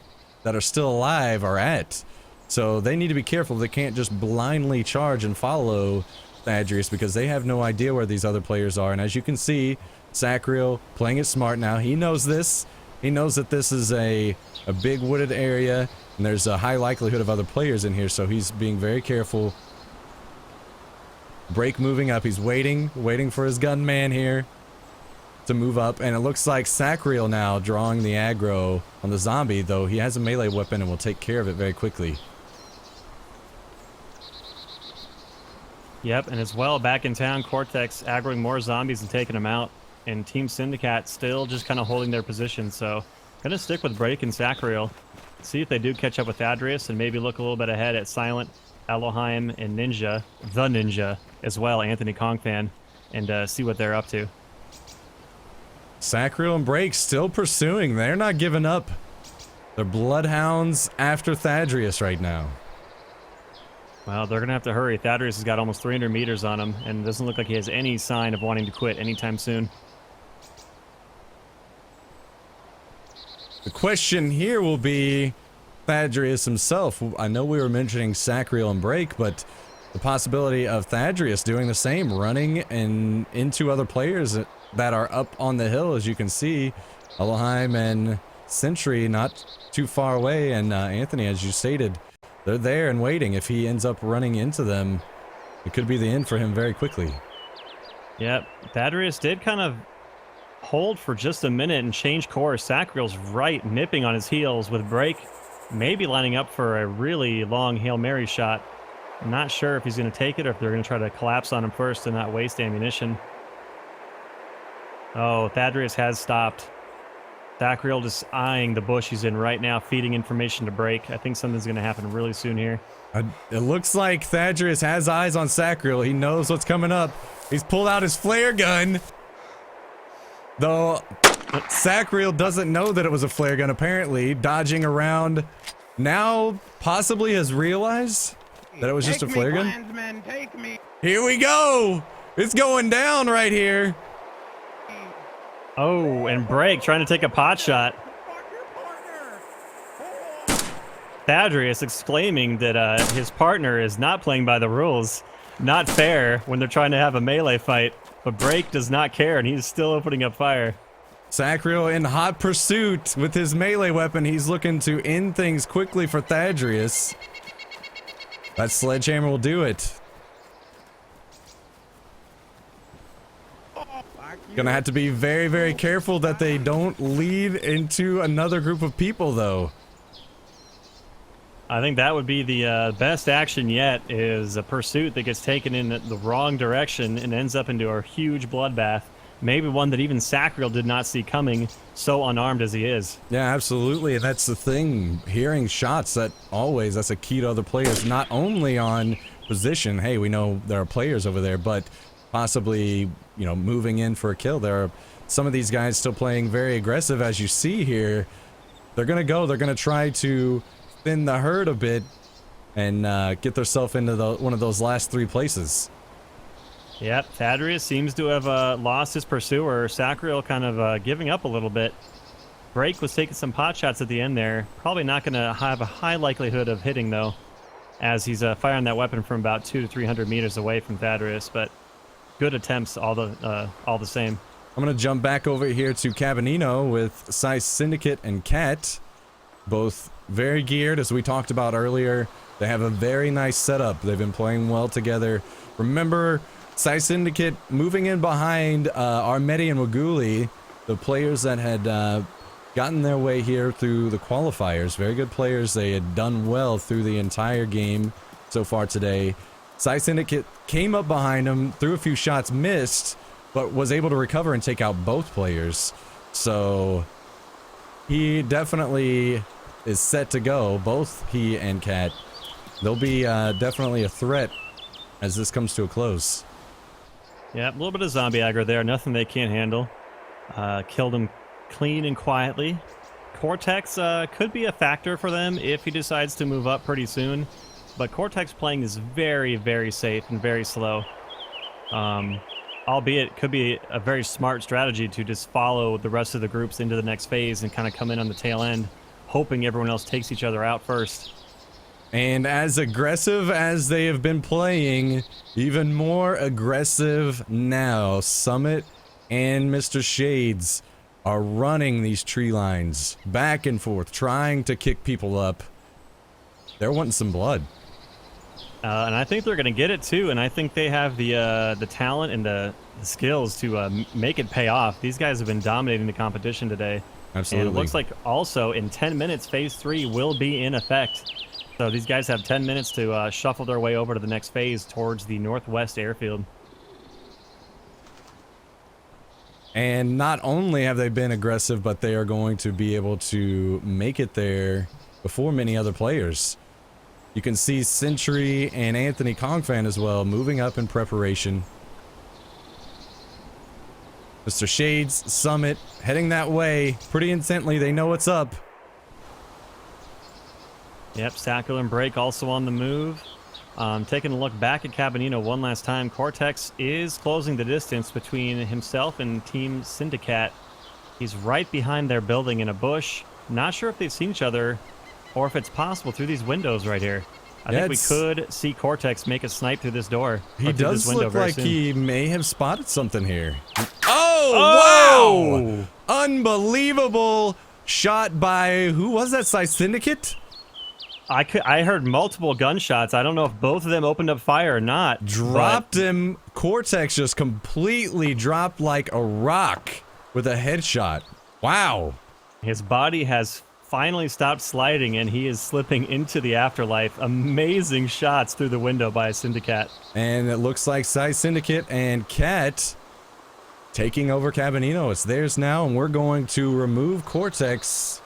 that are still alive are at. So they need to be careful. They can't just blindly charge and follow Thadrius, because they have no idea where these other players are. And as you can see, Sacriel playing it smart now. He knows this. He knows that this is a big wooded area, and there's a high likelihood of other players in here, so he's being very careful. Break moving up. He's waiting for his gunman here to move up, and it looks like Sacriel now drawing the aggro on the zombie, though he has a melee weapon and will take care of it very quickly. Yep, and as well, back in town, Kortex aggroing more zombies and taking them out. And Team Syndicate still just kind of holding their position, so gonna stick with Break and Sacriel. See if they do catch up with Thadrius, and maybe look a little bit ahead at Silent, Ellohime, and Ninja, the Ninja, as well, Anthony Kongfan, and see what they're up to. Sacriel and Break still pursuing. They're not giving up. They're bloodhounds after Thadrius right now. Well, they're gonna have to hurry. Thadrius has got almost 300 meters on him, and it doesn't look like he has any sign of wanting to quit anytime soon. The question here will be Thadrius himself. I know we were mentioning Sacriel and Break, but the possibility of Thadrius doing the same, running and into other players that are up on the hill, as you can see. Ellohime and Sentry not too far away, and Anthony, as you stated, they're there and waiting. If he ends up running into them, it could be the end for him very quickly. Yep, Thadrius did kind of hold for just a minute and change course. Sacriel's right, nipping on his heels with Break, maybe lining up for a really long Hail Mary shot. I'm not sure if he's going to take it or if they're going to try to collapse on him first and not waste ammunition. Oh, Thadrius has stopped. Sacriel just eyeing the bush he's in right now, feeding information to Break. I think something's going to happen really soon here. It looks like Thadrius has eyes on Sacriel. He knows what's coming up. He's pulled out his flare gun. Though Sacriel doesn't know that it was a flare gun, apparently, dodging around. Now possibly has realized that it was just a flare gun. Clansmen, take me. Here we go. It's going down right here. Oh, and Break trying to take a pot shot. Thadrius exclaiming that his partner is not playing by the rules. Not fair when they're trying to have a melee fight. But Break does not care, and he's still opening up fire. Sacriel in hot pursuit with his melee weapon. He's looking to end things quickly for Thadrius. That sledgehammer will do it. Gonna have to be very, very careful that they don't lead into another group of people, though. I think that would be the best action yet, is a pursuit that gets taken in the wrong direction and ends up into a huge bloodbath. Maybe one that even Sacriel did not see coming, so unarmed as he is. Yeah, absolutely, and that's the thing. Hearing shots, that's a key to other players, not only on position, hey, we know there are players over there, but possibly, you know, moving in for a kill. There are some of these guys still playing very aggressive, as you see here. They're gonna try to thin the herd a bit and get themselves into one of those last three places. Yep, Thadrius seems to have lost his pursuer. Sacriel kind of giving up a little bit. Break was taking some pot shots at the end there. Probably not going to have a high likelihood of hitting, though, as he's firing that weapon from about 200 to 300 meters away from Thadrius, but good attempts all the same. I'm going to jump back over here to Cabanino with PsiSyndicate and Cat. Both very geared, as we talked about earlier. They have a very nice setup. They've been playing well together. Remember, PsiSyndicate moving in behind Armetti and Wigguli, the players that had gotten their way here through the qualifiers. Very good players. They had done well through the entire game so far today. PsiSyndicate came up behind him, threw a few shots, missed, but was able to recover and take out both players. So he definitely is set to go, both he and Kat. They'll be definitely a threat as this comes to a close. Yeah, a little bit of zombie aggro there. Nothing they can't handle. Killed him clean and quietly. Kortex could be a factor for them if he decides to move up pretty soon. But Kortex playing is very, very safe and very slow. Albeit, it could be a very smart strategy to just follow the rest of the groups into the next phase and kind of come in on the tail end, hoping everyone else takes each other out first. And as aggressive as they have been playing, even more aggressive now. Summit and Mr. Shades are running these tree lines back and forth, trying to kick people up. They're wanting some blood. And I think they're going to get it too, and I think they have the talent and the skills to make it pay off. These guys have been dominating the competition today. Absolutely. And it looks like also in 10 minutes, Phase 3 will be in effect. So these guys have 10 minutes to shuffle their way over to the next phase towards the Northwest Airfield. And not only have they been aggressive, but they are going to be able to make it there before many other players. You can see Sentry and Anthony Kongfan as well moving up in preparation. Mr. Shades, Summit, heading that way pretty intently. They know what's up. Yep, Sacriel and Break also on the move. Taking a look back at Cabanino one last time, Kortex is closing the distance between himself and Team Syndicate. He's right behind their building in a bush. Not sure if they've seen each other or if it's possible through these windows right here. I think we could see Kortex make a snipe through this door. He does look like he may have spotted something here. Oh, wow! Unbelievable shot by, who was that, PsiSyndicate? I heard multiple gunshots. I don't know if both of them opened up fire or not. Dropped him. Kortex just completely dropped like a rock with a headshot. Wow. His body has finally stopped sliding and he is slipping into the afterlife. Amazing shots through the window by a Syndicate. And it looks like PsiSyndicate and Kat taking over Cabanino. It's theirs now, and we're going to remove Kortex.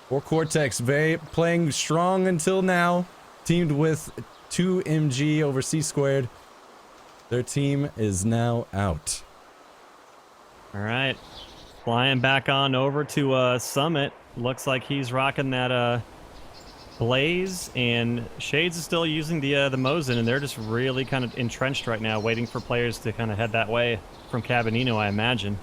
Or Kortex, playing strong until now, teamed with 2MG over C². Their team is now out. All right, flying back on over to Summit. Looks like he's rocking that Blaze, and Shades is still using the Mosin, and they're just really kind of entrenched right now, waiting for players to kind of head that way from Cabanino, I imagine.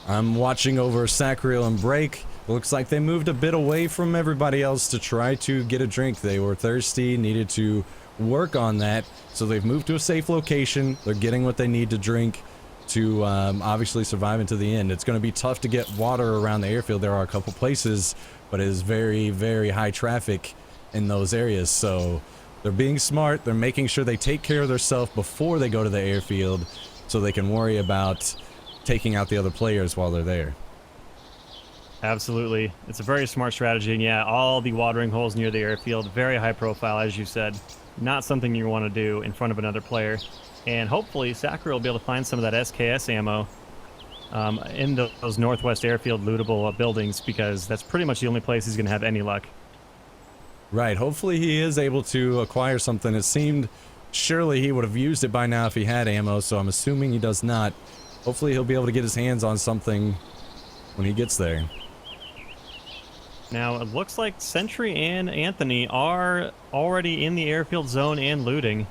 I'm watching over Sacriel and Break. Looks like they moved a bit away from everybody else to try to get a drink. They were thirsty, needed to work on that. So they've moved to a safe location. They're getting what they need to drink to obviously survive into the end. It's going to be tough to get water around the airfield. There are a couple places, but it is very, very high traffic in those areas. So they're being smart. They're making sure they take care of themselves before they go to the airfield so they can worry about taking out the other players while they're there. Absolutely. It's a very smart strategy, and yeah, all the watering holes near the airfield, very high profile, as you said. Not something you want to do in front of another player. And hopefully, Sacriel will be able to find some of that SKS ammo in those Northwest Airfield lootable buildings, because that's pretty much the only place he's going to have any luck. Right. Hopefully he is able to acquire something. It seemed surely he would have used it by now if he had ammo, so I'm assuming he does not. Hopefully he'll be able to get his hands on something when he gets there. Now, it looks like Sentry and Anthony are already in the airfield zone and looting.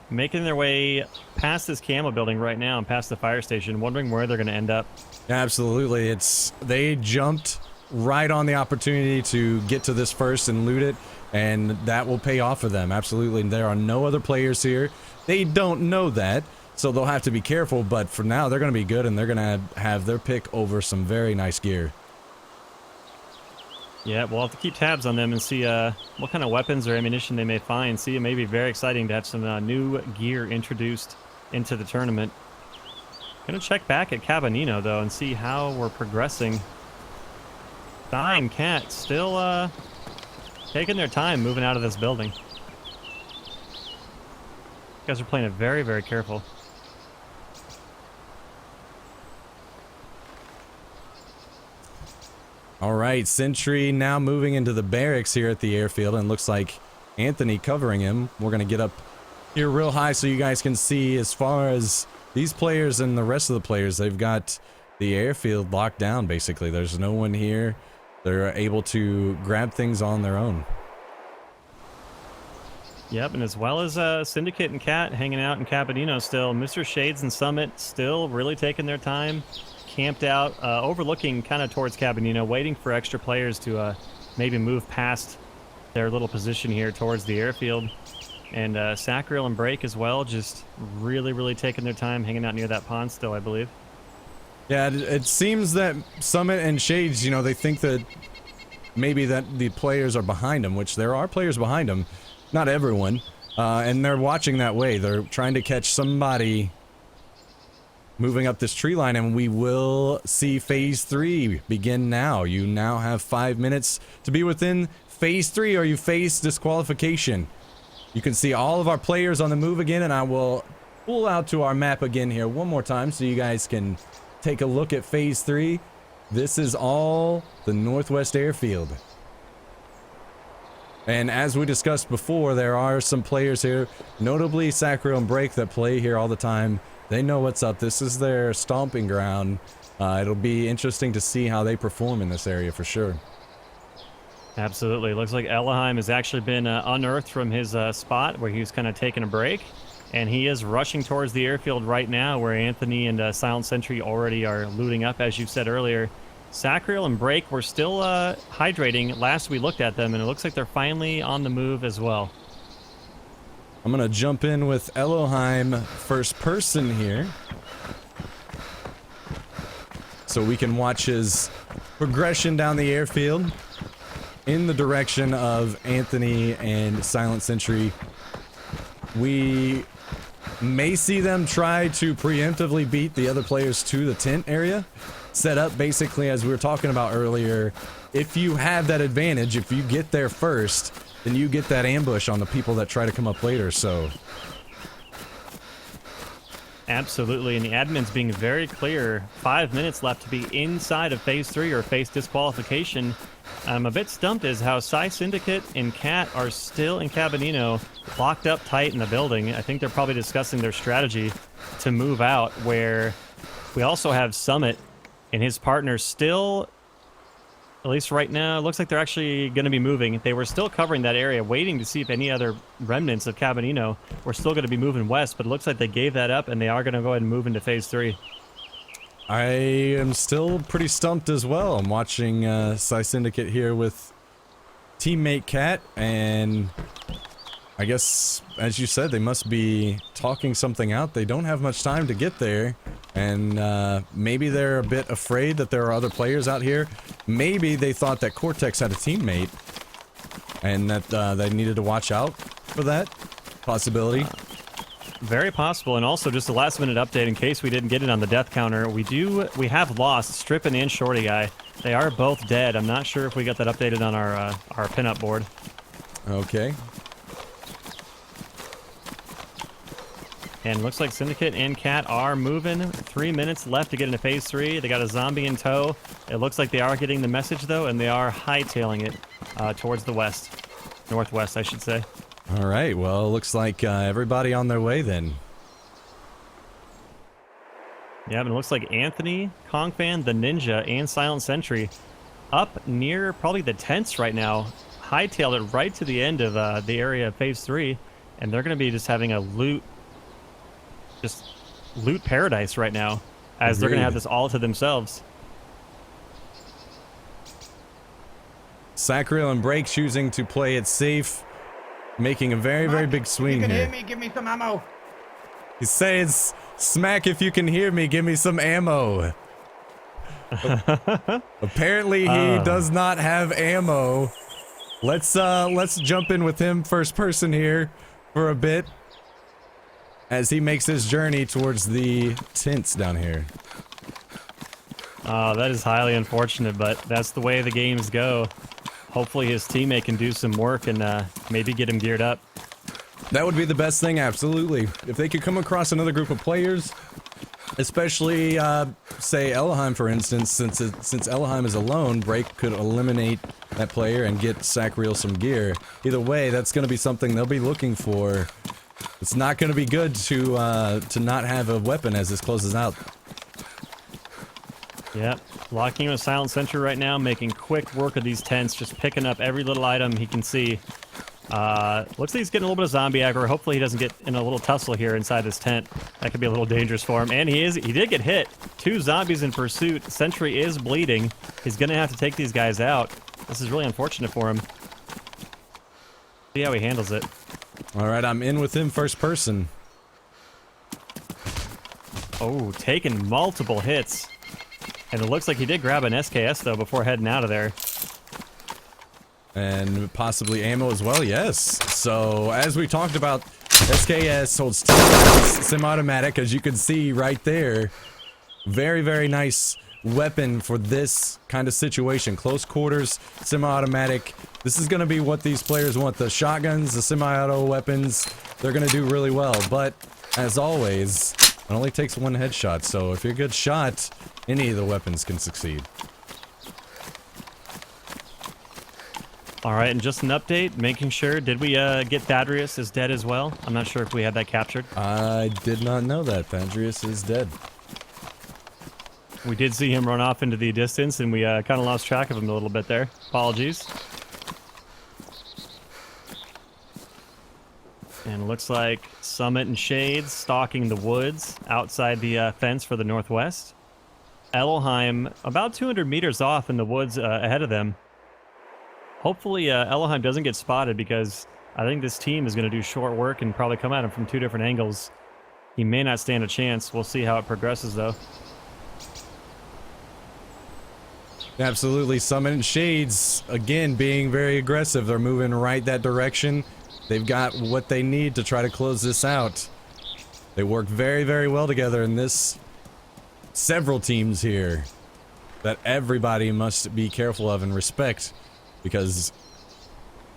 Making their way past this camo building right now and past the fire station, wondering where they're going to end up. Absolutely. They jumped right on the opportunity to get to this first and loot it, and that will pay off for them. Absolutely. There are no other players here. They don't know that, so they'll have to be careful, but for now, they're going to be good, and they're going to have their pick over some very nice gear. Yeah, we'll have to keep tabs on them and see what kind of weapons or ammunition they may find. See, it may be very exciting to have some new gear introduced into the tournament. Gonna check back at Cabanino though and see how we're progressing. Dying Cat still taking their time moving out of this building. You guys are playing it very, very careful. All right, Sentry now moving into the barracks here at the airfield, and looks like Anthony covering him. We're going to get up here real high so you guys can see as far as these players and the rest of the players. They've got the airfield locked down, basically. There's no one here. They're able to grab things on their own. Yep, and as well as Syndicate and Cat hanging out in Cabanino still. Mr. Shades and Summit still really taking their time. Camped out, overlooking kind of towards Cabanino, waiting for extra players to maybe move past their little position here towards the airfield. And Sacriel and Break as well, just really, really taking their time, hanging out near that pond still, I believe. Yeah, it seems that Summit and Shades, you know, they think that maybe that the players are behind them, which there are players behind them, not everyone, and they're watching that way. They're trying to catch somebody moving up this tree line, and we will see Phase 3 begin now. You now have 5 minutes to be within Phase 3, or you face disqualification. You can see all of our players on the move again, and I will pull out to our map again here one more time so you guys can take a look at Phase 3. This is all the Northwest Airfield. And as we discussed before, there are some players here, notably Sacriel and Break, that play here all the time. They know what's up. This is their stomping ground. It'll be interesting to see how they perform in this area for sure. Absolutely. Looks like Ellohime has actually been unearthed from his spot where he was kind of taking a break. And he is rushing towards the airfield right now, where Anthony and SilentSentry already are looting up, as you said earlier. Sacriel and Break were still hydrating last we looked at them, and it looks like they're finally on the move as well. I'm gonna jump in with Ellohime first person here, so we can watch his progression down the airfield in the direction of Anthony and SilentSentry. We may see them try to preemptively beat the other players to the tent area. Set up basically, as we were talking about earlier, if you have that advantage, if you get there first, then you get that ambush on the people that try to come up later, so. Absolutely, and the admin's being very clear. 5 minutes left to be inside of Phase 3 or face disqualification. I'm a bit stumped as how PsiSyndicate and Cat are still in Cabanino, locked up tight in the building. I think they're probably discussing their strategy to move out, where we also have Summit and his partner still, at least right now, it looks like they're actually going to be moving. They were still covering that area, waiting to see if any other remnants of Cabanino were still going to be moving west, but it looks like they gave that up, and they are going to go ahead and move into Phase 3. I am still pretty stumped as well. I'm watching PsiSyndicate here with teammate Cat, and I guess, as you said, they must be talking something out. They don't have much time to get there, and maybe they're a bit afraid that there are other players out here. Maybe they thought that Kortex had a teammate, and that they needed to watch out for that possibility. Very possible, and also just a last-minute update in case we didn't get it on the death counter. We have lost Strippin and ShortyyGuy. They are both dead. I'm not sure if we got that updated on our pinup board. Okay. And looks like Syndicate and Cat are moving. 3 minutes left to get into Phase 3. They got a zombie in tow. It looks like they are getting the message, though, and they are hightailing it towards the west. Northwest, I should say. All right, well, looks like everybody on their way then. Yeah, but it looks like Anthony, Kongfan, the Ninja, and SilentSentry up near probably the tents right now. Hightailed it right to the end of the area of Phase 3, and they're going to be just having a loot paradise right now, as they're going to have this all to themselves. Sacriel and Break choosing to play it safe, making a very, very big swing you can here. hear me, give me some ammo. He says, "Smack, if you can hear me, give me some ammo." Apparently, he does not have ammo. Let's jump in with him first person here for a bit. as he makes his journey towards the tents down here. Oh, that is highly unfortunate, but that's the way the games go. Hopefully his teammate can do some work and maybe get him geared up. That would be the best thing, absolutely. If they could come across another group of players, especially, say, Ellohime, for instance, since Ellohime is alone, Break could eliminate that player and get Sacriel some gear. Either way, that's going to be something they'll be looking for. It's not going to be good to not have a weapon as this closes out. Yep, locking in with SilentSentry right now, making quick work of these tents, just picking up every little item he can see. Looks like he's getting a little bit of zombie aggro. Hopefully he doesn't get in a little tussle here inside this tent. That could be a little dangerous for him. And he did get hit. 2 zombies in pursuit. Sentry is bleeding. He's gonna have to take these guys out. This is really unfortunate for him. See how he handles it. Alright, I'm in with him first person. Oh, taking multiple hits. And it looks like he did grab an SKS though before heading out of there. And possibly ammo as well, yes. So, as we talked about, SKS holds 2 semi-automatic, as you can see right there. Very, very nice weapon for this kind of situation. Close quarters, semi-automatic. This is going to be what these players want. The shotguns, the semi-auto weapons, they're going to do really well. But, as always, it only takes 1 headshot. So, if you're a good shot, any of the weapons can succeed. Alright, and just an update, making sure, did we get Thadrius is dead as well? I'm not sure if we had that captured. I did not know that. Thadrius is dead. We did see him run off into the distance, and we kind of lost track of him a little bit there. Apologies. And it looks like Summit and Shades stalking the woods outside the fence for the northwest. Ellohime about 200 meters off in the woods ahead of them. Hopefully Ellohime doesn't get spotted, because I think this team is going to do short work and probably come at him from 2 different angles. He may not stand a chance. We'll see how it progresses though. Absolutely. Summit and Shades, again, being very aggressive. They're moving right that direction. They've got what they need to try to close this out. They work very, very well together in this. Several teams here that everybody must be careful of and respect, because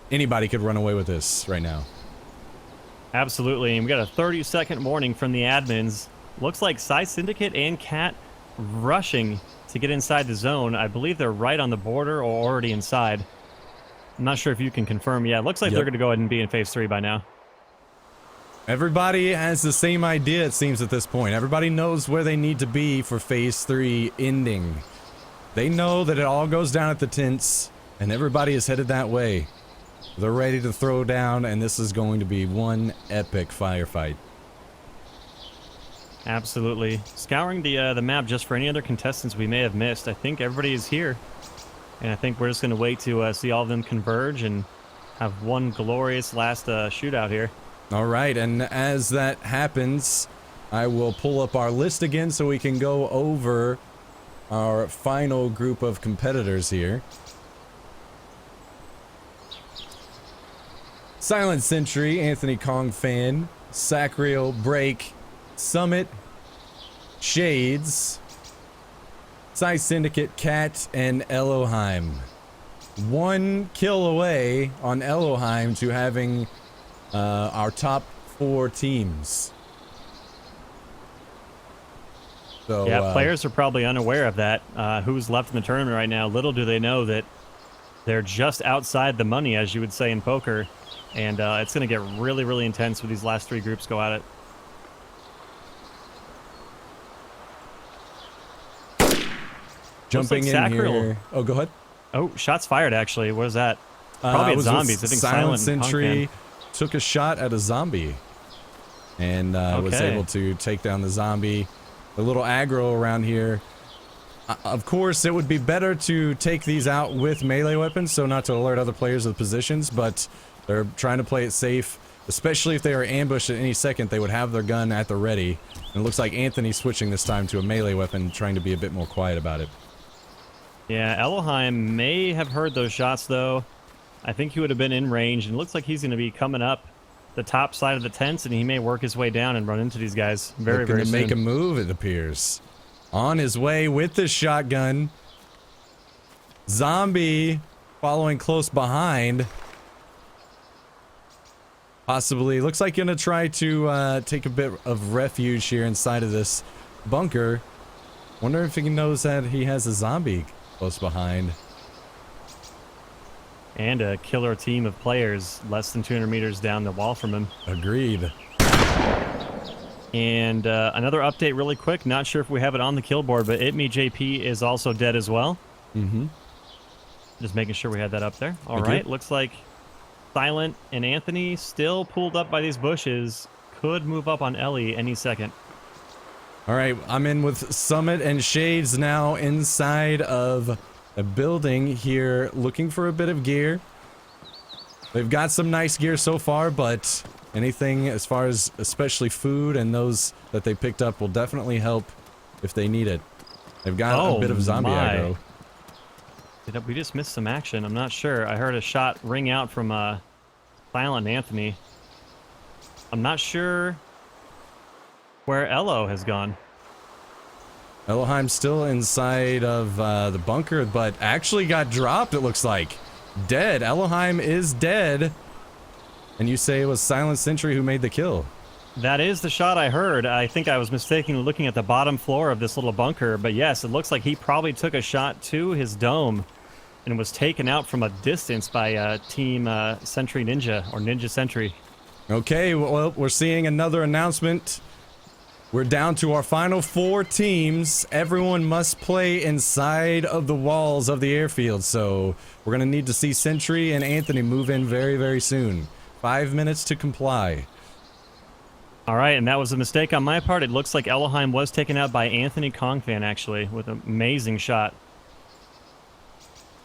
anybody could run away with this right now. Absolutely, and we got a 30-second warning from the admins. Looks like PsiSyndicate and Cat rushing to get inside the zone. I believe they're right on the border or already inside. I'm not sure if you can confirm. Yeah, it looks like they're going to go ahead and be in phase 3 by now. Everybody has the same idea, it seems, at this point. Everybody knows where they need to be for phase 3 ending. They know that it all goes down at the tents, and everybody is headed that way. They're ready to throw down, and this is going to be one epic firefight. Absolutely. Scouring the map just for any other contestants we may have missed. I think everybody is here. And I think we're just going to wait to see all of them converge and have one glorious last shootout here. All right, and as that happens, I will pull up our list again so we can go over our final group of competitors here. SilentSentry, Anthony Kong Fan, Sacriel, Break, Summit, Shades, PsiSyndicate, Cat, and Ellohime. 1 kill away on Ellohime to having our top 4 teams. So, yeah, players are probably unaware of that. Who's left in the tournament right now? Little do they know that they're just outside the money, as you would say in poker. And it's going to get really, really intense when these last 3 groups go at it. Jumping like in Sacriel. here. Oh, go ahead. Oh, shots fired, actually. What is that? Probably it's zombies. I think SilentSentry took a shot at a zombie. And was able to take down the zombie. A little aggro around here. Of course, it would be better to take these out with melee weapons, so not to alert other players of the positions, but they're trying to play it safe. Especially if they are ambushed at any second, they would have their gun at the ready. And it looks like Anthony's switching this time to a melee weapon, trying to be a bit more quiet about it. Yeah, Ellohime may have heard those shots, though. I think he would have been in range, and it looks like he's going to be coming up the top side of the tents, and he may work his way down and run into these guys very, Looking very to soon. make a move, it appears. On his way with the shotgun. Zombie following close behind. Possibly, looks like gonna try to take a bit of refuge here inside of this bunker. Wonder if he knows that he has a zombie close behind. And a killer team of players less than 200 meters down the wall from him. Agreed. And another update really quick. Not sure if we have it on the kill board, but Itmejp is also dead as well. Mm-hmm. Just making sure we had that up there. All Thank right, you. looks like Silent and Anthony still pulled up by these bushes. Could move up on Ellie any second. All right, I'm in with Summit and Shades now inside of a building here, looking for a bit of gear. They've got some nice gear so far, but anything as far as especially food and those that they picked up will definitely help if they need it. They've got a bit of zombie aggro. Did we just missed some action? I'm not sure. I heard a shot ring out from Silent and Anthony. I'm not sure where Ello has gone. Ellohime's still inside of the bunker, but actually got dropped, it looks like. Dead. Ellohime is dead. And you say it was SilentSentry who made the kill. That is the shot I heard. I think I was mistakenly looking at the bottom floor of this little bunker, but yes, it looks like he probably took a shot to his dome and was taken out from a distance by Team Sentry Ninja, or Ninja Sentry. Okay, well, we're seeing another announcement. We're down to our final 4 teams. Everyone must play inside of the walls of the airfield, so we're going to need to see Sentry and Anthony move in very, very soon. 5 minutes to comply. All right, and that was a mistake on my part. It looks like Ellohime was taken out by Anthony Kongfan, actually, with an amazing shot.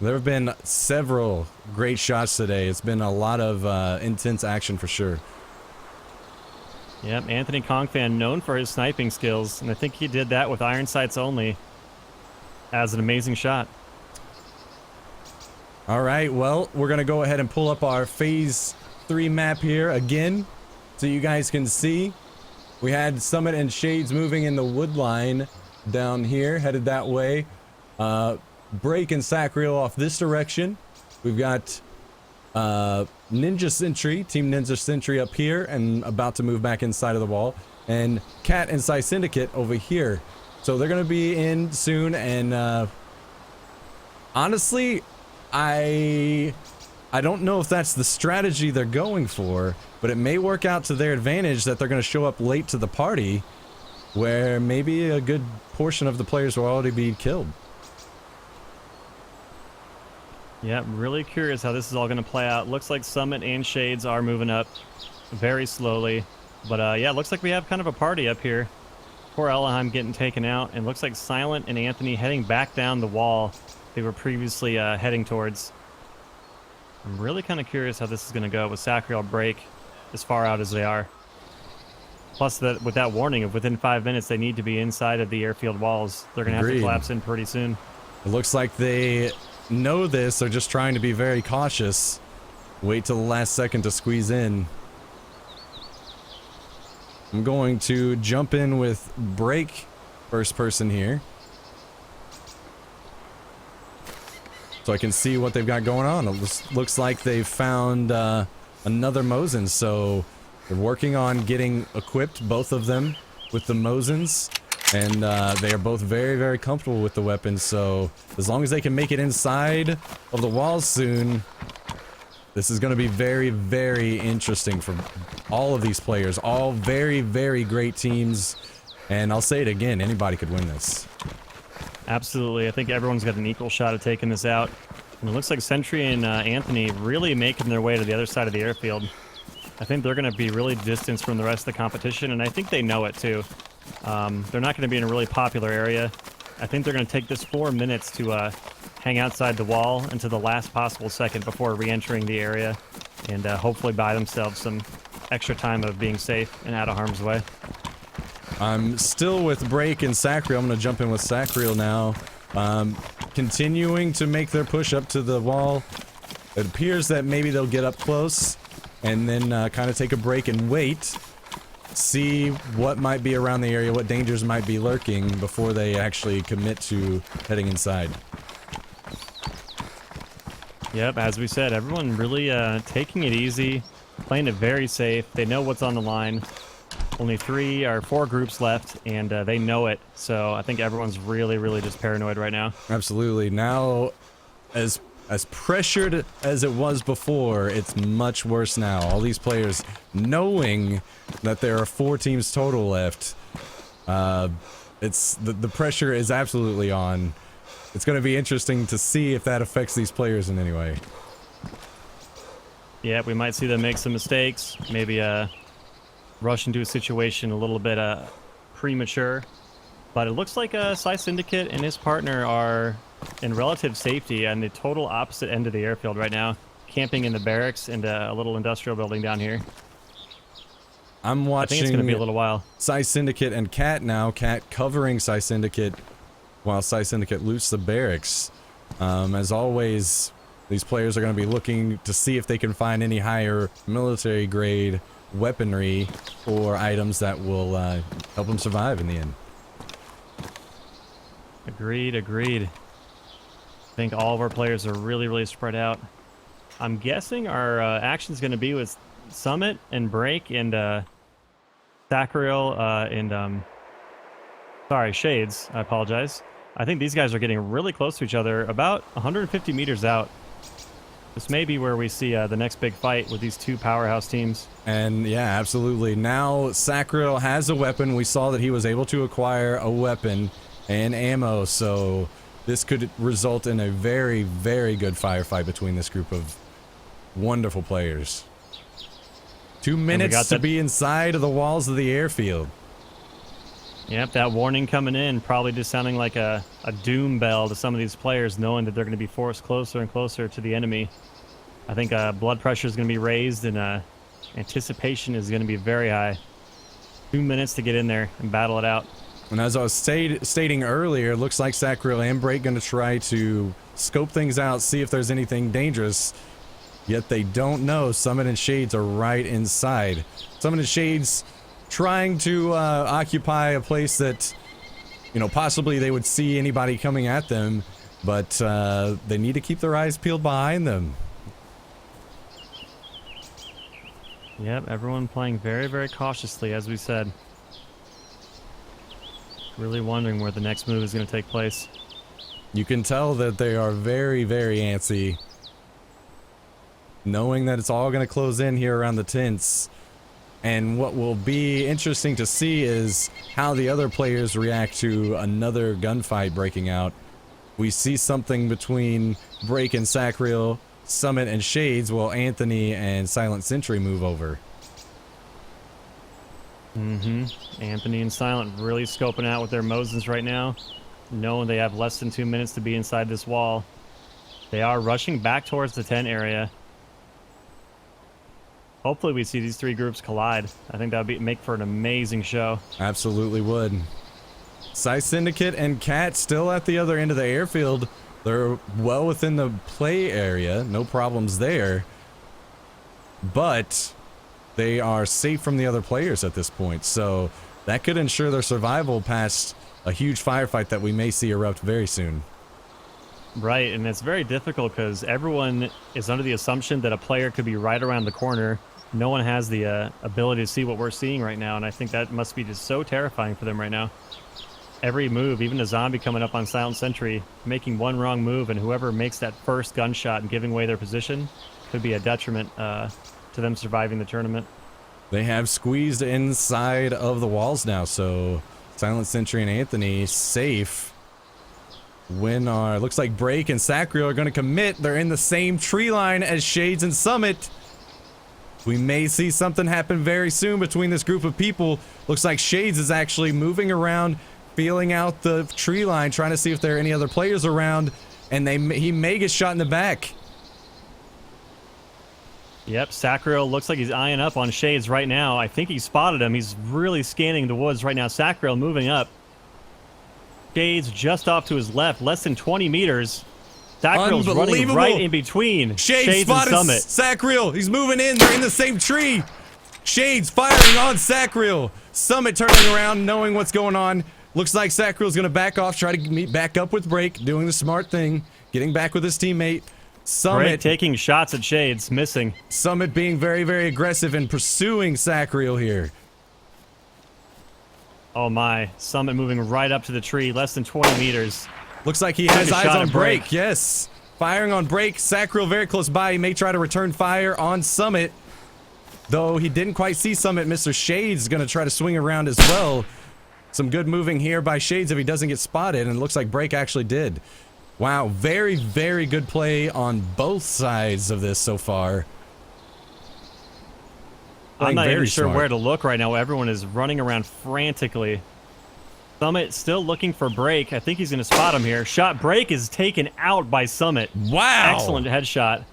There have been several great shots today. It's been a lot of intense action for sure. Yep, Anthony Kongfan, known for his sniping skills, and I think he did that with iron sights only as an amazing shot. All right, well, we're going to go ahead and pull up our Phase 3 map here again so you guys can see. We had Summit and Shades moving in the wood line down here, headed that way. Break and Sacriel off this direction. We've got Ninja Sentry, Team Ninja Sentry up here and about to move back inside of the wall. And Cat and PsiSyndicate over here. So they're going to be in soon, and honestly, I don't know if that's the strategy they're going for, but it may work out to their advantage that they're going to show up late to the party where maybe a good portion of the players will already be killed. Yeah, really curious how this is all going to play out. Looks like Summit and Shades are moving up very slowly. But yeah, it looks like we have kind of a party up here. Poor Ellohime getting taken out. And looks like Silent and Anthony heading back down the wall they were previously heading towards. I'm really kind of curious how this is going to go with Sacriel Break as far out as they are. Plus, with that warning of within 5 minutes they need to be inside of the airfield walls. They're going to have to collapse in pretty soon. It looks like they know this. They're just trying to be very cautious. Wait till the last second to squeeze in. I'm going to jump in with Break first person here, so I can see what they've got going on. It looks like they've found another Mosin, so they're working on getting equipped, both of them, with the Mosins. And they are both very, very comfortable with the weapons, so as long as they can make it inside of the walls soon, this is going to be very, very interesting for all of these players. All very, very great teams, and I'll say it again, anybody could win this. Absolutely. I think everyone's got an equal shot at taking this out. And it looks like Sentry and Anthony really making their way to the other side of the airfield. I think they're going to be really distanced from the rest of the competition, and I think they know it too. They're not going to be in a really popular area. I think they're going to take this 4 minutes to hang outside the wall until the last possible second before re-entering the area, and hopefully buy themselves some extra time of being safe and out of harm's way. I'm still with Break and Sacriel. I'm going to jump in with Sacriel now. Continuing to make their push up to the wall. It appears that maybe they'll get up close. and then kind of take a break and wait, see what might be around the area, what dangers might be lurking before they actually commit to heading inside. Yep, as we said, everyone really taking it easy, playing it very safe. They know what's on the line. Only 3 or 4 groups left, and they know it. So I think everyone's really, really just paranoid right now. Absolutely. Now, as pressured as it was before, it's much worse now. All these players knowing that there are 4 teams total left. It's the pressure is absolutely on. It's going to be interesting to see if that affects these players in any way. Yeah, we might see them make some mistakes. Maybe rush into a situation a little bit premature. But it looks like PsiSyndicate and his partner are in relative safety on the total opposite end of the airfield right now, camping in the barracks and a little industrial building down here. I'm watching. I think it's going to be a little while. PsiSyndicate and Cat now. Cat covering PsiSyndicate while PsiSyndicate loots the barracks. As always, these players are going to be looking to see if they can find any higher military grade weaponry or items that will help them survive in the end. Agreed, agreed. I think all of our players are really, really spread out. I'm guessing our action is going to be with Summit and Break and Sacriel and sorry, Shades. I apologize. I think these guys are getting really close to each other, about 150 meters out. This may be where we see the next big fight with these 2 powerhouse teams. And yeah, absolutely. Now Sacriel has a weapon. We saw that he was able to acquire a weapon and ammo, so this could result in a very, very good firefight between this group of wonderful players. 2 minutes to be inside of the walls of the airfield. Yep, that warning coming in, probably just sounding like a doom bell to some of these players, knowing that they're going to be forced closer and closer to the enemy. I think blood pressure is going to be raised, and anticipation is going to be very high. 2 minutes to get in there and battle it out. And as I was stating earlier, it looks like Sacriel and Break going to try to scope things out, see if there's anything dangerous. Yet they don't know. Summit and Shades are right inside. Summit and Shades trying to occupy a place that, you know, possibly they would see anybody coming at them, but they need to keep their eyes peeled behind them. Yep, everyone playing very, very cautiously, as we said. Really wondering where the next move is going to take place. You can tell that they are very, very antsy, knowing that it's all going to close in here around the tents. And what will be interesting to see is how the other players react to another gunfight breaking out. We see something between Break and Sacriel, Summit and Shades, while Anthony and SilentSentry move over. Anthony and Silent really scoping out with their Mosins right now, knowing they have less than 2 minutes to be inside this wall. They are rushing back towards the tent area. Hopefully we see these 3 groups collide. I think that would make for an amazing show. Absolutely would. PsiSyndicate and Cat still at the other end of the airfield. They're well within the play area. No problems there. But they are safe from the other players at this point. So that could ensure their survival past a huge firefight that we may see erupt very soon. Right, and it's very difficult because everyone is under the assumption that a player could be right around the corner. No one has the ability to see what we're seeing right now, and I think that must be just so terrifying for them right now. Every move, even a zombie coming up on SilentSentry, making one wrong move, and whoever makes that first gunshot and giving away their position could be a detriment to them surviving the tournament. They have squeezed inside of the walls now, so SilentSentry and Anthony safe. Looks like Break and Sacriel are going to commit. They're in the same tree line as Shades and Summit. We may see something happen very soon between this group of people. Looks like Shades is actually moving around, feeling out the tree line, trying to see if there are any other players around, and he may get shot in the back. Yep, Sacriel looks like he's eyeing up on Shades right now. I think he spotted him. He's really scanning the woods right now. Sacriel moving up. Shades just off to his left, less than 20 meters. Sacriel's running Unbelievable. right in between Shades and spotted Summit. Sacriel. He's moving in. They're in the same tree. Shades firing on Sacriel. Summit turning around, knowing what's going on. Looks like Sacriel's going to back off, try to meet back up with Break, doing the smart thing, getting back with his teammate. Summit Break taking shots at Shades, missing. Summit being very, very aggressive and pursuing Sacriel here. Oh my, Summit moving right up to the tree, less than 20 meters. Looks like he has Took a eyes shot on at Break. Break. Yes. Firing on Break. Sacriel very close by. He may try to return fire on Summit. Though he didn't quite see Summit, Mr. Shades is going to try to swing around as well. Some good moving here by Shades if he doesn't get spotted, and it looks like Break actually did. Wow, very, very good play on both sides of this so far. I'm not Very even sure smart. where to look right now. Everyone is running around frantically. Summit still looking for Break. I think he's going to spot him here. Shot. Break is taken out by Summit. Wow. Excellent headshot.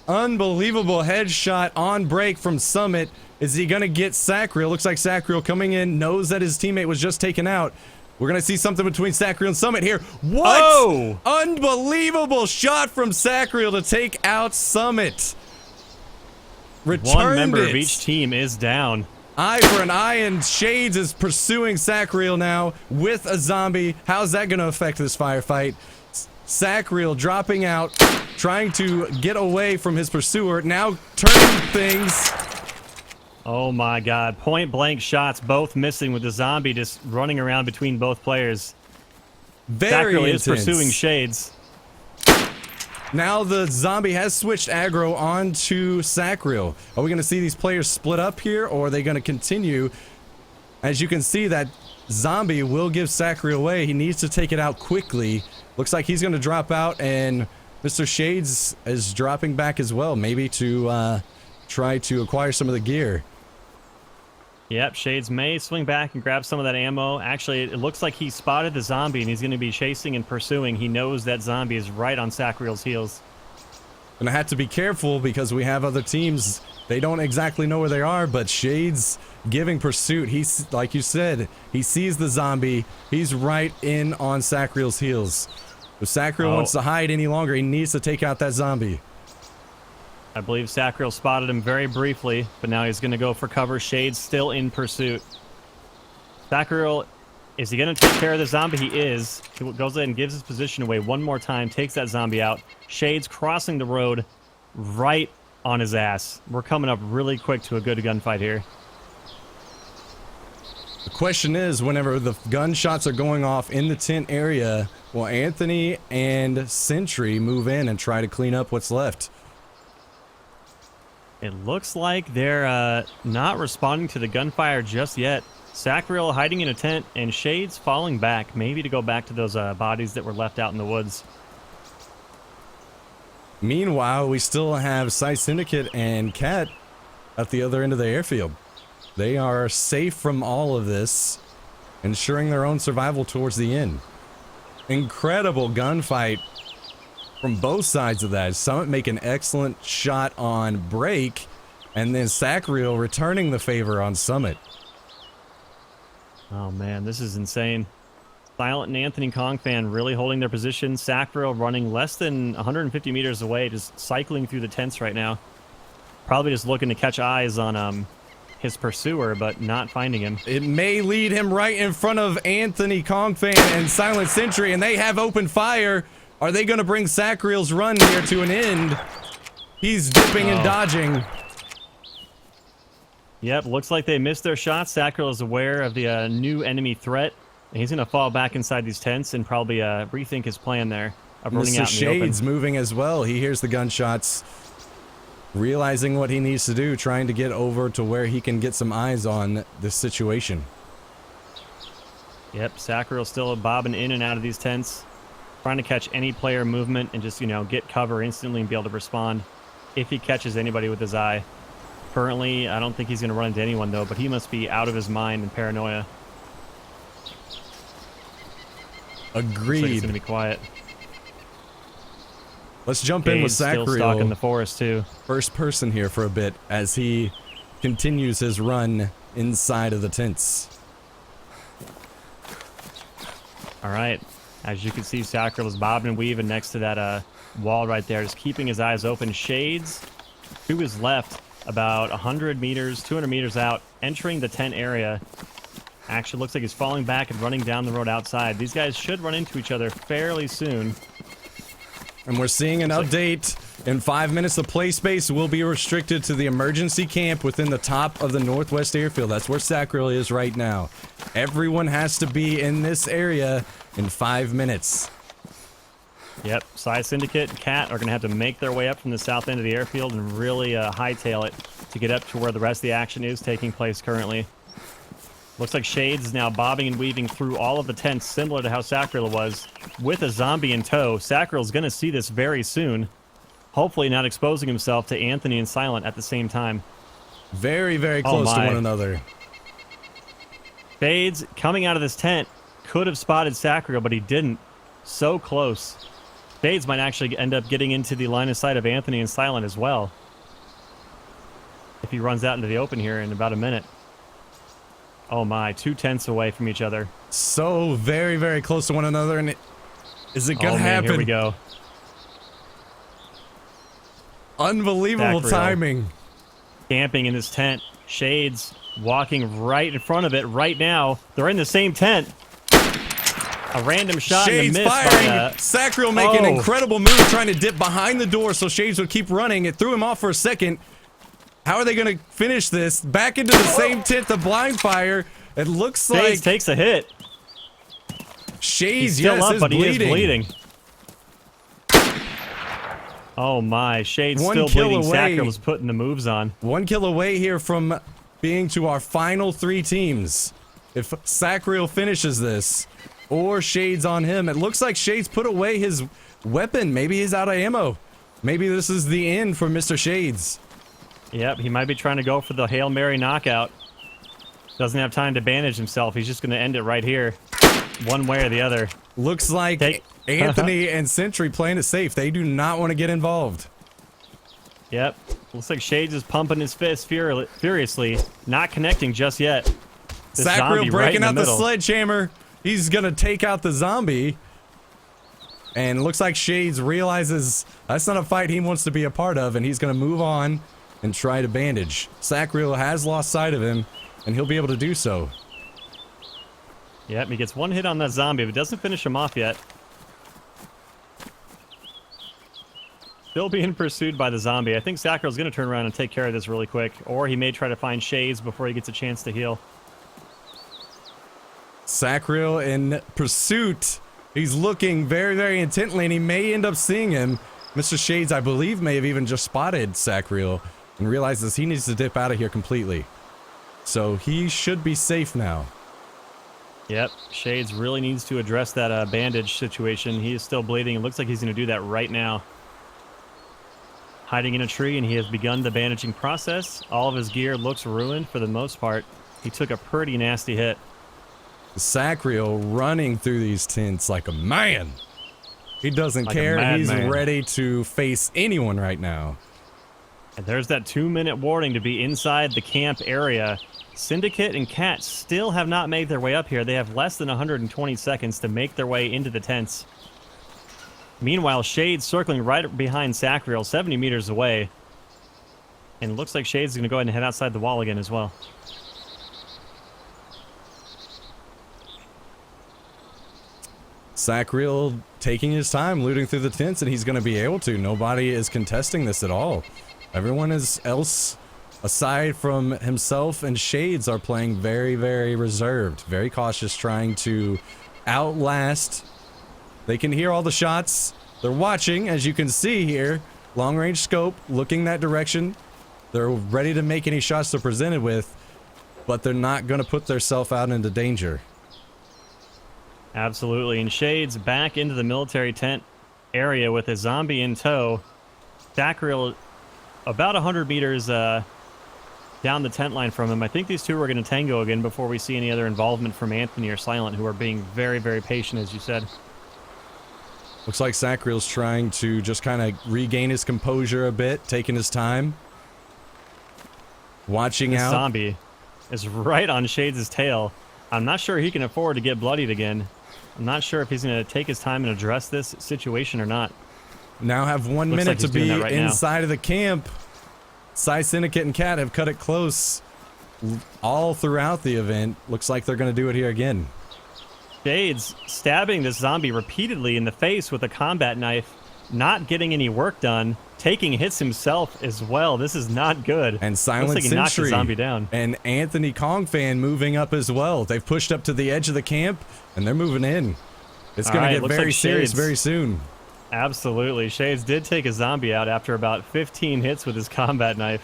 Unbelievable headshot on Break from Summit. Is he going to get Sacriel? Looks like Sacriel coming in, knows that his teammate was just taken out. We're going to see something between Sacriel and Summit here. What? Oh! Unbelievable shot from Sacriel to take out Summit. Returned One member it. of each team is down. Eye for an eye, and Shades is pursuing Sacriel now with a zombie. How's that going to affect this firefight? Sacriel dropping out, trying to get away from his pursuer, now turning things. Oh my god. Point blank shots, both missing with the zombie just running around between both players. Very Sacriel intense. is pursuing Shades. Now the zombie has switched aggro onto Sacriel. Are we going to see these players split up here, or are they going to continue? As you can see, that zombie will give Sacriel away. He needs to take it out quickly. Looks like he's going to drop out, and Mr. Shades is dropping back as well, maybe to try to acquire some of the gear. Yep, Shades may swing back and grab some of that ammo. Actually, it looks like he spotted the zombie and he's going to be chasing and pursuing. He knows that zombie is right on Sacriel's heels. And I have to be careful because we have other teams. They don't exactly know where they are, but Shades giving pursuit. He's, like you said, he sees the zombie. He's right in on Sacriel's heels. If Sacriel wants to hide any longer, he needs to take out that zombie. I believe Sacriel spotted him very briefly, but now he's going to go for cover. Shades still in pursuit. Sacriel, is he going to take care of the zombie? He is. He goes ahead and gives his position away one more time, takes that zombie out. Shades crossing the road right on his ass. We're coming up really quick to a good gunfight here. The question is, whenever the gunshots are going off in the tent area, will Anthony and Sentry move in and try to clean up what's left? It looks like they're not responding to the gunfire just yet. Sacriel hiding in a tent, and Shades falling back, maybe to go back to those bodies that were left out in the woods. Meanwhile, we still have PsiSyndicate and Kat at the other end of the airfield. They are safe from all of this, ensuring their own survival towards the end. Incredible gunfight from both sides of that. Summit make an excellent shot on Break, and then Sacriel returning the favor on Summit. Oh man, this is insane. Silent and Anthony Kongfan really holding their position. Sacriel running less than 150 meters away, just cycling through the tents right now. Probably just looking to catch eyes on his pursuer, but not finding him. It may lead him right in front of Anthony Kongfan and SilentSentry, and they have open fire. Are they going to bring Sacriel's run here to an end? He's dipping and dodging. Yep, looks like they missed their shots. Sacriel is aware of the new enemy threat. And he's going to fall back inside these tents and probably rethink his plan there of running out in the open. Shades moving as well. He hears the gunshots, realizing what he needs to do, trying to get over to where he can get some eyes on this situation. Yep, Sacriel still bobbing in and out of these tents, trying to catch any player movement and just, get cover instantly and be able to respond if he catches anybody with his eye. Currently, I don't think he's going to run into anyone, though, but he must be out of his mind and paranoia. Agreed. Looks like it's going to be quiet. Let's jump in with Still stalking the Sacriel, forest, too. first person here for a bit, as he continues his run inside of the tents. All right. As you can see, Sacriel is bobbing and weaving next to that wall right there, just keeping his eyes open. Shades to his left, about 100 meters, 200 meters out, entering the tent area. Actually looks like he's falling back and running down the road outside. These guys should run into each other fairly soon. And we're seeing an update. In 5 minutes, the play space will be restricted to the emergency camp within the top of the northwest airfield. That's where Sacriel is right now. Everyone has to be in this area in 5 minutes. Yep, PsiSyndicate and Cat are going to have to make their way up from the south end of the airfield and really hightail it to get up to where the rest of the action is taking place currently. Looks like Shades is now bobbing and weaving through all of the tents, similar to how Sacriel was, with a zombie in tow. Sacriel's going to see this very soon. Hopefully not exposing himself to Anthony and Silent at the same time. Very, very close to one another. Shades, coming out of this tent, could have spotted Sacriel, but he didn't. So close. Shades might actually end up getting into the line of sight of Anthony and Silent as well, if he runs out into the open here in about a minute. Oh my, 2 tents away from each other. So very, very close to one another, and is it gonna happen? Here we go. Unbelievable Sacriel timing. Camping in this tent. Shades walking right in front of it right now. They're in the same tent. A random shot Shades and a miss firing. by, Sacriel making an incredible move, trying to dip behind the door so Shades would keep running. It threw him off for a second. How are they going to finish this? Back into the same tent, the blind fire. It looks Shades like takes a hit. Shades, He's still yes, up, is but bleeding. he is bleeding. Oh my, Shades One still kill bleeding. away. Sacriel was putting the moves on. 1 kill away here from being to our final 3 teams. If Sacriel finishes this, or Shades on him. It looks like Shades put away his weapon. Maybe he's out of ammo. Maybe this is the end for Mr. Shades. Yep, he might be trying to go for the Hail Mary knockout. Doesn't have time to bandage himself. He's just going to end it right here. One way or the other. Looks like Anthony and Sentry playing it safe. They do not want to get involved. Yep. Looks like Shades is pumping his fist furiously. Not connecting just yet. This Sacriel breaking right out the sledgehammer. He's going to take out the zombie. And it looks like Shades realizes that's not a fight he wants to be a part of, and he's going to move on and try to bandage. Sacriel has lost sight of him, and he'll be able to do so. Yep, he gets 1 hit on that zombie, but doesn't finish him off yet. Still being pursued by the zombie. I think Sacriel's going to turn around and take care of this really quick, or he may try to find Shades before he gets a chance to heal. Sacriel in pursuit. He's looking very, very intently, and he may end up seeing him. Mr. Shades, I believe, may have even just spotted Sacriel and realizes he needs to dip out of here completely. So he should be safe now. Yep, Shades really needs to address that bandage situation. He is still bleeding. It looks like he's going to do that right now. Hiding in a tree, and he has begun the bandaging process. All of his gear looks ruined for the most part. He took a pretty nasty hit. Sacriel running through these tents like a man. He doesn't Like a care. He's madman. ready to face anyone right now. And there's that 2-minute warning to be inside the camp area. Syndicate and Cat still have not made their way up here. They have less than 120 seconds to make their way into the tents. Meanwhile, Shades circling right behind Sacriel, 70 meters away. And it looks like Shades is going to go ahead and head outside the wall again as well. Sacriel taking his time, looting through the tents, and he's going to be able to. Nobody is contesting this at all. Everyone else, aside from himself and Shades, are playing very, very reserved, very cautious, trying to outlast. They can hear all the shots. They're watching, as you can see here. Long-range scope, looking that direction. They're ready to make any shots they're presented with, but they're not going to put themselves out into danger. Absolutely. And Shades back into the military tent area with a zombie in tow. Sacriel about 100 meters down the tent line from him. I think these two are going to tango again before we see any other involvement from Anthony or Silent, who are being very, very patient, as you said. Looks like Sacriel's trying to just kind of regain his composure a bit, taking his time. Watching out. Zombie is right on Shades' tail. I'm not sure he can afford to get bloodied again. I'm not sure if he's going to take his time and address this situation or not. Now have 1 Looks minute like to he's doing be that right now. inside of the camp. PsiSyndicate and Kat have cut it close all throughout the event. Looks like they're going to do it here again. Shades stabbing this zombie repeatedly in the face with a combat knife, not getting any work done, taking hits himself as well. This is not good. And Looks like he knocked the SilentSentry zombie down. and Anthony Kongfan moving up as well. They've pushed up to the edge of the camp, and they're moving in. It's going All right, to get looks very like serious Shades. very soon. Absolutely. Shades did take a zombie out after about 15 hits with his combat knife.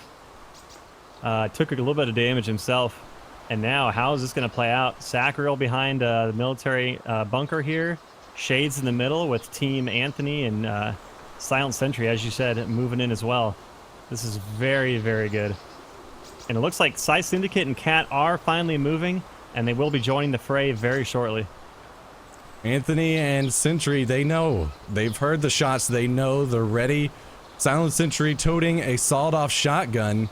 Took a little bit of damage himself. And now, how is this going to play out? Sacriel behind the military bunker here. Shades in the middle with Team Anthony and SilentSentry, as you said, moving in as well. This is very, very good. And it looks like PsiSyndicate and Kat are finally moving, and they will be joining the fray very shortly. Anthony and Sentry, they know. They've heard the shots. They know they're ready. SilentSentry toting a sawed-off shotgun.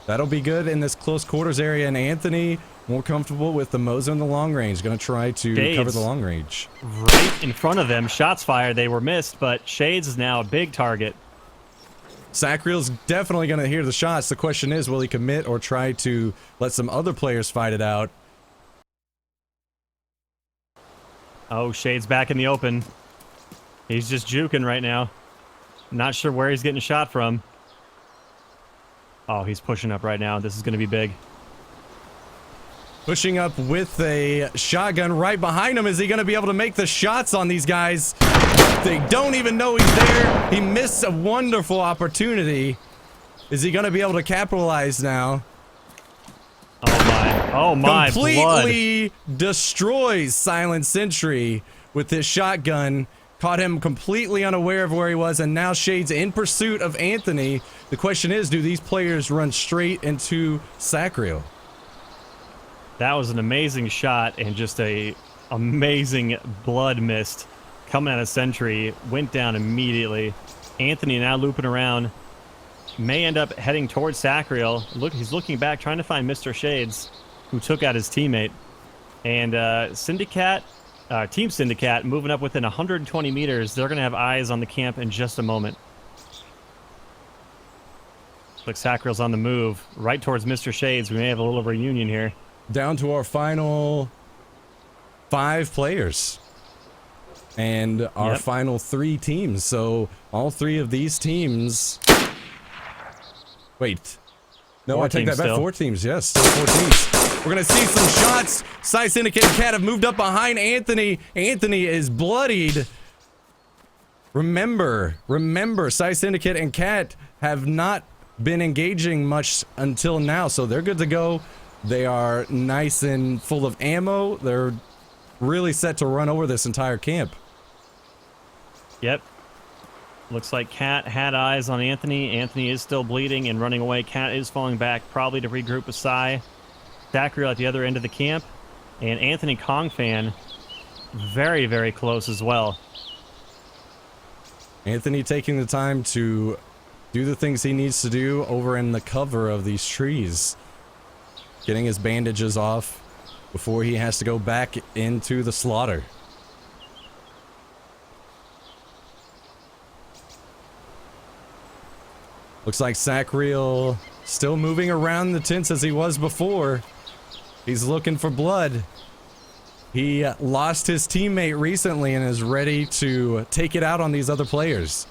That'll be good in this close quarters area. And Anthony, more comfortable with the Mozo in the long range. Going to try to Shades. cover the long range. Right in front of them. Shots fired. They were missed, but Shades is now a big target. Sacriel's definitely going to hear the shots. The question is, will he commit or try to let some other players fight it out? Oh, Shades back in the open. He's just juking right now. Not sure where he's getting shot from. Oh, he's pushing up right now. This is going to be big. Pushing up with a shotgun right behind him. Is he going to be able to make the shots on these guys? They don't even know he's there. He missed a wonderful opportunity. Is he going to be able to capitalize now? Oh my. Oh my. Blood. Completely destroys SilentSentry with this shotgun. Caught him completely unaware of where he was, and now Shades in pursuit of Anthony. The question is, do these players run straight into Sacriel? That was an amazing shot and just a amazing blood mist coming out of Sentry. Went down immediately. Anthony now looping around. May end up heading towards Sacriel. Look, he's looking back, trying to find Mr. Shades, who took out his teammate. And Team Syndicate moving up within 120 meters. They're going to have eyes on the camp in just a moment. Looks like Sacriel's on the move, right towards Mr. Shades. We may have a little reunion here. Down to our final 5 players. And our final 3 teams. So all 3 of these teams... Wait. No, I take that back. 4 teams, yes. Still 4 teams. We're going to see some shots. PsiSyndicate and Kat have moved up behind Anthony. Anthony is bloodied. Remember, PsiSyndicate and Kat have not been engaging much until now, so they're good to go. They are nice and full of ammo. They're really set to run over this entire camp. Yep. Looks like Kat had eyes on Anthony. Anthony is still bleeding and running away. Kat is falling back, probably to regroup with Psy. Sacriel at the other end of the camp. And Anthony Kongfan very, very close as well. Anthony taking the time to do the things he needs to do over in the cover of these trees. Getting his bandages off before he has to go back into the slaughter. Looks like Sacriel still moving around the tents as he was before. He's looking for blood. He lost his teammate recently and is ready to take it out on these other players.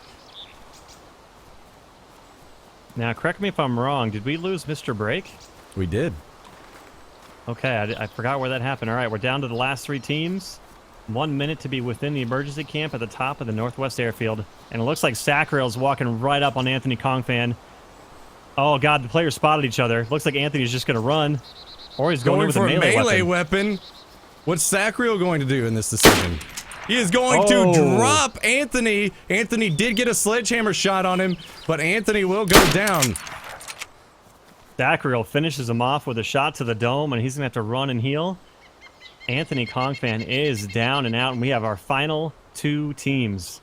Now, correct me if I'm wrong. Did we lose Mr. Break? We did. Okay, I forgot where that happened. All right, we're down to the last 3 teams. 1 minute to be within the emergency camp at the top of the Northwest Airfield. And it looks like Sacriel's walking right up on Anthony Kongfan. Oh, God, the players spotted each other. Looks like Anthony's just going to run. Or he's going in with for a melee weapon. What's Sacriel going to do in this decision? He is going to drop Anthony. Anthony did get a sledgehammer shot on him, but Anthony will go down. Sacriel finishes him off with a shot to the dome, and he's going to have to run and heal. Anthony Kongfan is down and out, and we have our final 2 teams.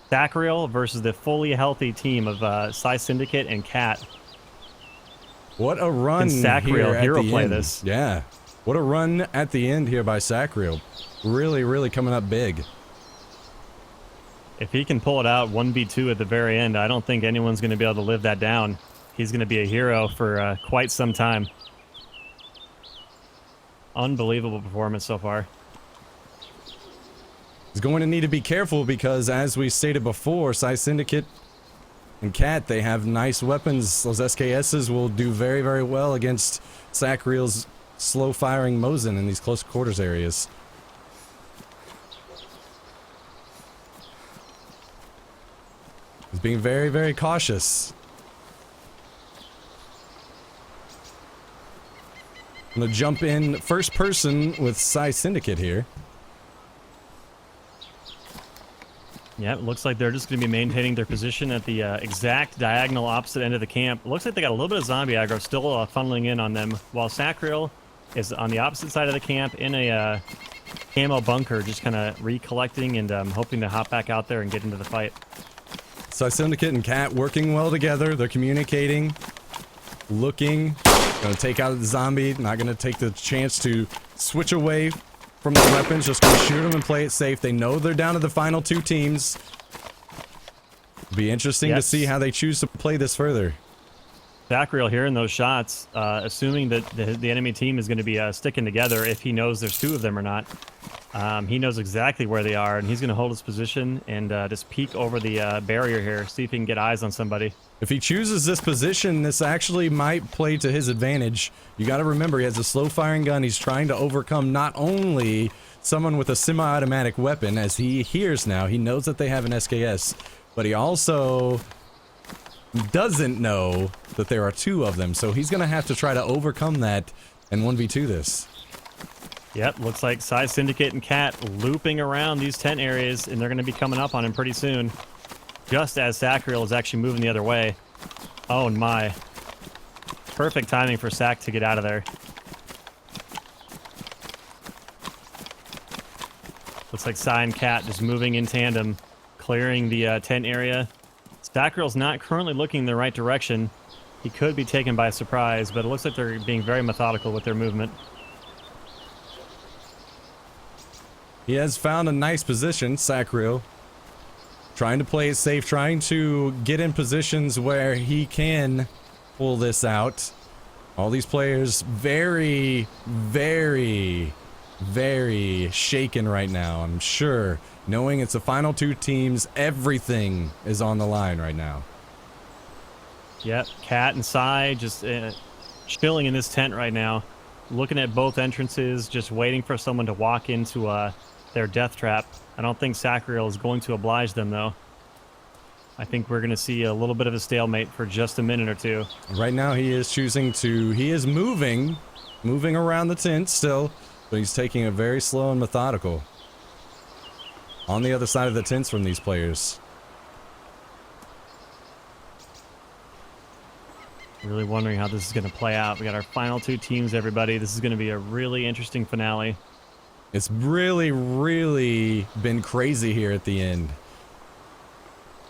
Sacriel versus the fully healthy team of PsiSyndicate and Kat. What a run Can Sacriel here at hero the play end. this? Yeah. What a run at the end here by Sacriel. Really, really coming up big. If he can pull it out 1v2 at the very end, I don't think anyone's going to be able to live that down. He's going to be a hero for quite some time. Unbelievable performance so far. He's going to need to be careful because, as we stated before, PsiSyndicate and Kat, they have nice weapons. Those SKSs will do very, very well against Sacriel's slow-firing Mosin in these close quarters areas. He's being very, very cautious. I'm gonna jump in first person with PsiSyndicate here. Yeah, it looks like they're just going to be maintaining their position at the exact diagonal opposite end of the camp. Looks like they got a little bit of zombie aggro still funneling in on them, while Sacriel is on the opposite side of the camp in a camo bunker, just kind of recollecting and hoping to hop back out there and get into the fight. PsiSyndicate and Kat working well together. They're communicating, looking, gonna take out the zombie, not gonna take the chance to switch away from the weapons, just gonna shoot them and play it safe. They know they're down to the final two teams. Be interesting to see how they choose to play this further. Sacriel hearing those shots, assuming that the enemy team is going to be sticking together if he knows there's two of them or not. He knows exactly where they are, and he's going to hold his position and just peek over the barrier here, see if he can get eyes on somebody. If he chooses this position, this actually might play to his advantage. You got to remember, he has a slow-firing gun. He's trying to overcome not only someone with a semi-automatic weapon, as he hears now. He knows that they have an SKS, but he also doesn't know that there are two of them, so he's going to have to try to overcome that and 1v2 this. Yep, looks like PsiSyndicate and Kat looping around these tent areas, and they're going to be coming up on him pretty soon. Just as Sacriel is actually moving the other way. Oh my. Perfect timing for Sac to get out of there. Looks like Psy and Kat just moving in tandem, clearing the tent area. Sacriel's not currently looking in the right direction. He could be taken by surprise, but it looks like they're being very methodical with their movement. He has found a nice position, Sacriel. Trying to play it safe, trying to get in positions where he can pull this out. All these players very, very, very shaken right now, I'm sure. Knowing it's the final two teams, everything is on the line right now. Yep, Kat and Psy just chilling in this tent right now. Looking at both entrances, just waiting for someone to walk into their death trap. I don't think Sacriel is going to oblige them, though. I think we're going to see a little bit of a stalemate for just a minute or two. Right now, he is choosing to... He is moving around the tent still, but he's taking it very slow and methodical. On the other side of the tents from these players. Really wondering how this is going to play out. We got our final two teams, everybody. This is going to be a really interesting finale. It's really, really been crazy here at the end.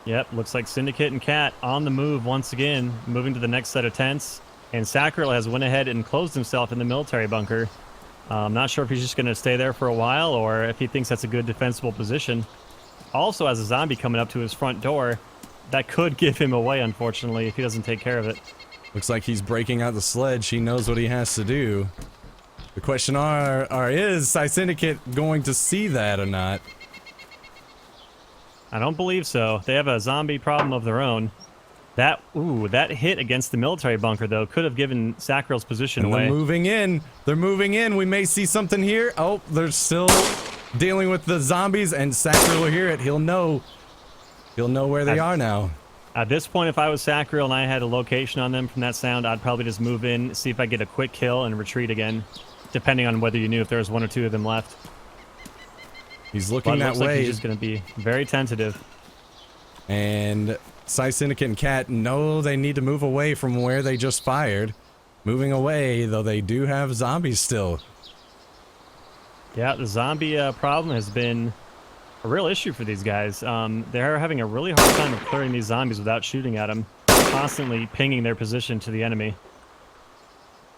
Yep, looks like Syndicate and Kat on the move once again, moving to the next set of tents. And Sacriel has went ahead and closed himself in the military bunker. I'm not sure if he's just going to stay there for a while or if he thinks that's a good defensible position. Also has a zombie coming up to his front door. That could give him away, unfortunately, if he doesn't take care of it. Looks like he's breaking out the sledge. He knows what he has to do. The question is PsiSyndicate going to see that or not? I don't believe so. They have a zombie problem of their own. That hit against the military bunker, though, could have given Sacriel's position away. They're moving in. They're moving in. We may see something here. Oh, they're still dealing with the zombies, and Sacriel will hear it. He'll know. He'll know where they are now. At this point, if I was Sacriel and I had a location on them from that sound, I'd probably just move in, see if I get a quick kill, and retreat again, depending on whether you knew if there was one or two of them left. He's looking that looks way. Like he's just going to be very tentative. And PsiSyndicate and Kat know they need to move away from where they just fired. Moving away, though they do have zombies still. Yeah, the zombie problem has been a real issue for these guys. They're having a really hard time of clearing these zombies without shooting at them, constantly pinging their position to the enemy.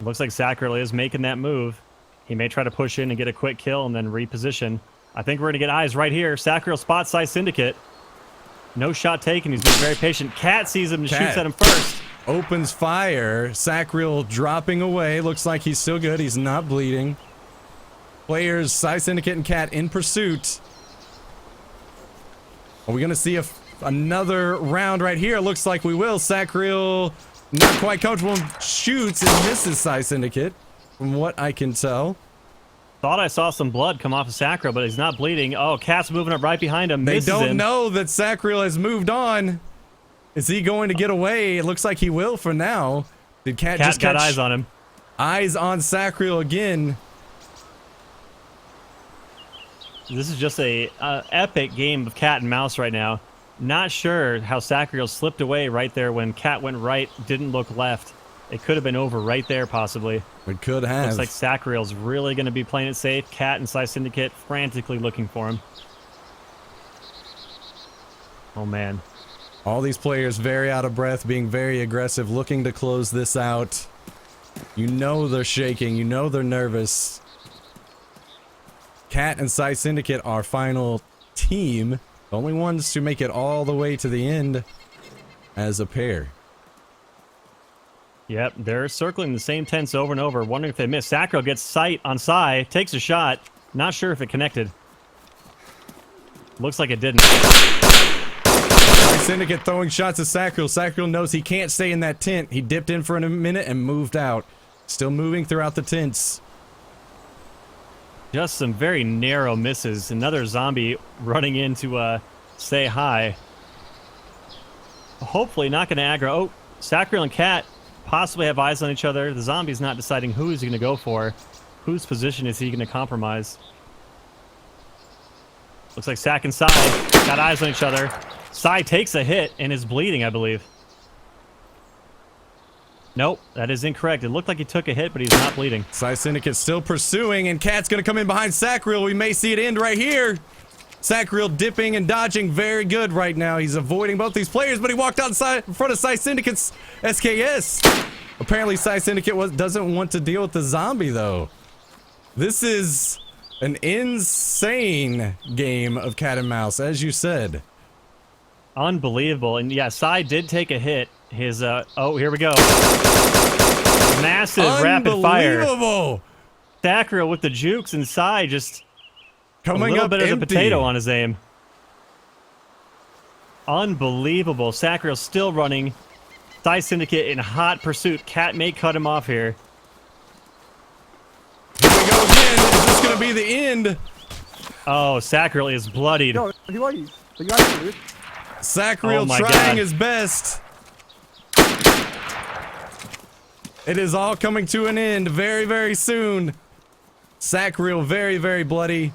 Looks like Sacriel is making that move. He may try to push in and get a quick kill and then reposition. I think we're going to get eyes right here. Sacriel spots PsiSyndicate. No shot taken. He's being very patient. Cat sees him and shoots at him first. Opens fire. Sacriel dropping away. Looks like he's still good. He's not bleeding. Players PsiSyndicate and Cat in pursuit. Are we going to see another round right here? Looks like we will. Sacriel not quite comfortable. Shoots and misses PsiSyndicate, from what I can tell. Thought I saw some blood come off of Sacriel, but he's not bleeding. Oh, Cat's moving up right behind him. They misses don't him. know that Sacriel has moved on. Is he going to get away? It looks like he will for now. Did Cat just got catch eyes on him? Eyes on Sacriel again. This is just a epic game of cat and mouse right now. Not sure how Sacriel slipped away right there when Cat went right, didn't look left. It could have been over right there, possibly. It could have. Looks like Sacriel's really going to be playing it safe. Cat and PsiSyndicate frantically looking for him. Oh, man. All these players very out of breath, being very aggressive, looking to close this out. You know they're shaking. You know they're nervous. Cat and PsiSyndicate, our final team. The only ones to make it all the way to the end as a pair. Yep, they're circling the same tents over and over, wondering if they miss. Sacriel gets sight on Psy, takes a shot. Not sure if it connected. Looks like it didn't. Syndicate throwing shots at Sacriel. Sacriel knows he can't stay in that tent. He dipped in for a minute and moved out. Still moving throughout the tents. Just some very narrow misses. Another zombie running in to say hi. Hopefully not going to aggro. Oh, Sacriel and Cat possibly have eyes on each other. The zombie's not deciding who he's going to go for. Whose position is he going to compromise? Looks like Sack and Psy got eyes on each other. Psy takes a hit and is bleeding, I believe. Nope, that is incorrect. It looked like he took a hit, but he's not bleeding. PsiSyndicate still pursuing, and Cat's going to come in behind Sacriel. We may see it end right here. Sacriel dipping and dodging very good right now. He's avoiding both these players, but he walked outside in front of PsiSyndicate's SKS. Apparently, PsiSyndicate doesn't want to deal with the zombie, though. This is an insane game of cat and mouse, as you said. Unbelievable. And yeah, Psy did take a hit. His, oh, here we go. Massive rapid fire. Unbelievable. Sacriel with the jukes, and Psy just coming a little up bit of the empty. potato on his aim. Unbelievable. Sacriel still running. PsiSyndicate in hot pursuit. Cat may cut him off here. Here we go again. Is this going to be the end? Oh, Sacriel is bloodied. Sacriel my trying God. his best. It is all coming to an end very, very soon. Sacriel very, very bloody.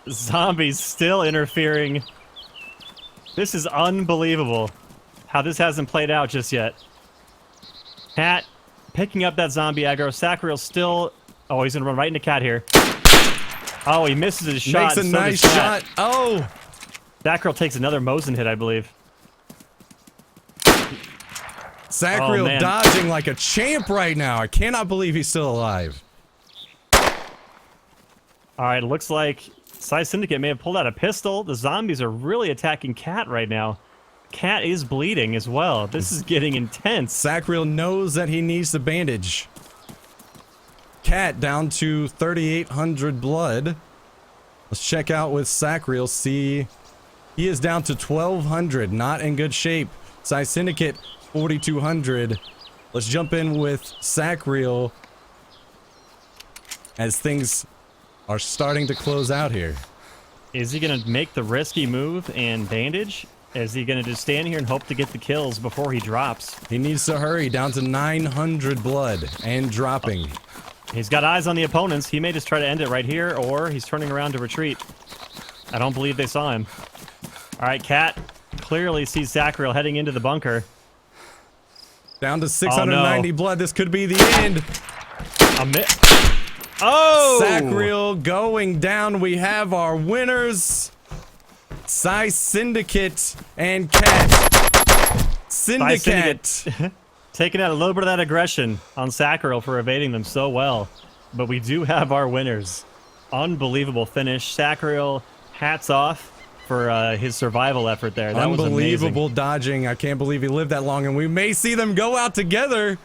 Zombies still interfering. This is unbelievable how this hasn't played out just yet. Cat picking up that zombie aggro. Sacriel still... Oh, he's going to run right into Cat here. Oh, he misses his shot. Makes a nice shot. Oh! Sacriel takes another Mosin hit, I believe. Sacriel dodging like a champ right now. I cannot believe he's still alive. All right, it looks like PsiSyndicate may have pulled out a pistol. The zombies are really attacking Cat right now. Cat is bleeding as well. This is getting intense. Sacriel knows that he needs the bandage. Cat down to 3,800 blood. Let's check out with Sacriel. See, he is down to 1,200. Not in good shape. PsiSyndicate 4,200. Let's jump in with Sacriel as things are starting to close out here. Is he going to make the risky move and bandage? Is he going to just stand here and hope to get the kills before he drops? He needs to hurry, down to 900 blood and dropping. He's got eyes on the opponents. He may just try to end it right here, or he's turning around to retreat. I don't believe they saw him. All right, Cat clearly sees Sacriel heading into the bunker. Down to 690 blood. This could be the end. Oh! Sacriel going down. We have our winners. PsiSyndicate and Cat. Syndicate. Taking out a little bit of that aggression on Sacriel for evading them so well. but we do have our winners. Unbelievable finish. Sacriel, hats off for his survival effort there. That was unbelievable dodging. I can't believe he lived that long, and we may see them go out together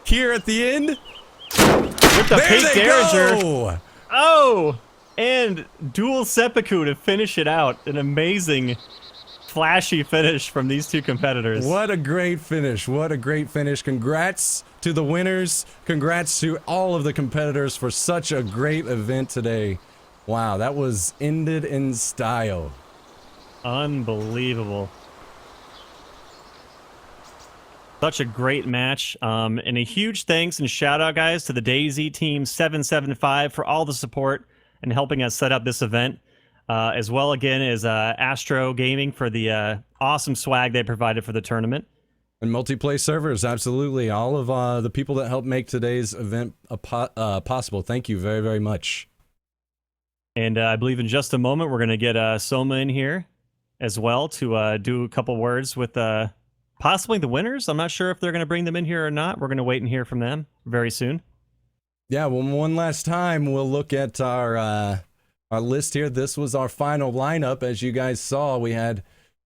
here at the end. With the There pink they Derringer. go! Oh, and dual seppuku to finish it out. An amazing, flashy finish from these two competitors. What a great finish. What a great finish. Congrats to the winners. Congrats to all of the competitors for such a great event today. Wow, that was ended in style. Unbelievable. Such a great match. And a huge thanks and shout out, guys, to the DayZ Team 775 for all the support and helping us set up this event. As well, again, as Astro Gaming for the awesome swag they provided for the tournament. And Multiplay Servers, absolutely. All of the people that helped make today's event possible. Thank you very, very much. And I believe in just a moment we're going to get Soma in here as well to do a couple words with possibly the winners. I'm not sure if they're going to bring them in here or not. We're going to wait and hear from them very soon. Yeah, well, one last time, we'll look at our list here. This was our final lineup. As you guys saw, we had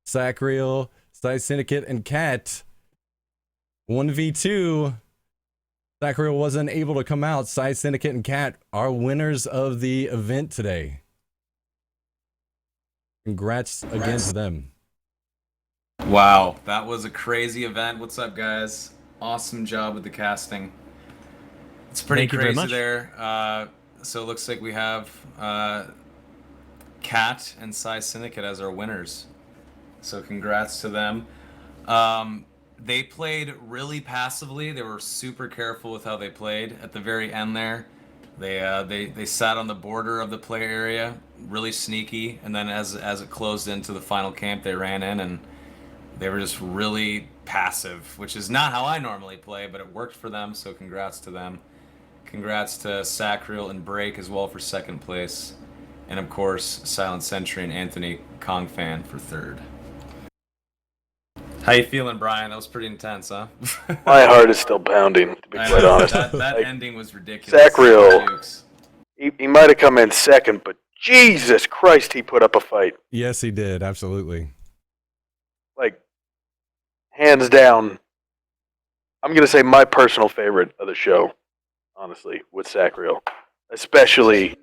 Sacriel, PsiSyndicate, and Kat. 1v2. Sacriel wasn't able to come out. PsiSyndicate and Kat are winners of the event today. Congrats again to them. Wow, that was a crazy event. What's up, guys? Awesome job with the casting. It's pretty Thank you very crazy much. there. So it looks like we have Kat and PsiSyndicate as our winners. So congrats to them. They played really passively. They were super careful with how they played. At the very end there, they sat on the border of the play area, really sneaky. And then as it closed into the final camp, they ran in and they were just really passive, which is not how I normally play, but it worked for them. So congrats to them. Congrats to Sacriel and Break as well for second place. And of course, SilentSentry and Anthony Kongfan for third. How you feeling, Brian? That was pretty intense, huh? My heart is still pounding, to be quite honest. That Like, ending was ridiculous. Sacriel, he might have come in second, but Jesus Christ, he put up a fight. Yes, he did. Absolutely. Like, hands down, I'm going to say my personal favorite of the show, honestly, with Sacriel, especially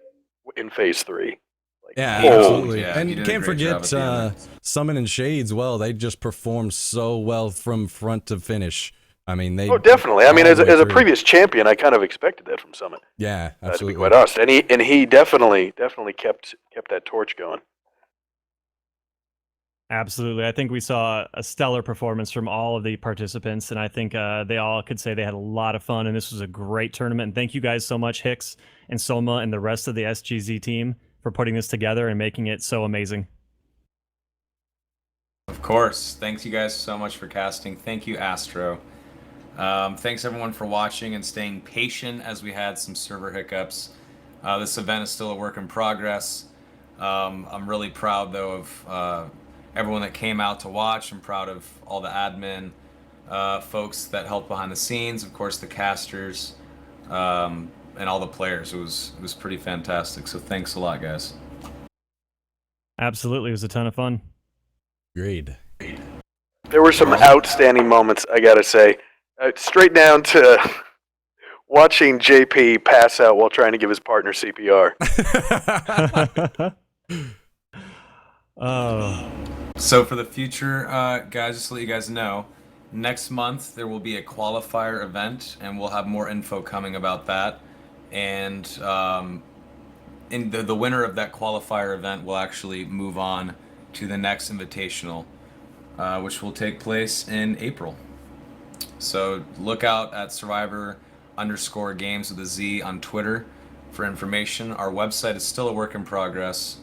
in Phase 3. Like, Yeah, oh, absolutely. yeah, And you did a can't great job forget at the end. Summon and Shades. Well, they just performed so well from front to finish. I mean, they. Oh, definitely. I mean, all as the way a through. previous champion, I kind of expected that from Summit. Yeah, To be absolutely. quite honest, and he definitely kept that torch going. Absolutely. I think we saw a stellar performance from all of the participants, and I think they all could say they had a lot of fun, and this was a great tournament. And thank you guys so much, Hicks and Soma and the rest of the SGZ team, for putting this together and making it so amazing. Of course. Thanks you guys so much for casting. Thank you, Astro. Thanks everyone for watching and staying patient as we had some server hiccups. This event is still a work in progress. I'm really proud though of everyone that came out to watch. I'm proud of all the admin folks that helped behind the scenes, of course the casters, and all the players. It was pretty fantastic. So thanks a lot, guys. Absolutely. It was a ton of fun. Agreed. There were some outstanding moments, I gotta say. Straight down to watching JP pass out while trying to give his partner CPR. Oh. So for the future, guys, just to let you guys know, next month there will be a qualifier event, and we'll have more info coming about that. And in the winner of that qualifier event will actually move on to the next invitational, which will take place in April. So look out at Survivor_GameZ with a Z on Twitter for information. Our website is still a work in progress.